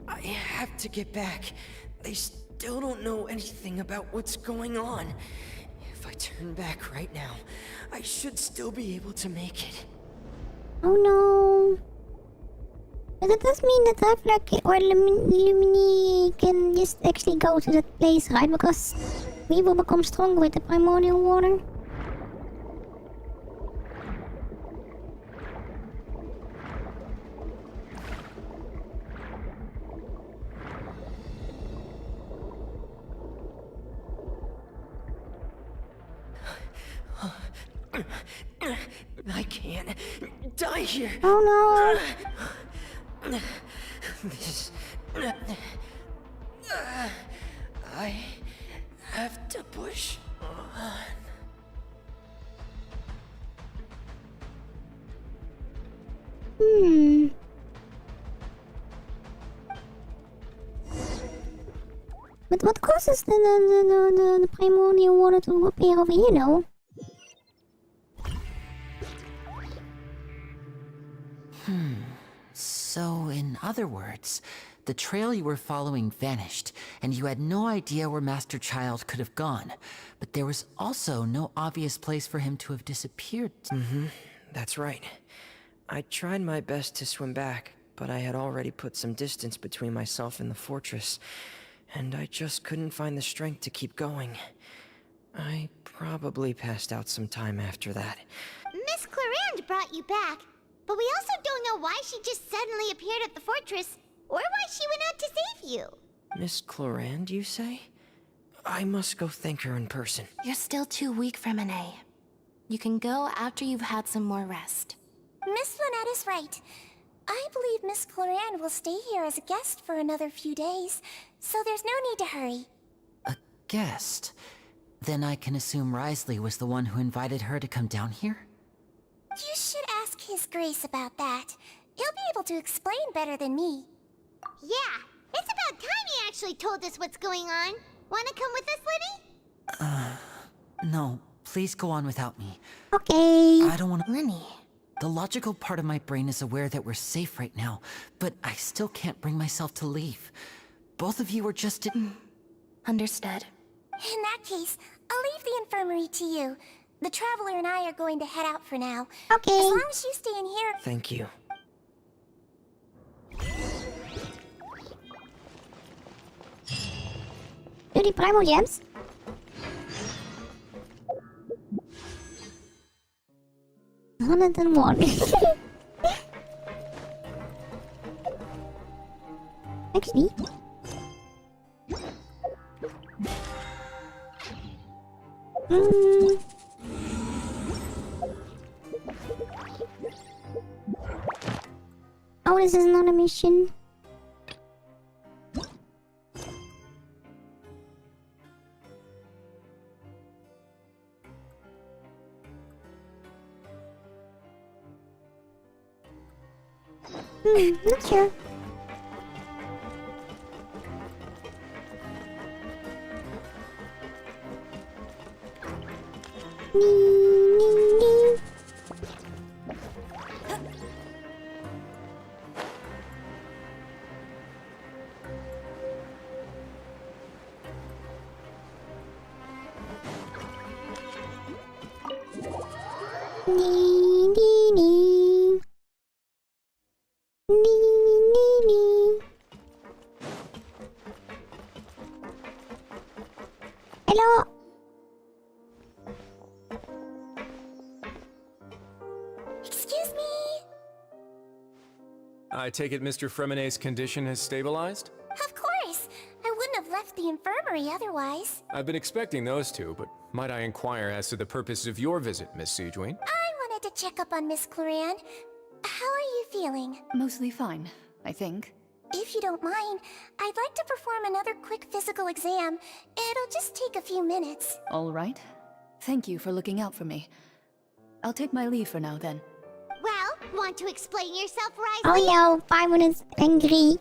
I have to get back. They still don't know anything about what's going on. If I turn back right now, I should still be able to make it. Oh no. But that does mean that Reflect or Lumini can just actually go to that place, right? Because we will become stronger with the primordial water. I can't die here. Oh no. This... I have to push on. But what causes the primordial water to appear over here, though? So, in other words, the trail you were following vanished, and you had no idea where Master Child could have gone. But there was also no obvious place for him to have disappeared. That's right. I tried my best to swim back, but I had already put some distance between myself and the fortress, and I just couldn't find the strength to keep going. I probably passed out some time after that. Miss Clarande brought you back, but we also don't know why she just suddenly appeared at the fortress, or why she went out to save you. Miss Clarande, you say? I must go thank her in person. You're still too weak for Monet. You can go after you've had some more rest. Miss Lynette is right. I believe Miss Clarande will stay here as a guest for another few days, so there's no need to hurry. A guest? Then I can assume Risley was the one who invited her to come down here? You should ask His Grace about that. He'll be able to explain better than me. Yeah, it's about time he actually told us what's going on. Wanna come with us, Lenny? No, please go on without me. Okay. I don't want to. Lenny. The logical part of my brain is aware that we're safe right now, but I still can't bring myself to leave. Both of you are just... Understood. In that case, I'll leave the infirmary to you. The Traveler and I are going to head out for now. Okay. As long as you stay in here... Thank you. Do the primal gems? $101. Actually. Oh, this is not a mission. Not sure. Hello. Excuse me? I take it Mr. Fremonet's condition has stabilized? Of course. I wouldn't have left the infirmary otherwise. I've been expecting those two, but might I inquire as to the purpose of your visit, Miss Siegeween? I wanted to check up on Miss Cloran. How are you feeling? Mostly fine, I think. If you don't mind, I'd like to perform another quick physical exam. It'll just take a few minutes. All right. Thank you for looking out for me. I'll take my leave for now, then. Well, want to explain yourself, Oh Risley? no, 5 minutes angry.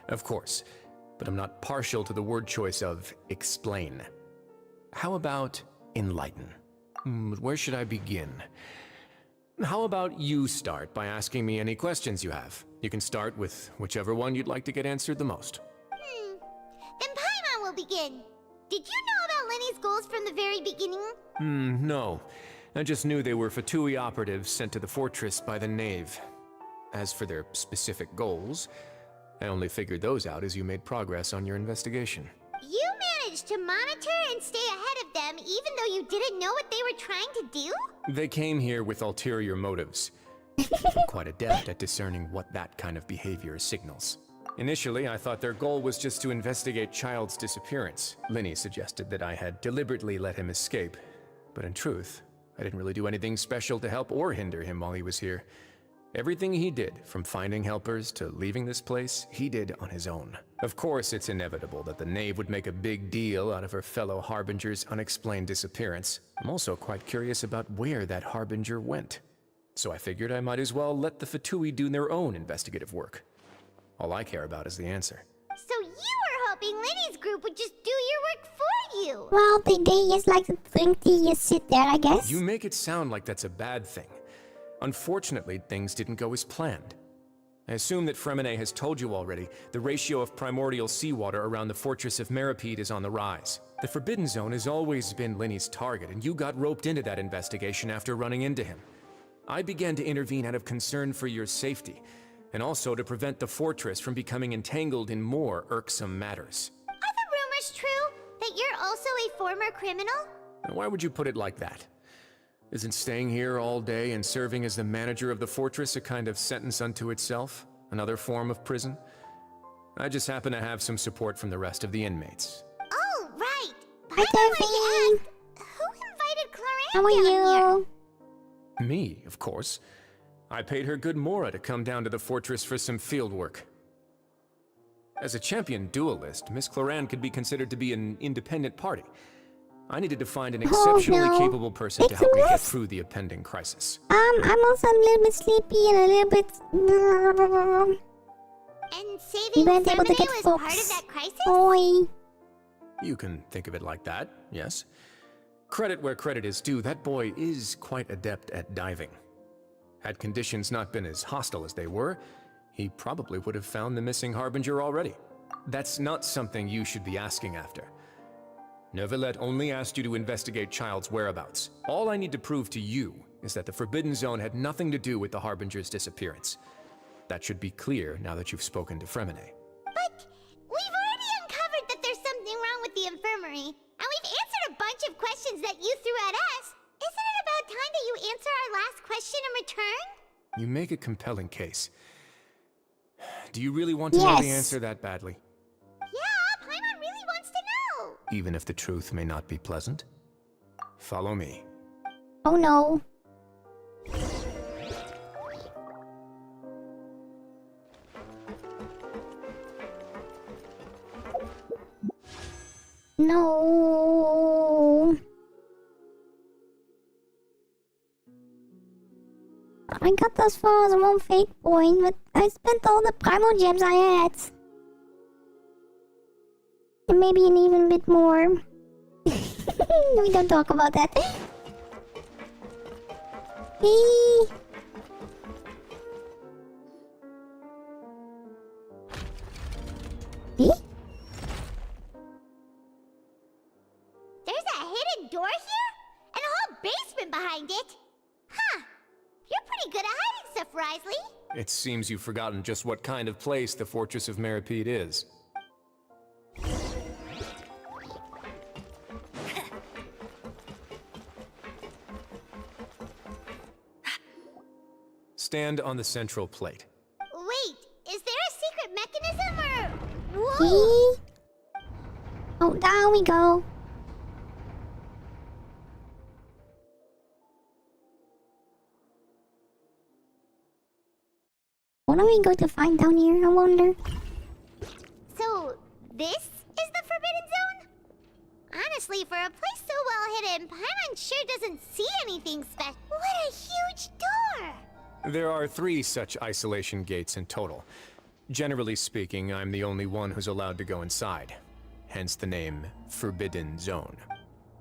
Of course, but I'm not partial to the word choice of explain. How about enlighten? Where should I begin? How about you start by asking me any questions you have? You can start with whichever one you'd like to get answered the most. Then Paimon will begin. Did you know about Lenny's goals from the very beginning? No. I just knew they were Fatui operatives sent to the fortress by the Knave. As for their specific goals, I only figured those out as you made progress on your investigation. You managed to monitor and stay ahead of them even though you didn't know what they were trying to do? They came here with ulterior motives. I'm quite adept at discerning what that kind of behavior signals. Initially, I thought their goal was just to investigate Child's disappearance. Linny suggested that I had deliberately let him escape, but in truth, I didn't really do anything special to help or hinder him while he was here. Everything he did, from finding helpers to leaving this place, he did on his own. Of course, it's inevitable that the Knave would make a big deal out of her fellow Harbinger's unexplained disappearance. I'm also quite curious about where that Harbinger went. So I figured I might as well let the Fatui do their own investigative work. All I care about is the answer. So you were hoping Lenny's group would just do your work for you? Well, they just like to drink tea and sit there, I guess. You make it sound like that's a bad thing. Unfortunately, things didn't go as planned. I assume that Fremonet has told you already, the ratio of primordial seawater around the fortress of Meripede is on the rise. The Forbidden Zone has always been Linny's target, and you got roped into that investigation after running into him. I began to intervene out of concern for your safety, and also to prevent the fortress from becoming entangled in more irksome matters. Are the rumors true? That you're also a former criminal? Why would you put it like that? Isn't staying here all day and serving as the manager of the fortress a kind of sentence unto itself? Another form of prison? I just happen to have some support from the rest of the inmates. Oh, right. Hi, Sophie. Who invited Cloran How are you? Me, of course. I paid her good Mora to come down to the fortress for some field work. As a champion duelist, Miss Cloran could be considered to be an independent party. I needed to find an exceptionally capable person to help me get through the impending crisis. I'm also a little bit sleepy and a little bit... And saving Fremonet was part of that crisis? Oi. You can think of it like that, yes. Credit where credit is due, that boy is quite adept at diving. Had conditions not been as hostile as they were, he probably would have found the missing Harbinger already. That's not something you should be asking after. Neuvillette only asked you to investigate Child's whereabouts. All I need to prove to you is that the Forbidden Zone had nothing to do with the Harbinger's disappearance. That should be clear now that you've spoken to Fremine. But we've already uncovered that there's something wrong with the infirmary, and we've answered a bunch of questions that you threw at us. Isn't it about time that you answer our last question in return? You make a compelling case. Do you really want to know the answer that badly? Yeah, Paimon really wants to know. Even if the truth may not be pleasant? Follow me. Oh no. No. I got as far as one fate point, but I spent all the primal gems I had. And maybe an even bit more. We don't talk about that. Hey. Hey? There's a hidden door here? And a whole basement behind it? Huh. You're pretty good at hiding stuff, Risley. It seems you've forgotten just what kind of place the Fortress of Meripede is. Stand on the central plate. Wait, is there a secret mechanism or... Whoa! Oh, down we go. What are we going to find down here, I wonder? So, this is the Forbidden Zone? Honestly, for a place so well hidden, Paimon sure doesn't see anything special. What a huge door! There are 3 such isolation gates in total. Generally speaking, I'm the only one who's allowed to go inside. Hence the name Forbidden Zone.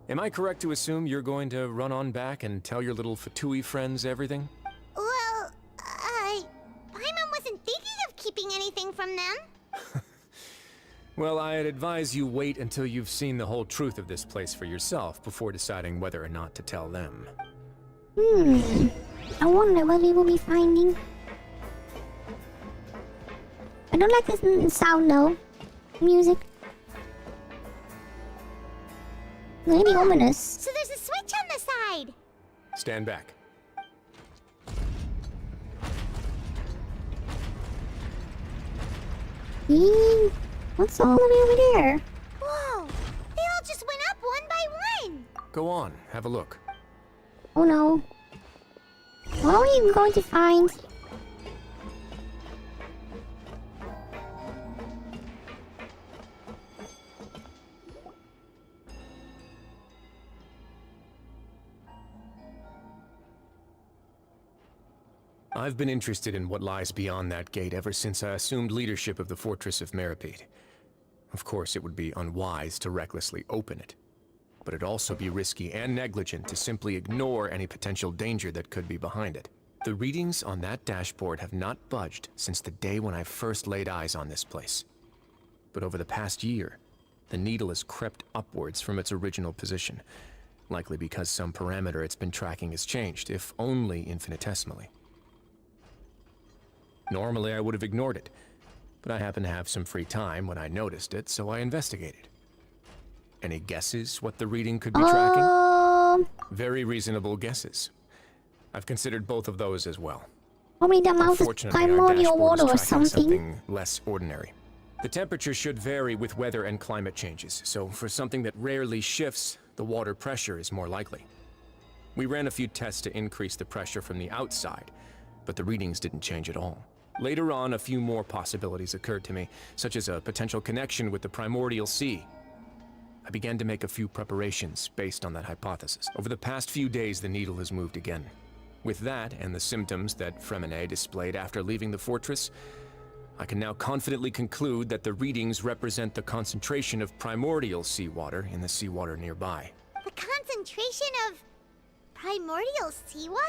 Am I correct to assume you're going to run on back and tell your little Fatui friends everything? Well, Paimon wasn't thinking of keeping anything from them. Well, I'd advise you wait until you've seen the whole truth of this place for yourself before deciding whether or not to tell them. I wonder what we will be finding. I don't like this sound though. Music. Really ominous. So there's a switch on the side. Stand back. What's all the way over there? Whoa! They all just went up one by one. Go on, have a look. Oh no. What are we going to find? I've been interested in what lies beyond that gate ever since I assumed leadership of the Fortress of Meripede. Of course, it would be unwise to recklessly open it, but it'd also be risky and negligent to simply ignore any potential danger that could be behind it. The readings on that dashboard have not budged since the day when I first laid eyes on this place. But over the past year, the needle has crept upwards from its original position, likely because some parameter it's been tracking has changed, if only infinitesimally. Normally, I would have ignored it, but I happened to have some free time when I noticed it, so I investigated. Any guesses what the reading could be tracking? Very reasonable guesses. I've considered both of those as well. Probably the amount of primordial water or something less ordinary. The temperature should vary with weather and climate changes, so for something that rarely shifts, the water pressure is more likely. We ran a few tests to increase the pressure from the outside, but the readings didn't change at all. Later on, a few more possibilities occurred to me, such as a potential connection with the primordial sea. I began to make a few preparations based on that hypothesis. Over the past few days, the needle has moved again. With that, and the symptoms that Fremine displayed after leaving the fortress, I can now confidently conclude that the readings represent the concentration of primordial seawater in the seawater nearby. The concentration of primordial seawater?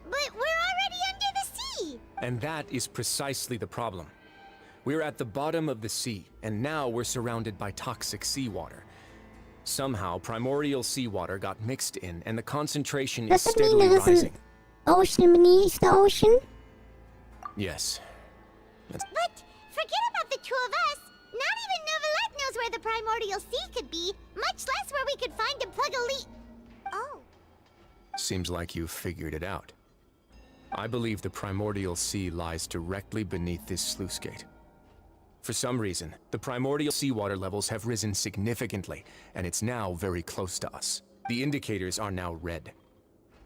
But we're already under the sea! And that is precisely the problem. We're at the bottom of the sea, and now we're surrounded by toxic seawater. Somehow, primordial seawater got mixed in, and the concentration is steadily rising. Ocean beneath the ocean? Yes. But forget about the two of us. Not even Neuvillette knows where the primordial sea could be, much less where we could find and plug a leak. Oh. Seems like you've figured it out. I believe the primordial sea lies directly beneath this sluice gate. For some reason, the primordial seawater levels have risen significantly, and it's now very close to us. The indicators are now red.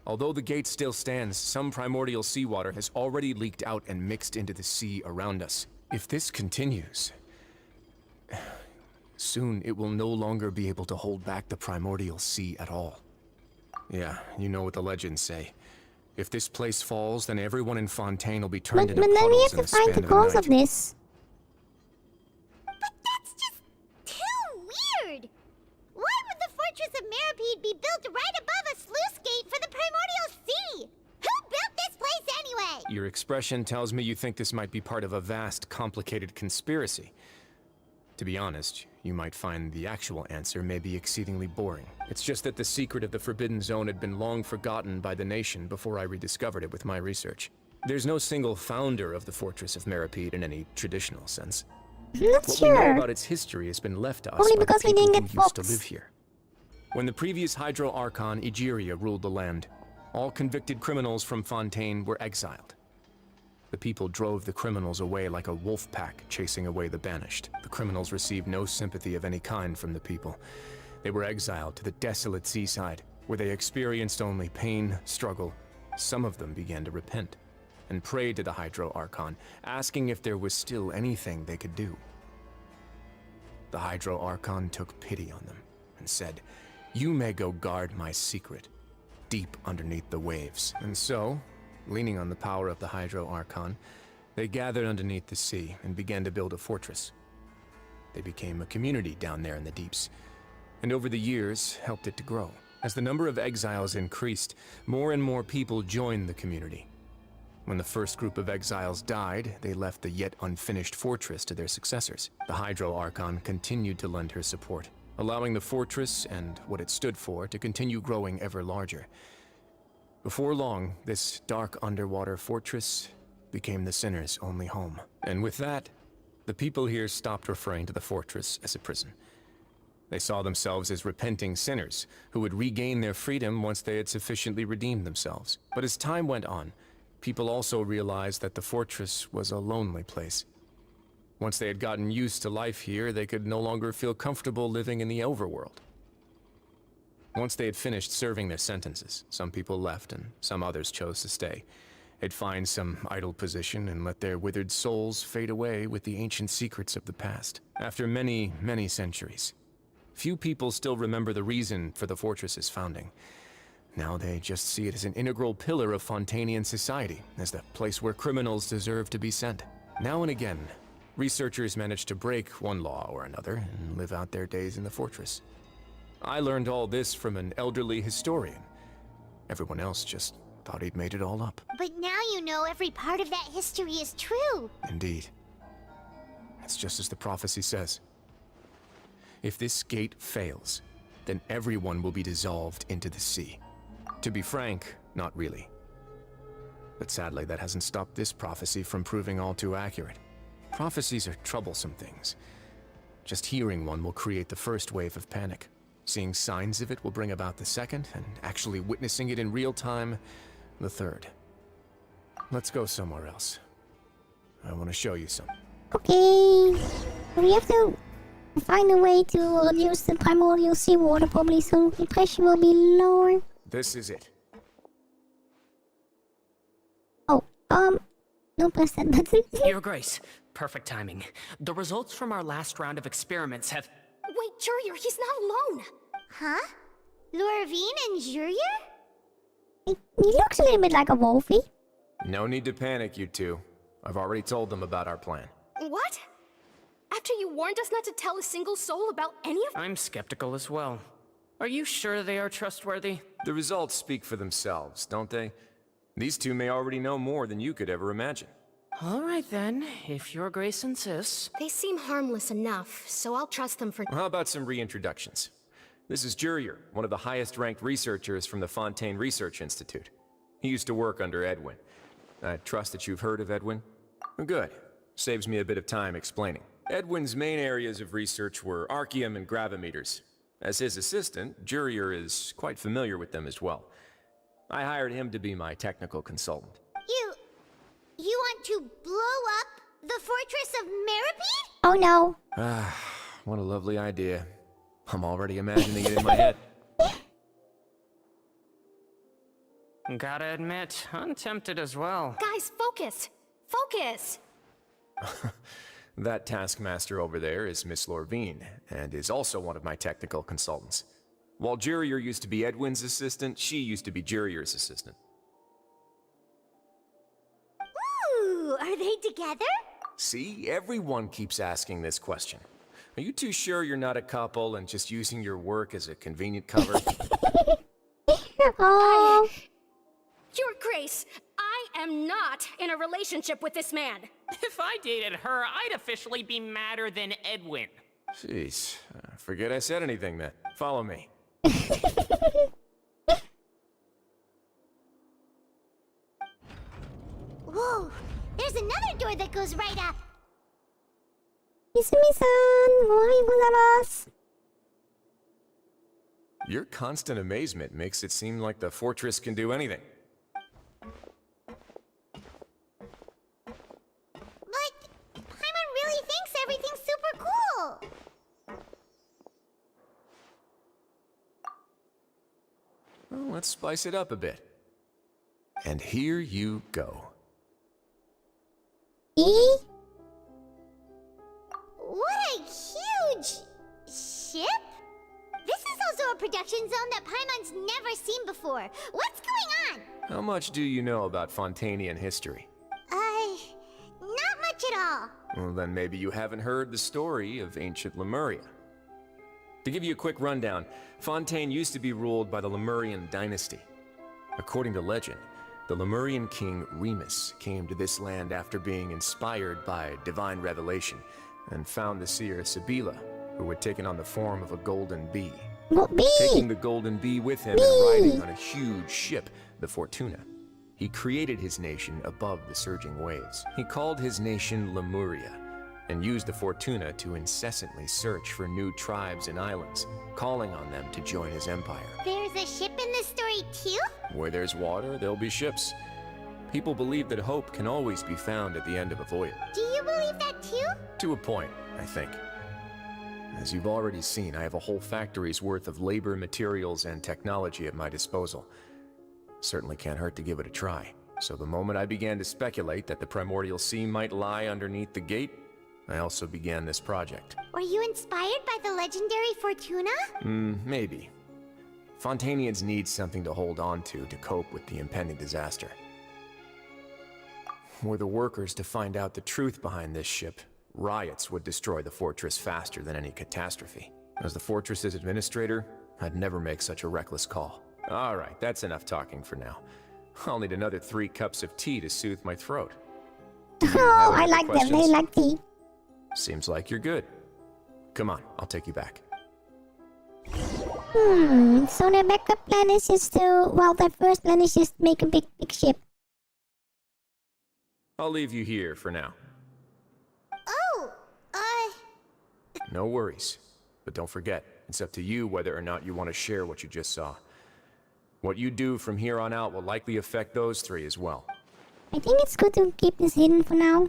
Although the gate still stands, some primordial seawater has already leaked out and mixed into the sea around us. If this continues, soon it will no longer be able to hold back the primordial sea at all. Yeah, you know what the legends say. If this place falls, then everyone in Fontaine will be turned into then we puddles have in to the find span the of a cause night. of this. But that's just too weird! Why would the Fortress of Meripede be built right above a sluice gate for the primordial sea? Who built this place anyway? Your expression tells me you think this might be part of a vast, complicated conspiracy. To be honest, you might find the actual answer may be exceedingly boring. It's just that the secret of the Forbidden Zone had been long forgotten by the nation before I rediscovered it with my research. There's no single founder of the Fortress of Meripede in any traditional sense. Not What sure. we know about its history has been left to us Only by the because we people didn't who get used to Fox. live here. When the previous Hydro Archon, Egeria, ruled the land, all convicted criminals from Fontaine were exiled. The people drove the criminals away like a wolf pack chasing away the banished. The criminals received no sympathy of any kind from the people. They were exiled to the desolate seaside, where they experienced only pain, struggle. Some of them began to repent and prayed to the Hydro Archon, asking if there was still anything they could do. The Hydro Archon took pity on them and said, "You may go guard my secret, deep underneath the waves." And so, leaning on the power of the Hydro Archon, they gathered underneath the sea and began to build a fortress. They became a community down there in the deeps, and over the years helped it to grow. As the number of exiles increased, more and more people joined the community. When the first group of exiles died, they left the yet unfinished fortress to their successors. The Hydro Archon continued to lend her support, allowing the fortress and what it stood for to continue growing ever larger. Before long, this dark underwater fortress became the sinner's only home. And with that, the people here stopped referring to the fortress as a prison. They saw themselves as repenting sinners who would regain their freedom once they had sufficiently redeemed themselves. But as time went on, people also realized that the fortress was a lonely place. Once they had gotten used to life here, they could no longer feel comfortable living in the overworld. Once they had finished serving their sentences, some people left and some others chose to stay. They'd find some idle position and let their withered souls fade away with the ancient secrets of the past. After many, many centuries, few people still remember the reason for the fortress's founding. Now they just see it as an integral pillar of Fontainian society, as the place where criminals deserve to be sent. Now and again, researchers manage to break one law or another and live out their days in the fortress. I learned all this from an elderly historian. Everyone else just thought he'd made it all up. But now you know every part of that history is true. Indeed. It's just as the prophecy says. If this gate fails, then everyone will be dissolved into the sea. To be frank, not really. But sadly, that hasn't stopped this prophecy from proving all too accurate. Prophecies are troublesome things. Just hearing one will create the first wave of panic. Seeing signs of it will bring about the second, and actually witnessing it in real time, the third. Let's go somewhere else. I want to show you something. Okay. We have to find a way to reduce the primordial seawater probably so the pressure will be lower. This is it. Oh, don't press that button. Your Grace, perfect timing. The results from our last round of experiments have... Wait, Jurier, he's not alone! Huh? Lorvine and Jurier? He looks a little bit like a wolfie. No need to panic, you two. I've already told them about our plan. What? After you warned us not to tell a single soul about any of— I'm skeptical as well. Are you sure they are trustworthy? The results speak for themselves, don't they? These two may already know more than you could ever imagine. All right then, if your grace insists. They seem harmless enough, so I'll trust them for— How about some reintroductions? This is Jurier, one of the highest-ranked researchers from the Fontaine Research Institute. He used to work under Edwin. I trust that you've heard of Edwin? Good. Saves me a bit of time explaining. Edwin's main areas of research were archaeum and gravimeters. As his assistant, Jurier is quite familiar with them as well. I hired him to be my technical consultant. You want to blow up the fortress of Meripede? Oh no. Ah, what a lovely idea. I'm already imagining it in my head. Gotta admit, I'm tempted as well. Guys, focus! Focus! That taskmaster over there is Miss Lorvine, and is also one of my technical consultants. While Jurier used to be Edwin's assistant, she used to be Jurier's assistant. Ooh, are they together? See, everyone keeps asking this question. Are you too sure you're not a couple and just using your work as a convenient cover? Oh. Your Grace, I am not in a relationship with this man. If I dated her, I'd officially be madder than Edwin. Jeez, forget I said anything then. Follow me. Whoa, there's another door that goes right up. Izumi-san, ohayou gozaimasu. Your constant amazement makes it seem like the fortress can do anything. But Paimon really thinks everything's super cool. Well, let's spice it up a bit. And here you go. What a huge ship! This is also a production zone that Paimon's never seen before. What's going on? How much do you know about Fontainian history? Not much at all. Well, then maybe you haven't heard the story of ancient Lemuria. To give you a quick rundown, Fontaine used to be ruled by the Lemurian dynasty. According to legend, the Lemurian king Remus came to this land after being inspired by divine revelation and found the seer Sibila, who had taken on the form of a golden bee. What bee? Taking the golden bee with him and riding on a huge ship, the Fortuna, he created his nation above the surging waves. He called his nation Lemuria, and used the Fortuna to incessantly search for new tribes and islands, calling on them to join his empire. There's a ship in this story too? Where there's water, there'll be ships. People believe that hope can always be found at the end of a voyage. Do you believe that too? To a point, I think. As you've already seen, I have a whole factory's worth of labor, materials, and technology at my disposal. Certainly can't hurt to give it a try. So the moment I began to speculate that the primordial sea might lie underneath the gate, I also began this project. Were you inspired by the legendary Fortuna? Maybe. Fontainians need something to hold on to cope with the impending disaster. Were the workers to find out the truth behind this ship, riots would destroy the fortress faster than any catastrophe. As the fortress's administrator, I'd never make such a reckless call. All right, that's enough talking for now. I'll need another 3 cups of tea to soothe my throat. Oh, I like them. They like tea. Seems like you're good. Come on, I'll take you back. So their backup plan is just to, well, their first plan is just make a big ship. I'll leave you here for now. Oh, No worries. But don't forget, it's up to you whether or not you want to share what you just saw. What you do from here on out will likely affect those 3 as well. I think it's good to keep this hidden for now.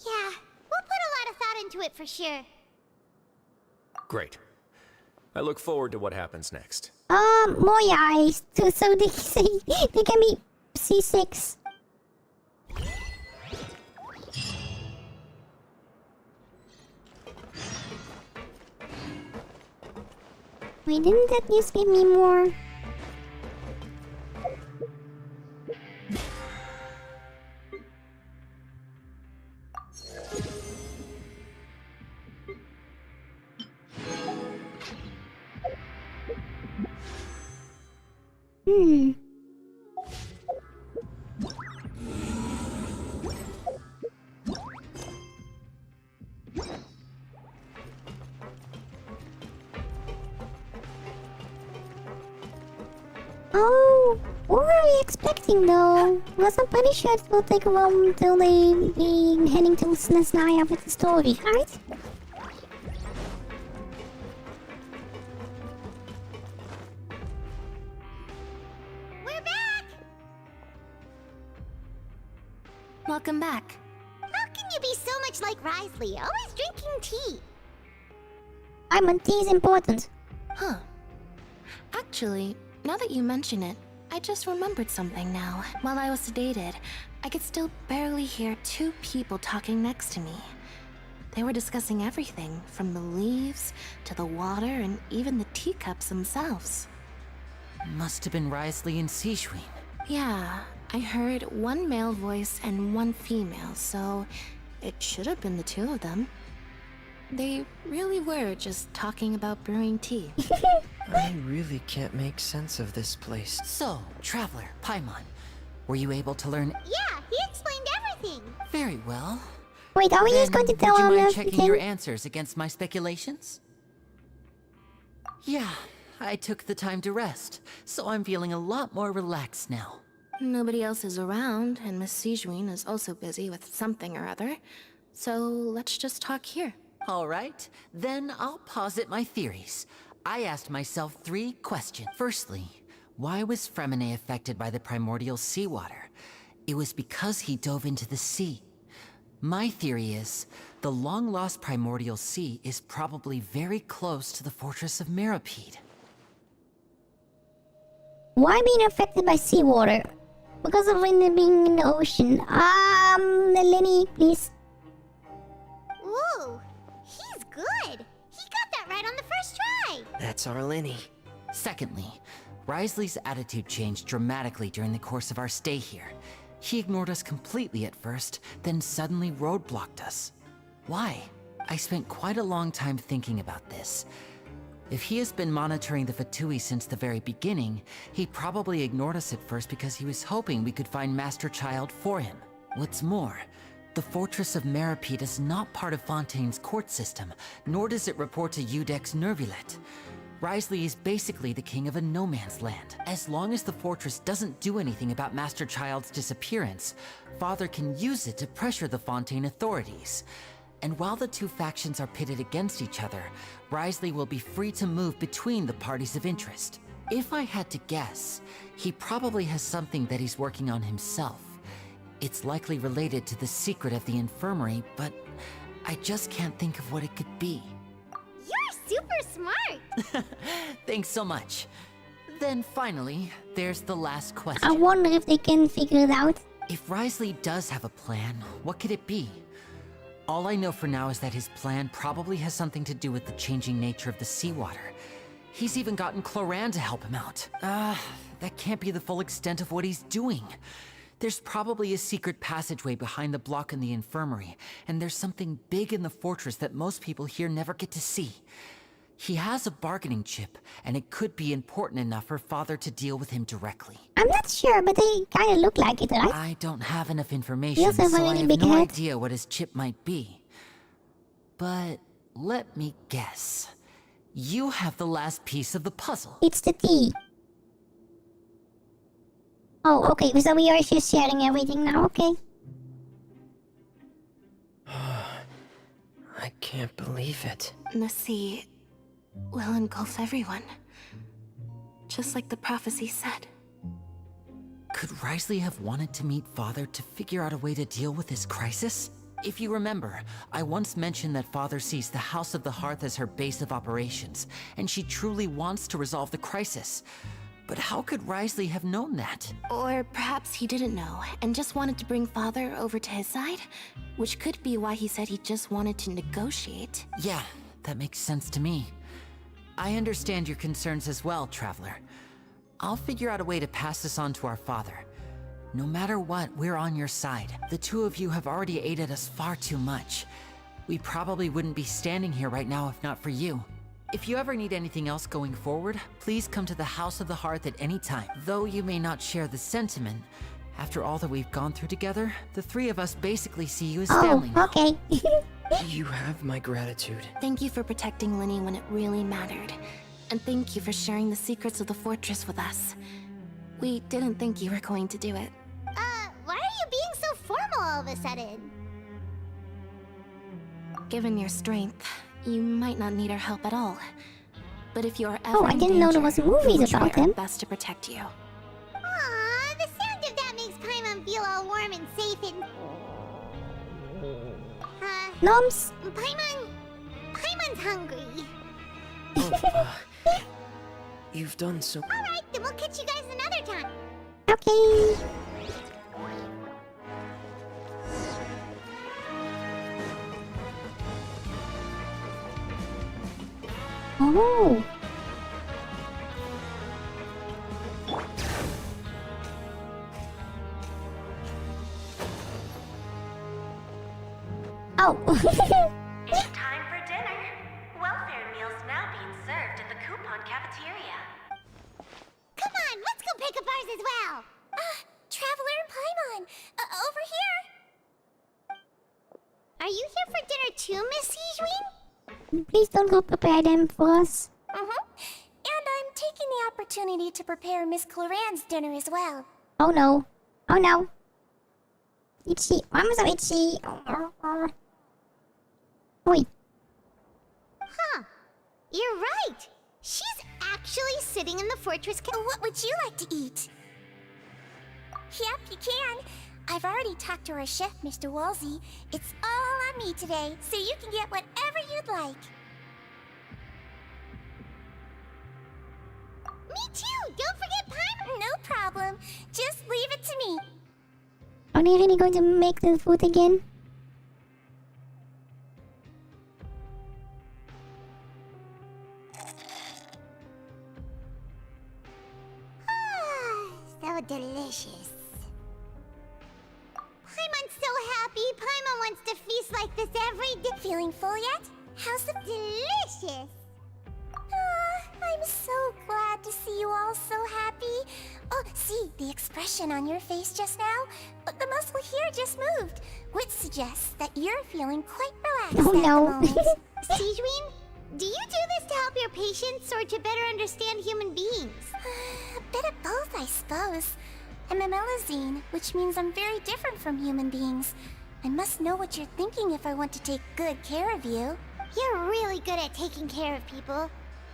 yeah. We'll put a lot of thought into it for sure. Great. I look forward to what happens next. More eyes, so they can be C6. Wait, didn't that just give me more? Oh, what were we expecting though? Because I'm pretty sure it will take a while until they be heading to Snezhnaya with the story, right? We're back! Welcome back. How can you be so much like Risley, always drinking tea? Tea is important. Huh. Actually, now that you mention it, I just remembered something now. While I was sedated, I could still barely hear two people talking next to me. They were discussing everything, from the leaves to the water and even the teacups themselves. Must have been Risley and Sijwin. Yeah, I heard one male voice and one female, so it should have been the two of them. They really were just talking about brewing tea. I really can't make sense of this place. So, Traveler, Paimon, were you able to learn? Yeah, he explained everything. Very well. Wait, are we just going to tell him would you mind everything? checking your answers against my speculations? Yeah, I took the time to rest, so I'm feeling a lot more relaxed now. Nobody else is around, and Miss Sijwin is also busy with something or other. So let's just talk here. All right, then I'll posit my theories. I asked myself 3 questions. Firstly, why was Fremine affected by the primordial seawater? It was because he dove into the sea. My theory is, the long-lost primordial sea is probably very close to the fortress of Mirapede. Why being affected by seawater? Because of it being in the ocean. Lenny, please. Whoa, he's good. He got that right on the first try. That's our Lenny. Secondly, Risley's attitude changed dramatically during the course of our stay here. He ignored us completely at first, then suddenly roadblocked us. Why? I spent quite a long time thinking about this. If he has been monitoring the Fatui since the very beginning, he probably ignored us at first because he was hoping we could find Master Child for him. What's more, the Fortress of Mirapede is not part of Fontaine's court system, nor does it report to Udex Nervulet. Risley is basically the king of a no-man's land. As long as the fortress doesn't do anything about Master Child's disappearance, Father can use it to pressure the Fontaine authorities. And while the two factions are pitted against each other, Risley will be free to move between the parties of interest. If I had to guess, he probably has something that he's working on himself. It's likely related to the secret of the infirmary, but I just can't think of what it could be. You're super smart. Thanks so much. Then finally, there's the last question. I wonder if they can figure it out. If Risley does have a plan, what could it be? All I know for now is that his plan probably has something to do with the changing nature of the seawater. He's even gotten Cloran to help him out. That can't be the full extent of what he's doing. There's probably a secret passageway behind the block in the infirmary, and there's something big in the fortress that most people here never get to see. He has a bargaining chip, and it could be important enough for Father to deal with him directly. I'm not sure, but they kind of look like it, right? I don't have enough information, also have a so I really have big no head. idea what his chip might be. But let me guess. You have the last piece of the puzzle. It's the tea. Oh, okay, so we are just sharing everything now, okay. I can't believe it. The sea will engulf everyone. Just like the prophecy said. Could Risley have wanted to meet Father to figure out a way to deal with this crisis? If you remember, I once mentioned that Father sees the House of the Hearth as her base of operations, and she truly wants to resolve the crisis. But how could Risley have known that? Or perhaps he didn't know, and just wanted to bring Father over to his side? Which could be why he said he just wanted to negotiate. Yeah, that makes sense to me. I understand your concerns as well, Traveler. I'll figure out a way to pass this on to our father. No matter what, we're on your side. The two of you have already aided us far too much. We probably wouldn't be standing here right now if not for you. If you ever need anything else going forward, please come to the House of the Hearth at any time. Though you may not share the sentiment, after all that we've gone through together, the three of us basically see you as family now. Okay. You have my gratitude. Thank you for protecting Linny when it really mattered. And thank you for sharing the secrets of the fortress with us. We didn't think you were going to do it. Why are you being so formal all of a sudden? Given your strength, you might not need our help at all. But if you're ever I in didn't know there was danger, movies we'll try about our them. best to protect you. Aww, the sound of that makes Paimon feel all warm and safe and... Noms? Paimon's hungry. You've done so... Alright, then we'll catch you guys another time. Okay. Oh. Oh. It's time for dinner. Welfare meals now being served in the coupon cafeteria. Come on, let's go pick up ours as well. Traveler and Paimon, over here. Are you here for dinner too, Miss Sijween? Please don't go prepare them for us. And I'm taking the opportunity to prepare Miss Cloran's dinner as well. Oh no. Oh no. Itchy. I'm so itchy. Oi. Huh. You're right. She's actually sitting in the fortress. What would you like to eat? Yep, you can. I've already talked to our chef, Mr. Wolsey. It's all on me today, so you can get whatever you'd like. Me too! Don't forget Paimon! No problem. Just leave it to me. Are they really going to make the food again? So delicious. Paimon's so happy. Paimon wants to feast like this every day. Feeling full yet? How's the... Delicious! I'm so glad to see you all so happy. Oh, see, the expression on your face just now? The muscle here just moved, which suggests that you're feeling quite relaxed Oh no. at the moment. Sijween, do you do this to help your patients or to better understand human beings? A bit of both, I suppose. I'm a melazine, which means I'm very different from human beings. I must know what you're thinking if I want to take good care of you. You're really good at taking care of people.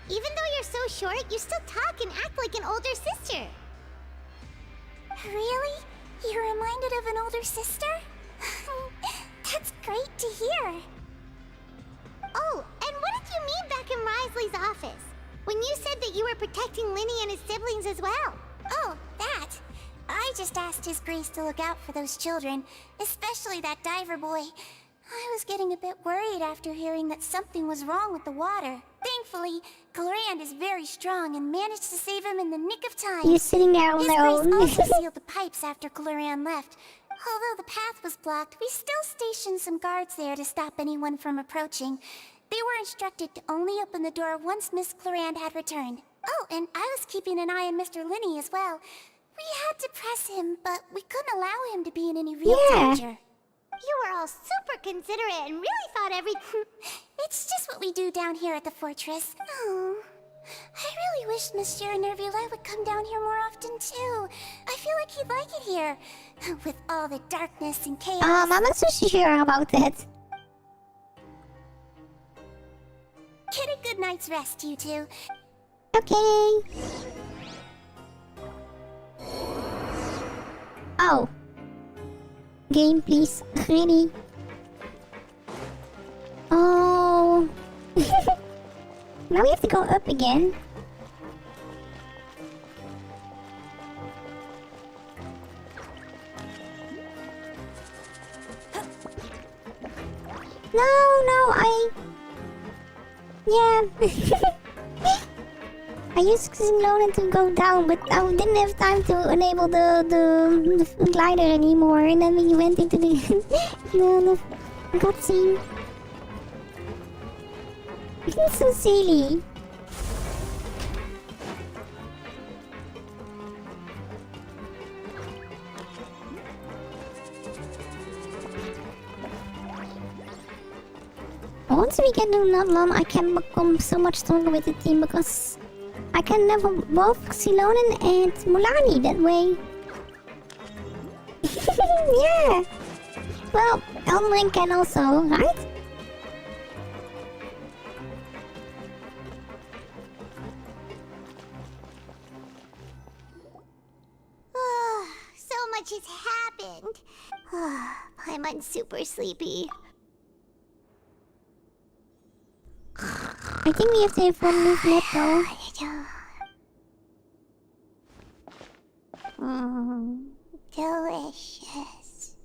Even though you're so short, you still talk and act like an older sister. Really? You're reminded of an older sister? That's great to hear. Oh, and what did you mean back in Risley's office? When you said that you were protecting Linny and his siblings as well? Oh, that. I just asked His Grace to look out for those children, especially that diver boy. I was getting a bit worried after hearing that something was wrong with the water. Thankfully, Clorand is very strong and managed to save him in the nick of time. You're sitting there on His their Grace own. also sealed the pipes after Clorand left. Although the path was blocked, we still stationed some guards there to stop anyone from approaching. They were instructed to only open the door once Miss Clorand had returned. Oh, and I was keeping an eye on Mr. Linny as well. We had to press him, but we couldn't allow him to be in any real danger. You were all super considerate and really thought It's just what we do down here at the fortress. Oh, I really wish Monsieur Nervula would come down here more often too. I feel like he'd like it here. With all the darkness and chaos. I'm not so sure about that. Get a good night's rest, you two. Okay. Oh. Game, please. Really? Oh. Now we have to go up again. No, I... Yeah. I used Xylonen to go down, but I didn't have time to enable the glider anymore, and then we went into the the cutscene. It's so silly. Once we get to Nutland, I can become so much stronger with the team because I can level both Xylonen and Mulani that way. Yeah! Well, Elmring can also, right? So much has happened. Paimon's super sleepy. I think we have to have one move left though. Delicious.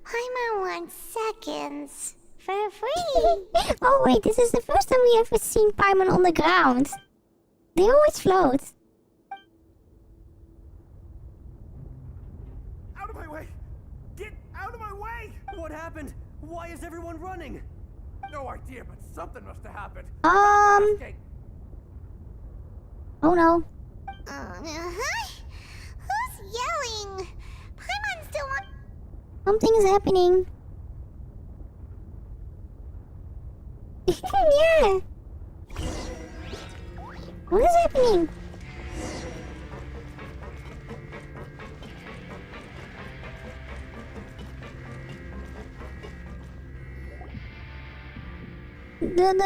Paimon wants seconds for free. Oh wait, this is the first time we ever seen Paimon on the ground. They always float. Out of my way! Get out of my way! What happened? Why is everyone running? No idea, but something must have happened. Oh no. Who's yelling? Paimon still wants. Something is happening. Yeah. What is happening?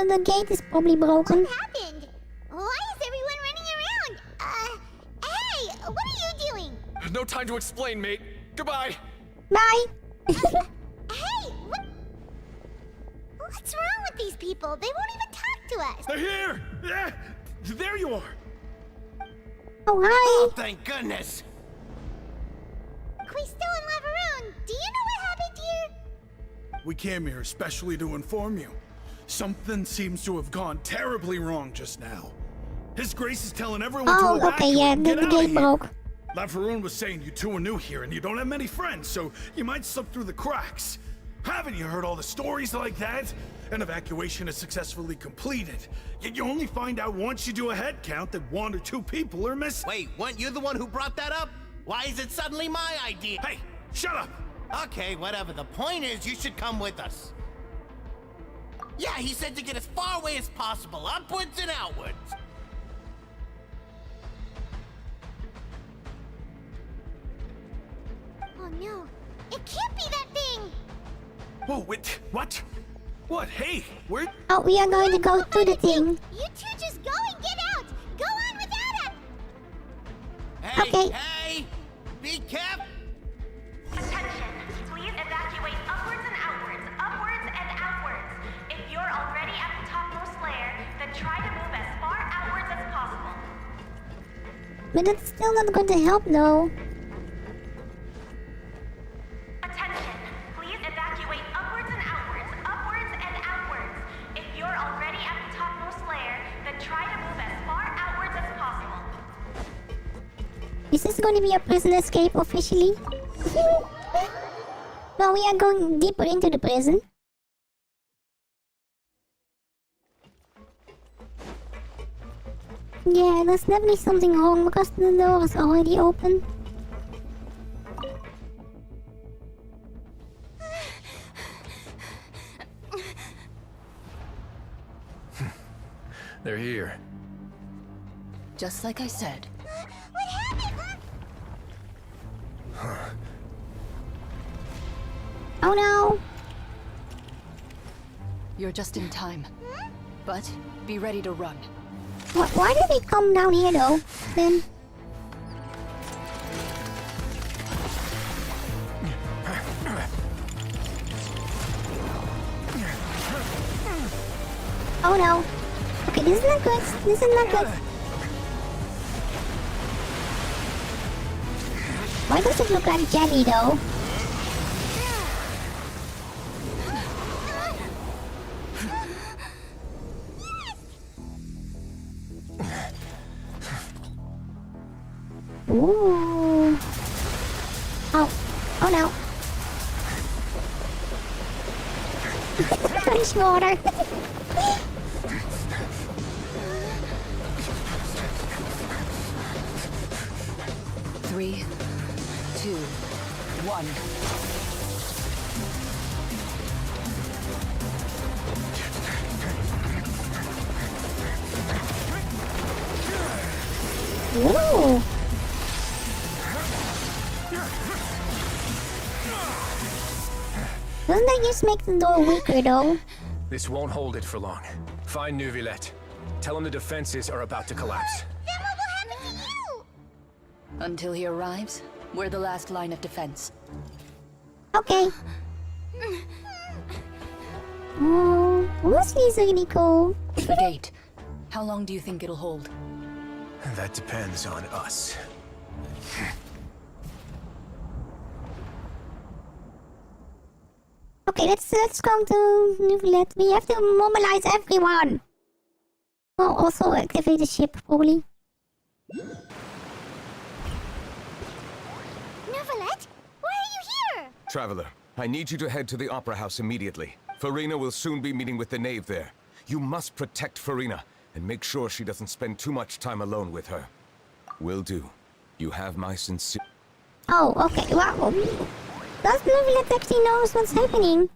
The gate is probably broken. What happened? Why is everyone running around? Hey, what are you doing? No time to explain, mate. Goodbye. Bye. Hey, what's wrong with these people? They won't even talk to us. They're here! Yeah, there you are. Oh, hi. Oh, thank goodness. Quisto and Lavaroon, do you know what happened here? We came here especially to inform you. Something seems to have gone terribly wrong just now. His Grace is telling everyone to evacuate. Okay, yeah, the gate broke. Lavaroon was saying you two are new here and you don't have many friends, so you might slip through the cracks. Haven't you heard all the stories like that? An evacuation is successfully completed, yet you only find out once you do a head count that 1 or 2 people are missing. Wait, weren't you the one who brought that up? Why is it suddenly my idea? Hey, shut up! Okay, whatever. The point is, you should come with us. Yeah, he said to get as far away as possible, upwards and outwards. Oh no, it can't be that thing! Whoa, wait, what? What? Hey, where? Oh, we are going to go to the thing. You two just go and get out! Go on without us! Hey, Okay. hey! Be careful! Attention! Please evacuate upwards and outwards, upwards and outwards. If you're already at the topmost layer, then try to move as far outwards as possible. But it's still not going to help though. Attention! Please evacuate upwards and outwards, upwards and outwards. If you're already at the topmost layer, then try to move as far outwards as possible. Is this going to be a prison escape officially? No, we are going deeper into the prison. Yeah, there's definitely something wrong because the door is already open. They're here. Just like I said. What happened? Oh no! You're just in time. But be ready to run. Why did they come down here though? Then. Oh no. Okay, this is not good. This is not good. Why does it look like jelly though? Ooh. Oh. Oh no. Fresh water. 3, 2, 1. Ooh. Doesn't that just make the door weaker though? This won't hold it for long. Find Neuvillette. Tell him the defenses are about to collapse. Then what will happen to you? Until he arrives, we're the last line of defense. Okay. Oh, Lucy's really cool. The gate. How long do you think it'll hold? That depends on us. Okay, let's go to Neuvillette. We have to mobilize everyone. Oh, also activate the ship, probably. Neuvillette, why are you here? Traveler, I need you to head to the Opera House immediately. Farina will soon be meeting with the knave there. You must protect Farina, and make sure she doesn't spend too much time alone with her. Will do. You have my sincere... Oh, okay, wow. Does Neuvillette actually knows what's happening?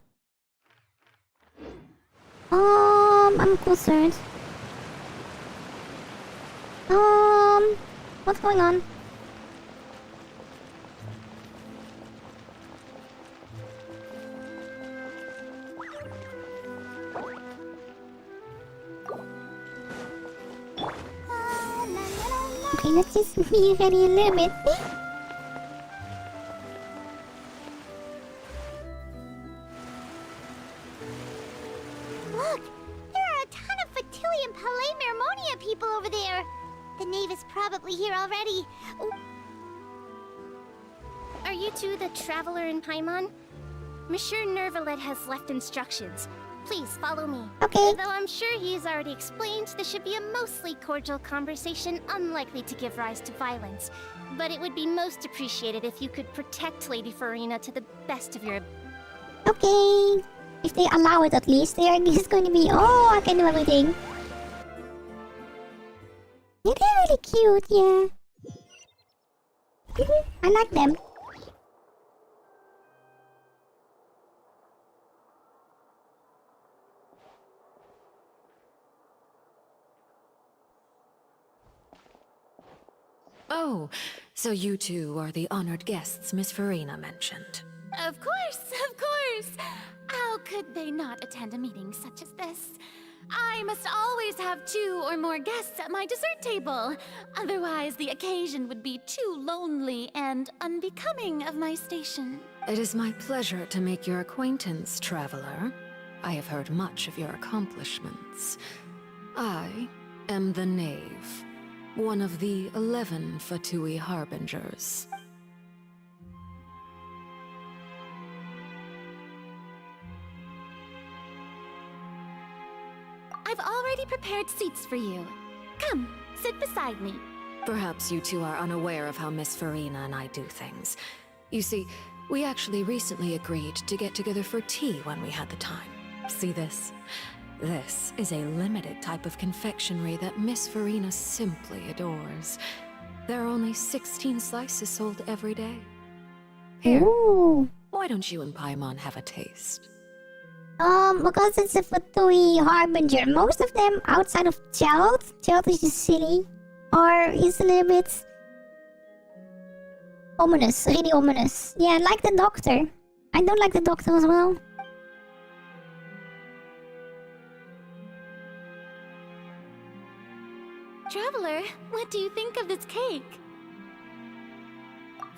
I'm concerned. What's going on? Okay, let's just be ready a little bit. Look, there are a ton of Fatui and Palais Mermonia people over there. The knave is probably here already. Are you two the Traveler in Paimon? Monsieur Neuvillette has left instructions. Please follow me. Okay. Though I'm sure he's already explained, this should be a mostly cordial conversation, unlikely to give rise to violence. But it would be most appreciated if you could protect Lady Farina to the best of your... Okay. If they allow it at least, they are just going to be, oh, I can do everything. Yeah, they're really cute, yeah. I like them. Oh, so you two are the honored guests Miss Farina mentioned. Of course, of course! How could they not attend a meeting such as this? I must always have 2 or more guests at my dessert table. Otherwise, the occasion would be too lonely and unbecoming of my station. It is my pleasure to make your acquaintance, traveler. I have heard much of your accomplishments. I am the Knave, one of the 11 Fatui Harbingers. I've already prepared seats for you. Come, sit beside me. Perhaps you two are unaware of how Miss Farina and I do things. You see, we actually recently agreed to get together for tea when we had the time. See this? This is a limited type of confectionery that Miss Farina simply adores. There are only 16 slices sold every day. Here, Ooh. Why don't you and Paimon have a taste? Because it's a Fatui Harbinger. Most of them outside of Cheld is just silly. Or is a little bit ominous, really ominous. Yeah, like the Doctor. I don't like the Doctor as well. Traveler, what do you think of this cake?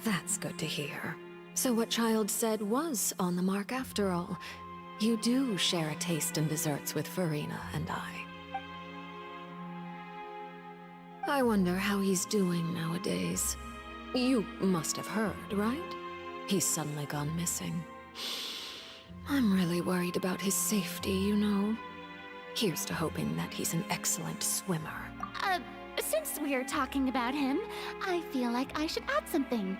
That's good to hear. So what Child said was on the mark after all. You do share a taste in desserts with Farina and I wonder how he's doing nowadays. You must have heard, right? He's suddenly gone missing. I'm really worried about his safety, you know. Here's to hoping that he's an excellent swimmer. since we're talking about him, I feel like I should add something.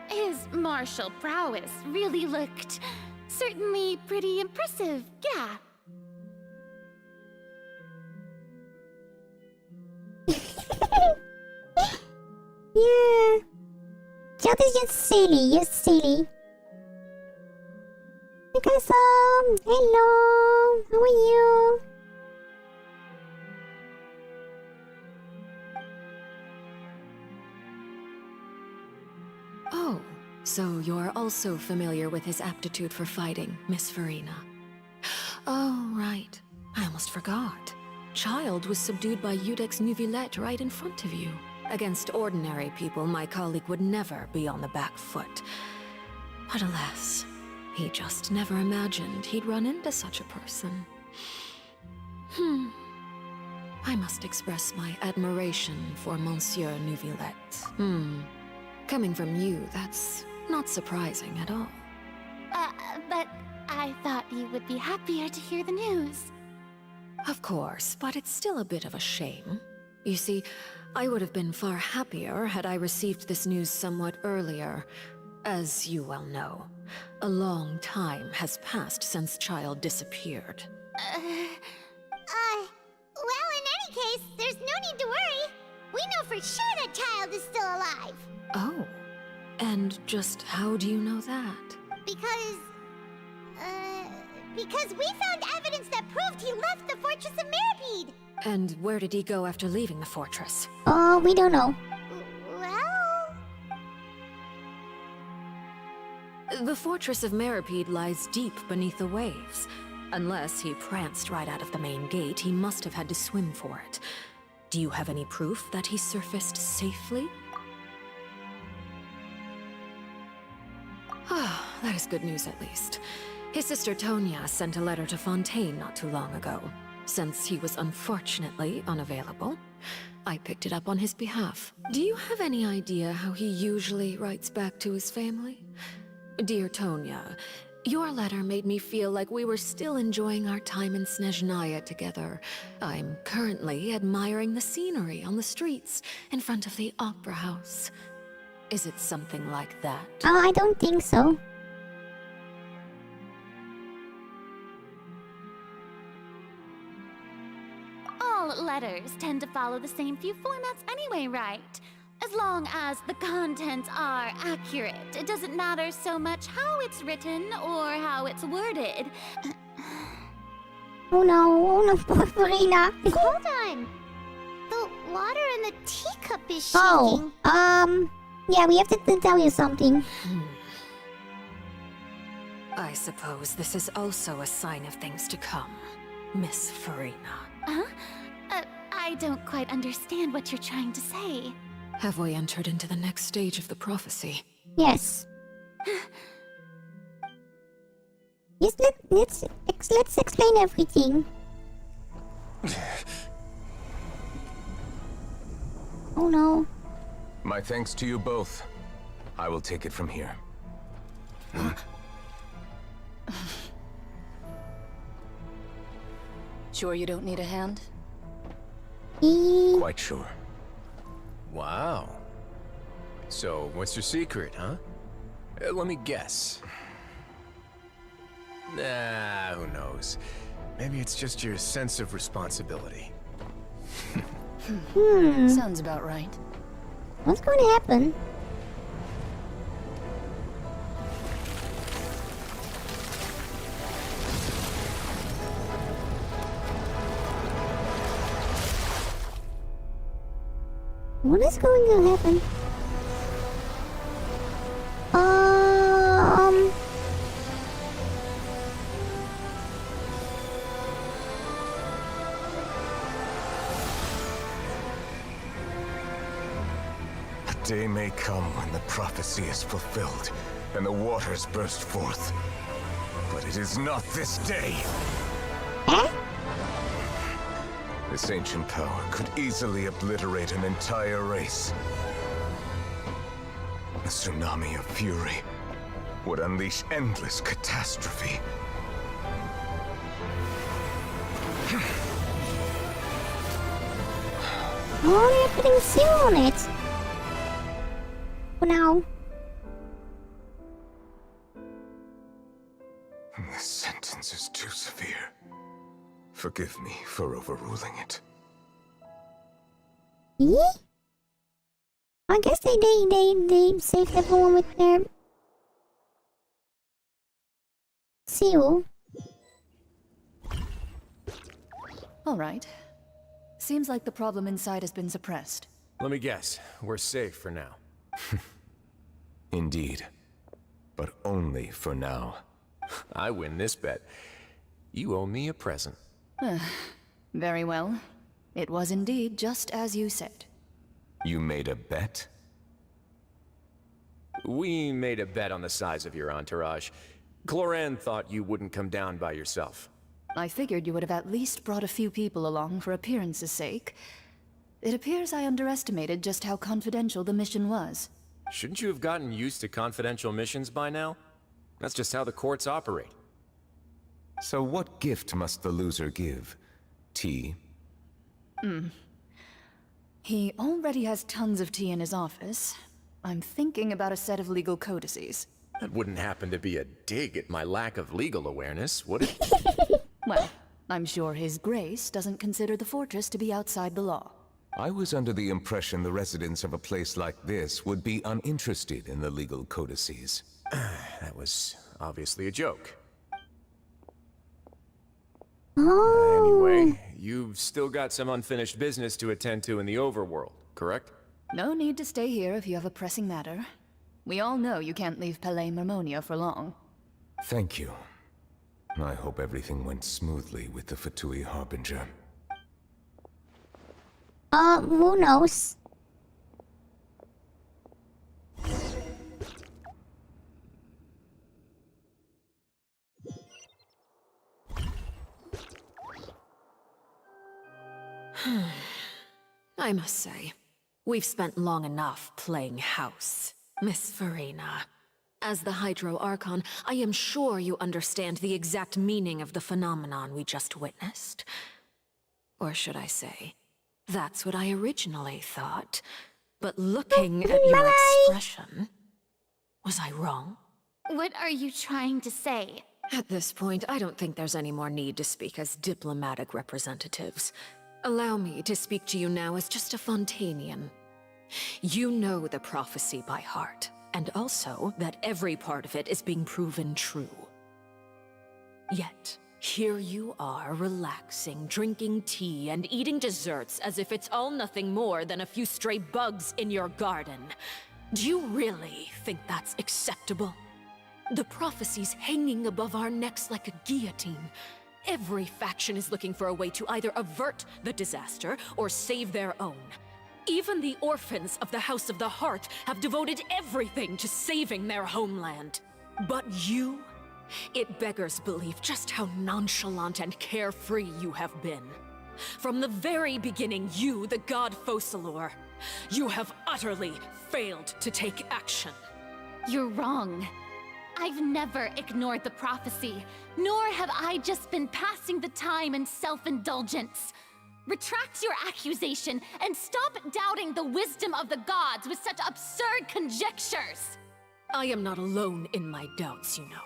His martial prowess really looked certainly pretty impressive, yeah. Yeah. Chat is just silly, Because, hello, how are you? Oh, so you're also familiar with his aptitude for fighting, Miss Farina. Oh, right. I almost forgot. Child was subdued by Udex Neuvillette right in front of you. Against ordinary people, my colleague would never be on the back foot. But alas, he just never imagined he'd run into such a person. I must express my admiration for Monsieur Neuvillette. Coming from you, that's not surprising at all. But I thought you would be happier to hear the news. Of course, but it's still a bit of a shame. You see, I would have been far happier had I received this news somewhat earlier. As you well know, a long time has passed since Child disappeared. Well, in any case, there's no need to worry. We know for sure that Child is still alive. Oh, and just how do you know that? Because we found evidence that proved he left the Fortress of Mirapede. And where did he go after leaving the fortress? Oh, we don't know. Well... The Fortress of Mirapede lies deep beneath the waves. Unless he pranced right out of the main gate, he must have had to swim for it. Do you have any proof that he surfaced safely? Ah, that is good news at least. His sister Tonya sent a letter to Fontaine not too long ago. Since he was unfortunately unavailable, I picked it up on his behalf. Do you have any idea how he usually writes back to his family? Dear Tonya, your letter made me feel like we were still enjoying our time in Snezhnaya together. I'm currently admiring the scenery on the streets in front of the opera house. Is it something like that? Oh, I don't think so. All letters tend to follow the same few formats anyway, right? As long as the contents are accurate, it doesn't matter so much how it's written or how it's worded. Oh no, poor Farina. Hold on. The water in the teacup is shaking. Oh, yeah, we have to tell you something. I suppose this is also a sign of things to come, Miss Farina. Huh? I don't quite understand what you're trying to say. Have we entered into the next stage of the prophecy? Yes. Yes, let's explain everything. Oh no. My thanks to you both. I will take it from here. Sure you don't need a hand? Quite sure. Wow. So, what's your secret, huh? Let me guess. Nah, who knows? Maybe it's just your sense of responsibility. Sounds about right. What's going to happen? What is going to happen? A day may come when the prophecy is fulfilled and the waters burst forth. But it is not this day. This ancient power could easily obliterate an entire race. A tsunami of fury would unleash endless catastrophe. Oh, they're putting seal on it. For now. This sentence is too severe. Forgive me for overruling it. Yeah? I guess they saved everyone with their seal. All right. Seems like the problem inside has been suppressed. Let me guess, we're safe for now. Indeed. But only for now. I win this bet. You owe me a present. Very well. It was indeed just as you said. You made a bet? We made a bet on the size of your entourage. Cloran thought you wouldn't come down by yourself. I figured you would have at least brought a few people along for appearance's sake. It appears I underestimated just how confidential the mission was. Shouldn't you have gotten used to confidential missions by now? That's just how the courts operate. So what gift must the loser give? Tea? He already has tons of tea in his office. I'm thinking about a set of legal codices. That wouldn't happen to be a dig at my lack of legal awareness, would it? Well, I'm sure His Grace doesn't consider the fortress to be outside the law. I was under the impression the residents of a place like this would be uninterested in the legal codices. That was obviously a joke. Oh. Anyway, you've still got some unfinished business to attend to in the overworld, correct? No need to stay here if you have a pressing matter. We all know you can't leave Palais Mermonia for long. Thank you. I hope everything went smoothly with the Fatui Harbinger. Who knows? I must say, we've spent long enough playing house, Miss Farina. As the Hydro Archon, I am sure you understand the exact meaning of the phenomenon we just witnessed. Or should I say, that's what I originally thought. But looking at your expression, was I wrong? What are you trying to say? At this point, I don't think there's any more need to speak as diplomatic representatives. Allow me to speak to you now as just a Fontanian. You know the prophecy by heart, and also that every part of it is being proven true. Yet, here you are, relaxing, drinking tea, and eating desserts as if it's all nothing more than a few stray bugs in your garden. Do you really think that's acceptable? The prophecy's hanging above our necks like a guillotine. Every faction is looking for a way to either avert the disaster or save their own. Even the orphans of the House of the Heart have devoted everything to saving their homeland. But you? It beggars belief just how nonchalant and carefree you have been. From the very beginning, you, the god Focalor, you have utterly failed to take action. You're wrong. I've never ignored the prophecy, nor have I just been passing the time in self-indulgence. Retract your accusation and stop doubting the wisdom of the gods with such absurd conjectures! I am not alone in my doubts, you know.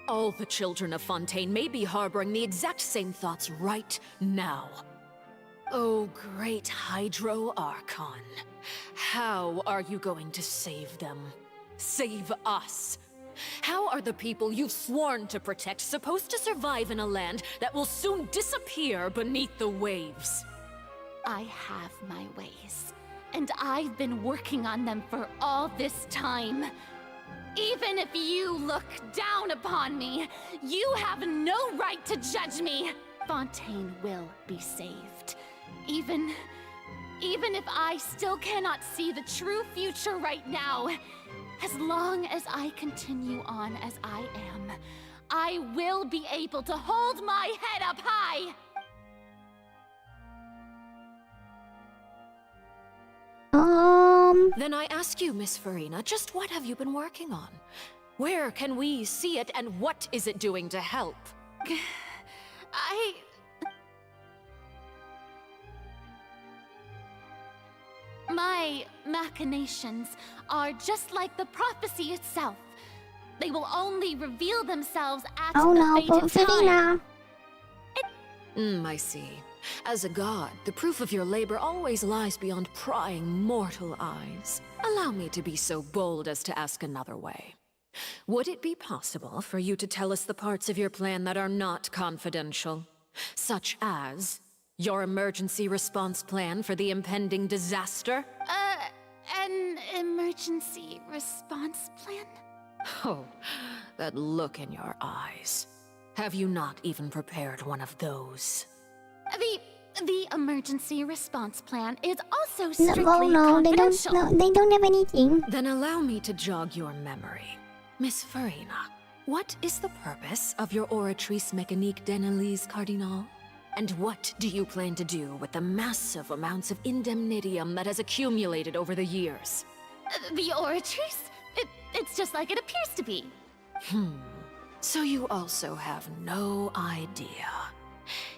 All the children of Fontaine may be harboring the exact same thoughts right now. Oh, great Hydro Archon. How are you going to save them? Save us? How are the people you've sworn to protect supposed to survive in a land that will soon disappear beneath the waves? I have my ways, and I've been working on them for all this time. Even if you look down upon me, you have no right to judge me. Fontaine will be saved. Even if I still cannot see the true future right now, as long as I continue on as I am, I will be able to hold my head up high! Then I ask you, Miss Farina, just what have you been working on? Where can we see it, and what is it doing to help? My machinations are just like the prophecy itself. They will only reveal themselves at the fated time. I see. As a god, the proof of your labor always lies beyond prying mortal eyes. Allow me to be so bold as to ask another way. Would it be possible for you to tell us the parts of your plan that are not confidential? Such as your emergency response plan for the impending disaster? An emergency response plan? Oh, that look in your eyes. Have you not even prepared one of those? The emergency response plan is also No, strictly they confidential. don't have anything. Then allow me to jog your memory. Miss Farina, what is the purpose of your Oratrice Mécanique d'Analyse Cardinal? And what do you plan to do with the massive amounts of indemnitium that has accumulated over the years? The Oratrice? It's just like it appears to be. So you also have no idea.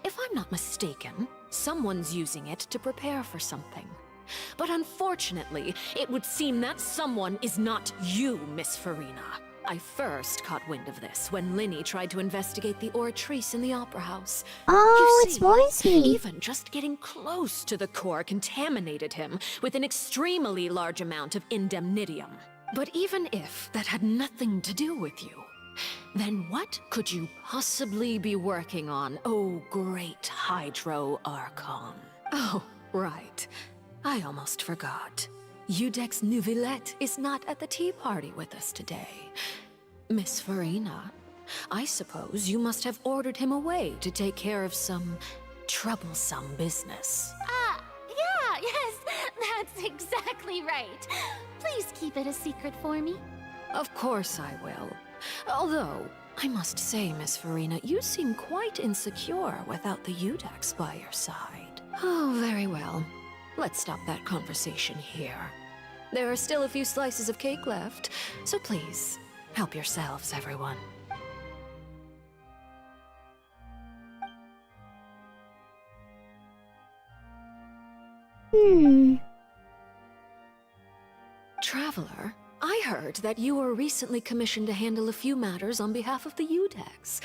If I'm not mistaken, someone's using it to prepare for something. But unfortunately, it would seem that someone is not you, Miss Farina. I first caught wind of this when Linny tried to investigate the Oratrice in the Opera House. Oh, You it's see, Moisey. even just getting close to the core contaminated him with an extremely large amount of indemnitium. But even if that had nothing to do with you, then what could you possibly be working on, oh great Hydro Archon? Oh, right. I almost forgot. Udex Nouvillette is not at the tea party with us today. Miss Farina, I suppose you must have ordered him away to take care of some troublesome business. Yes, that's exactly right. Please keep it a secret for me. Of course I will. Although, I must say, Miss Farina, you seem quite insecure without the Udex by your side. Oh, very well. Let's stop that conversation here. There are still a few slices of cake left, so please, help yourselves, everyone. Traveler, I heard that you were recently commissioned to handle a few matters on behalf of the Udex.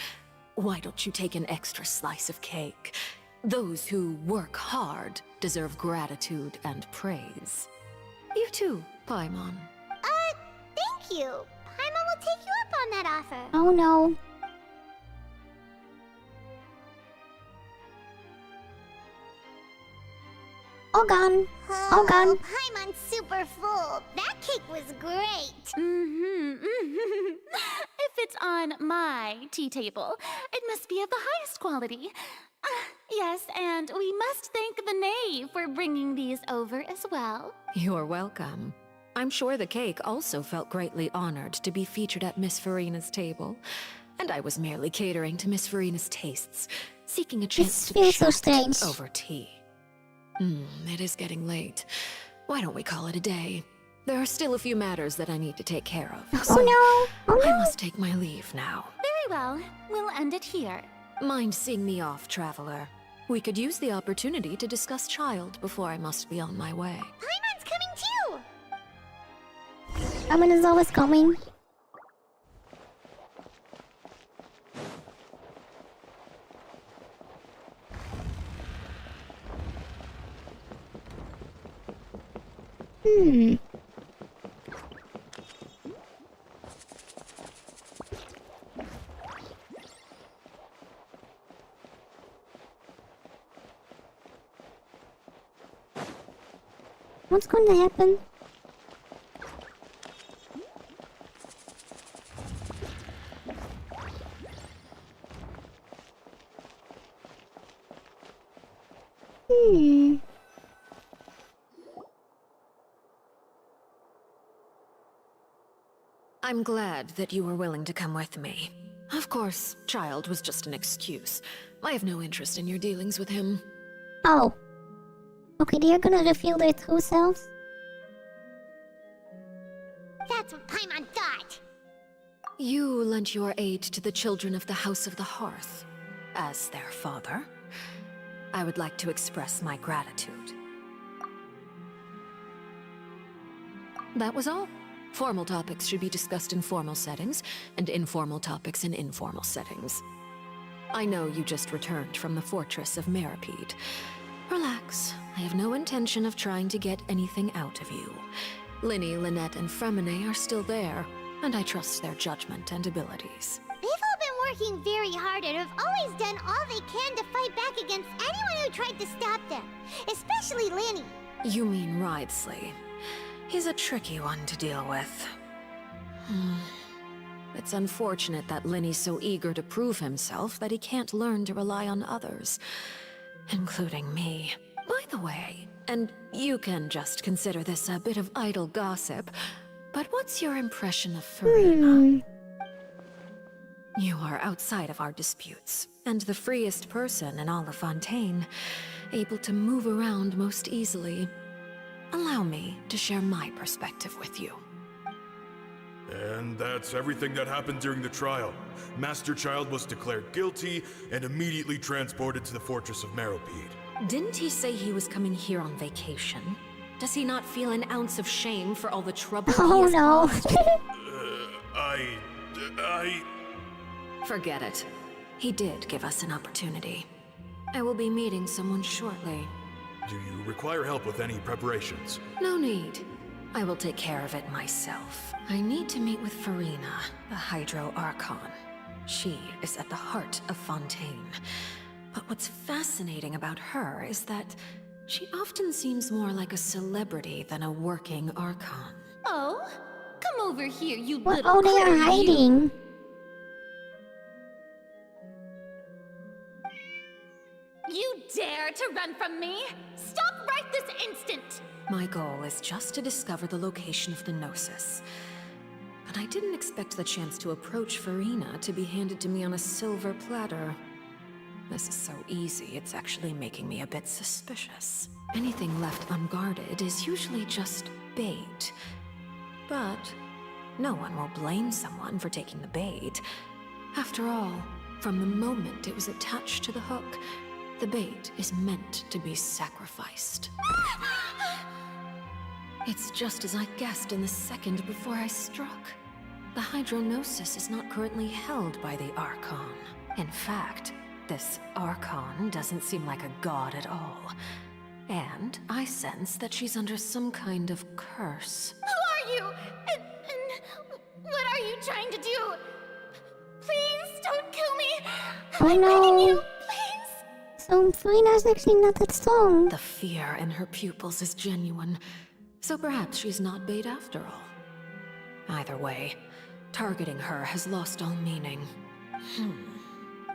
Why don't you take an extra slice of cake? Those who work hard deserve gratitude and praise. You too, Paimon. Thank you. Paimon will take you up on that offer. Oh no. All gone. All gone. Paimon's super full. That cake was great. If it's on my tea table, it must be of the highest quality. Yes, and we must thank the knave for bringing these over as well. You're welcome. I'm sure the cake also felt greatly honored to be featured at Miss Farina's table. And I was merely catering to Miss Farina's tastes, seeking a chance to feels so chat strange. over tea. It is getting late. Why don't we call it a day? There are still a few matters that I need to take care of. So I must take my leave now. Very well. We'll end it here. Mind seeing me off, Traveler? We could use the opportunity to discuss Child before I must be on my way. Paimon's coming too. Paimon is always coming. What's going to happen? I'm glad that you were willing to come with me. Of course, Child was just an excuse. I have no interest in your dealings with him. Oh. Okay, they're gonna reveal their true selves? That's what Paimon thought. You lent your aid to the children of the House of the Hearth. As their father, I would like to express my gratitude. That was all. Formal topics should be discussed in formal settings, and informal topics in informal settings. I know you just returned from the fortress of Meripede. Relax. I have no intention of trying to get anything out of you. Linny, Lynette, and Fremine are still there, and I trust their judgment and abilities. They've all been working very hard and have always done all they can to fight back against anyone who tried to stop them. Especially Linny. You mean Wriothesley. He's a tricky one to deal with. It's unfortunate that Linny's so eager to prove himself that he can't learn to rely on others, including me. By the way, and you can just consider this a bit of idle gossip, but what's your impression of Farina? You are outside of our disputes, and the freest person in all of Fontaine, able to move around most easily. Allow me to share my perspective with you. And that's everything that happened during the trial. Master Child was declared guilty and immediately transported to the Fortress of Meripede. Didn't he say he was coming here on vacation? Does he not feel an ounce of shame for all the trouble he has caused? Forget it. He did give us an opportunity. I will be meeting someone shortly. Do you require help with any preparations? No need. I will take care of it myself. I need to meet with Farina, the Hydro Archon. She is at the heart of Fontaine. But what's fascinating about her is that she often seems more like a celebrity than a working Archon. Oh? Come over here, you What? little Oh, they are hiding. You dare to run from me? Stop right this instant! My goal is just to discover the location of the Gnosis. But I didn't expect the chance to approach Farina to be handed to me on a silver platter. This is so easy, it's actually making me a bit suspicious. Anything left unguarded is usually just bait. But no one will blame someone for taking the bait. After all, from the moment it was attached to the hook, the bait is meant to be sacrificed. It's just as I guessed in the second before I struck. The Hydronosis is not currently held by the Archon. In fact, this Archon doesn't seem like a god at all. And I sense that she's under some kind of curse. Who are you? And what are you trying to do? Please don't kill me. Oh no. So Farina's actually not that strong. The fear in her pupils is genuine. So perhaps she's not bait after all. Either way, targeting her has lost all meaning.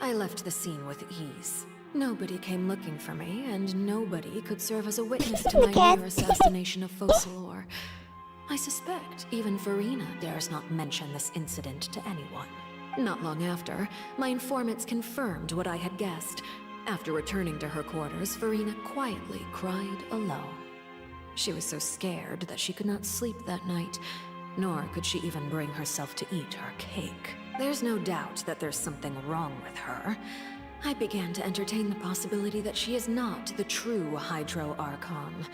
I left the scene with ease. Nobody came looking for me, and nobody could serve as a witness to my near assassination of Focalor. I suspect even Farina dares not mention this incident to anyone. Not long after, my informants confirmed what I had guessed. After returning to her quarters, Farina quietly cried alone. She was so scared that she could not sleep that night, nor could she even bring herself to eat her cake. There's no doubt that there's something wrong with her. I began to entertain the possibility that she is not the true Hydro Archon.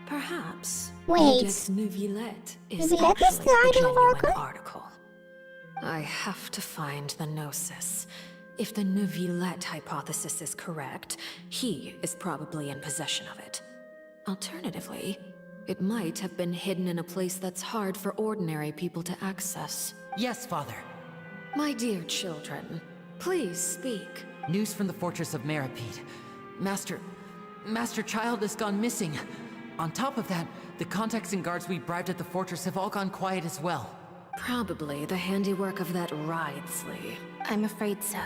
Perhaps Codex Neuvillette is actually the genuine article. I have to find the Gnosis. If the Neuvillette hypothesis is correct, he is probably in possession of it. Alternatively, it might have been hidden in a place that's hard for ordinary people to access. Yes, Father. My dear children, please speak. News from the Fortress of Meripede. Master Child has gone missing. On top of that, the contacts and guards we bribed at the fortress have all gone quiet as well. Probably the handiwork of that Wriothesley. I'm afraid so.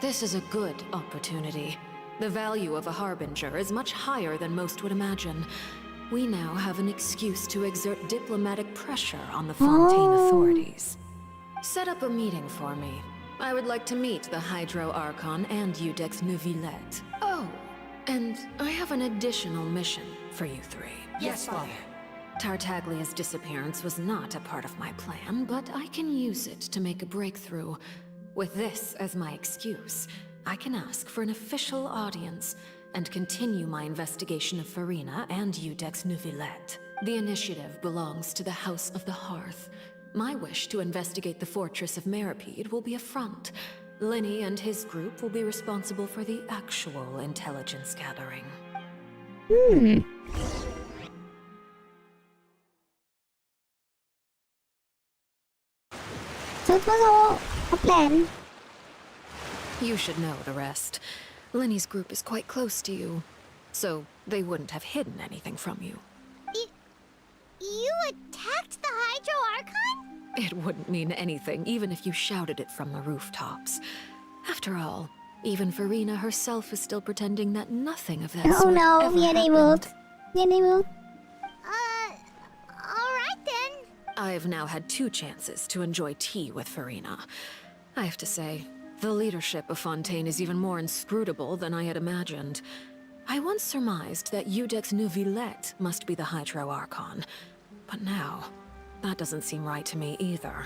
This is a good opportunity. The value of a Harbinger is much higher than most would imagine. We now have an excuse to exert diplomatic pressure on the Fontaine authorities. Set up a meeting for me. I would like to meet the Hydro Archon and Codex Neuvillette. Oh, and I have an additional mission for you three. Yes, Father. Tartaglia's disappearance was not a part of my plan, but I can use it to make a breakthrough. With this as my excuse, I can ask for an official audience and continue my investigation of Farina and Codex Neuvillette. The initiative belongs to the House of the Hearth. My wish to investigate the fortress of Meropide will be a front. Lenny and his group will be responsible for the actual intelligence gathering. So it was all a plan. You should know the rest. Lenny's group is quite close to you, so they wouldn't have hidden anything from you. You attacked the Hydro Archon? It wouldn't mean anything, even if you shouted it from the rooftops. After all, even Farina herself is still pretending that nothing of that Oh sort no, ever yeah they happened. will. Yeah they will. Alright then. I've now had 2 chances to enjoy tea with Farina. I have to say, the leadership of Fontaine is even more inscrutable than I had imagined. I once surmised that Iudex Neuvillette must be the Hydro Archon, but now, that doesn't seem right to me either.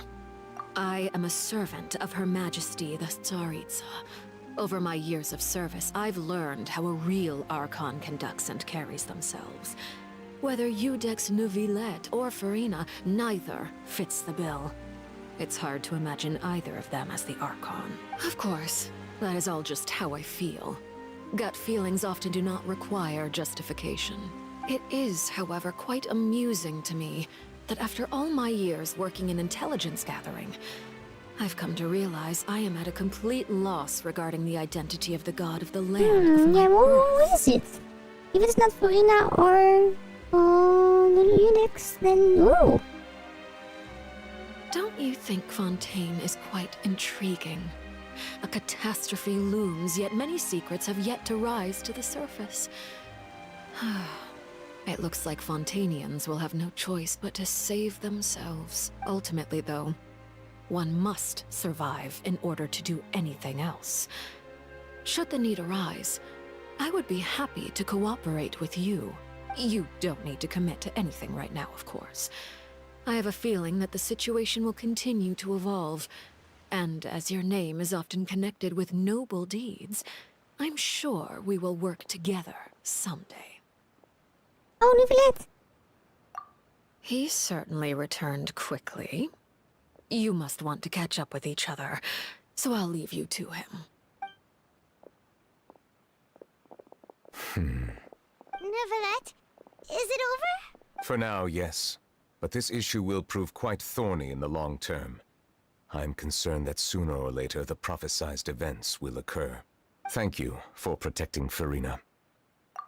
I am a servant of Her Majesty the Tsaritsa. Over my years of service, I've learned how a real Archon conducts and carries themselves. Whether Iudex Neuvillette or Farina, neither fits the bill. It's hard to imagine either of them as the Archon. Of course, that is all just how I feel. Gut feelings often do not require justification. It is, however, quite amusing to me that after all my years working in intelligence gathering, I've come to realize I am at a complete loss regarding the identity of the god of the land of my Yeah, birth. what is it? If it's not Farina or the Iudex, then ooh. Don't you think Fontaine is quite intriguing? A catastrophe looms, yet many secrets have yet to rise to the surface. It looks like Fontainians will have no choice but to save themselves. Ultimately, though, one must survive in order to do anything else. Should the need arise, I would be happy to cooperate with you. You don't need to commit to anything right now, of course. I have a feeling that the situation will continue to evolve, and as your name is often connected with noble deeds, I'm sure we will work together someday. Oh, Neuvillette! He certainly returned quickly. You must want to catch up with each other, so I'll leave you to him. Neuvillette, is it over? For now, yes. But this issue will prove quite thorny in the long term. I'm concerned that sooner or later the prophesized events will occur. Thank you for protecting Farina.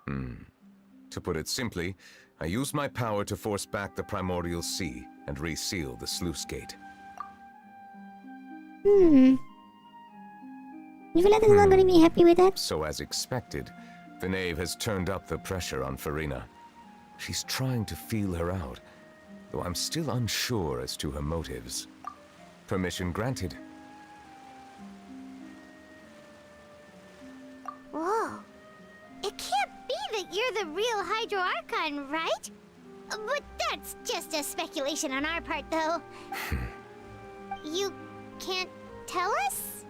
To put it simply, I used my power to force back the Primordial Sea and reseal the sluice gate. Neuvillette is not going to be happy with that. So as expected, the knave has turned up the pressure on Farina. She's trying to feel her out, though I'm still unsure as to her motives. Permission granted. Whoa. It can't be that you're the real Hydro Archon, right? But that's just a speculation on our part, though. You can't tell us?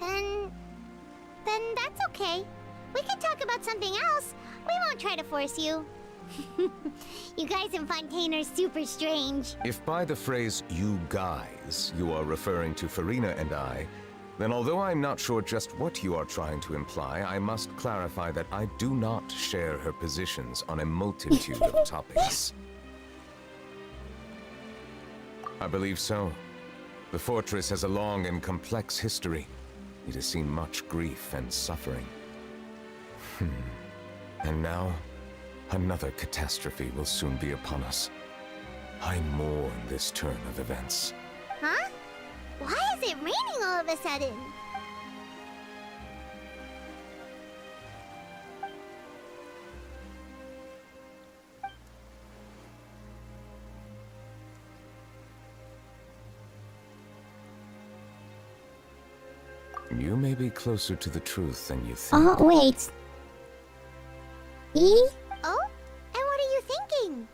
Then that's okay. We can talk about something else. We won't try to force you. You guys in Fontaine are super strange. If by the phrase, you guys, you are referring to Farina and I, then although I'm not sure just what you are trying to imply, I must clarify that I do not share her positions on a multitude of topics. I believe so. The fortress has a long and complex history. It has seen much grief and suffering. And now, another catastrophe will soon be upon us. I mourn this turn of events. Huh? Why is it raining all of a sudden? You may be closer to the truth than you think. Oh, wait. E? Oh? And what are you thinking?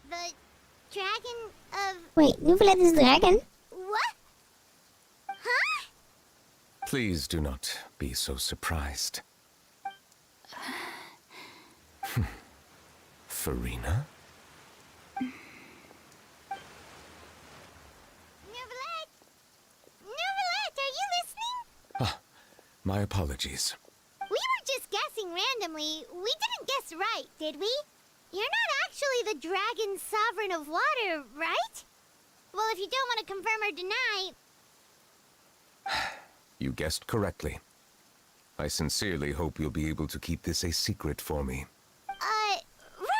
The dragon of... Wait, Neuvillette is a dragon? What? Huh? Please do not be so surprised. Farina? Neverlet, are you listening? Ah, my apologies. We were just guessing randomly. We didn't guess right, did we? You're not actually the Dragon Sovereign of Water, right? Well, if you don't want to confirm or deny... You guessed correctly. I sincerely hope you'll be able to keep this a secret for me.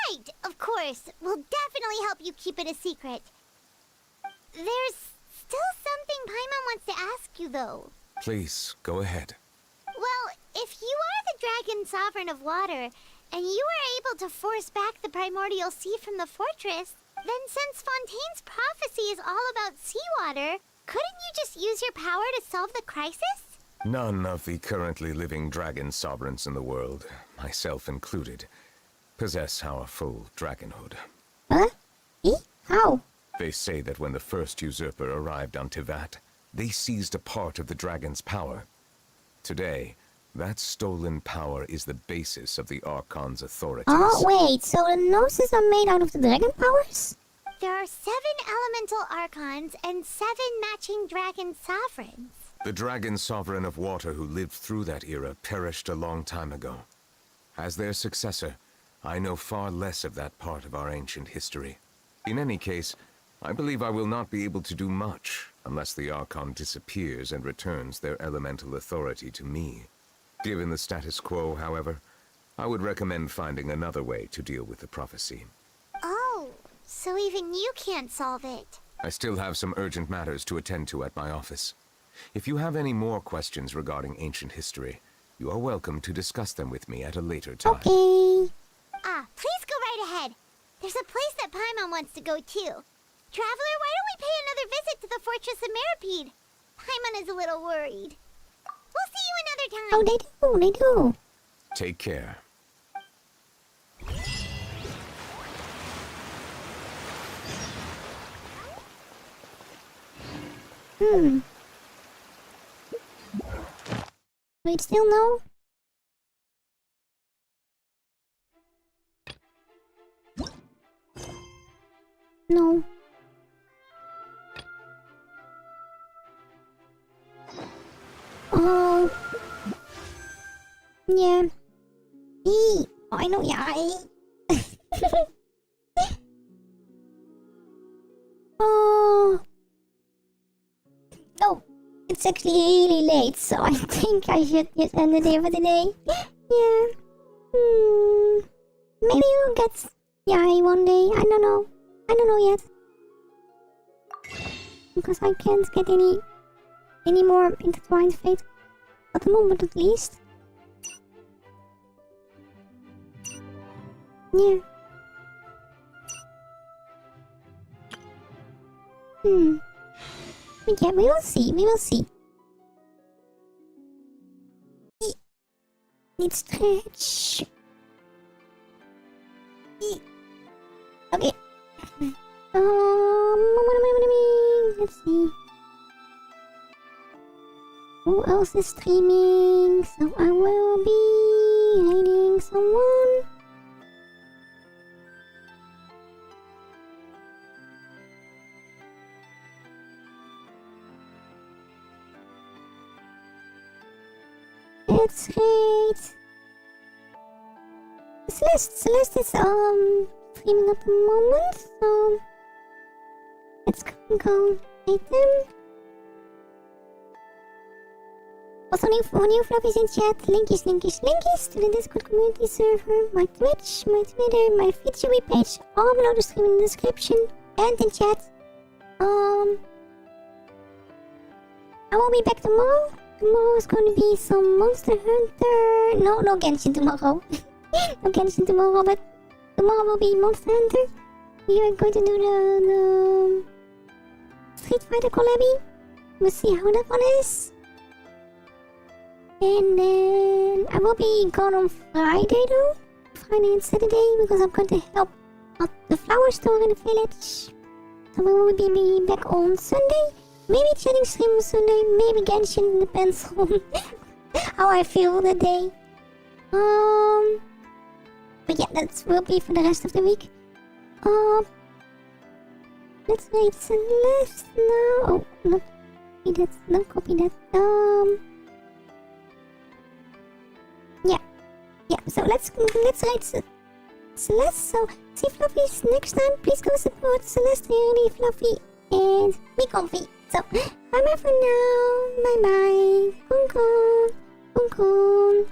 Right, of course. We'll definitely help you keep it a secret. There's still something Paimon wants to ask you, though. Please, go ahead. Well, if you are the Dragon Sovereign of Water, and you were able to force back the Primordial Sea from the fortress, then since Fontaine's prophecy is all about seawater, couldn't you just use your power to solve the crisis? None of the currently living dragon sovereigns in the world, myself included, possess our full dragonhood. Huh? How? They say that when the first usurper arrived on Tivat, they seized a part of the dragon's power. Today, that stolen power is the basis of the Archon's authorities. Oh, wait, so the noses are made out of the dragon powers? There are 7 elemental Archons and 7 matching dragon sovereigns. The dragon sovereign of water who lived through that era perished a long time ago. As their successor, I know far less of that part of our ancient history. In any case, I believe I will not be able to do much unless the Archon disappears and returns their elemental authority to me. Given the status quo, however, I would recommend finding another way to deal with the prophecy. Oh, so even you can't solve it. I still have some urgent matters to attend to at my office. If you have any more questions regarding ancient history, you are welcome to discuss them with me at a later time. Okay. Please go right ahead. There's a place that Paimon wants to go too. Traveler, why don't we pay another visit to the Fortress of Meropide? Paimon is a little worried. We'll see you another time. Oh, they do. Take care. Wait, still no? No. Oh. Yeah. Oh, I know, yeah. Oh. No. It's actually really late, so I think I should just end it here for today. Yeah. Maybe you'll get Yai one day. I don't know. I don't know yet. Because I can't get any more intertwined fate. At the moment, at least. Yeah. But yeah, we will see. We will see. Need stretch. Okay. Let's see. Who else is streaming? So I will be raiding someone. Let's raid. Celeste is streaming at the moment, so let's go raid them. Also new fluffies in chat, linkies to the Discord community server, my Twitch, my Twitter, my Feature page, all below the stream in the description and in chat. I will be back tomorrow. Tomorrow is going to be some Monster Hunter. No Genshin tomorrow. No Genshin tomorrow, but tomorrow will be Monster Hunter. We are going to do the Street Fighter collabing. We'll see how that one is. And then I will be gone on Friday though. Friday and Saturday, because I'm going to help out the flower store in the village. So we will be back on Sunday. Maybe chatting stream on Sunday, maybe Genshin, depends on how I feel that day. But yeah, that will be for the rest of the week. Let's wait Celeste now. Oh, not copy that. Not copy that. Yeah. So let's write Celeste. So see Fluffies next time. Please go support Celeste, really Fluffy, and be comfy. So bye bye for now. Bye bye. Kong Kong. Kong Kong.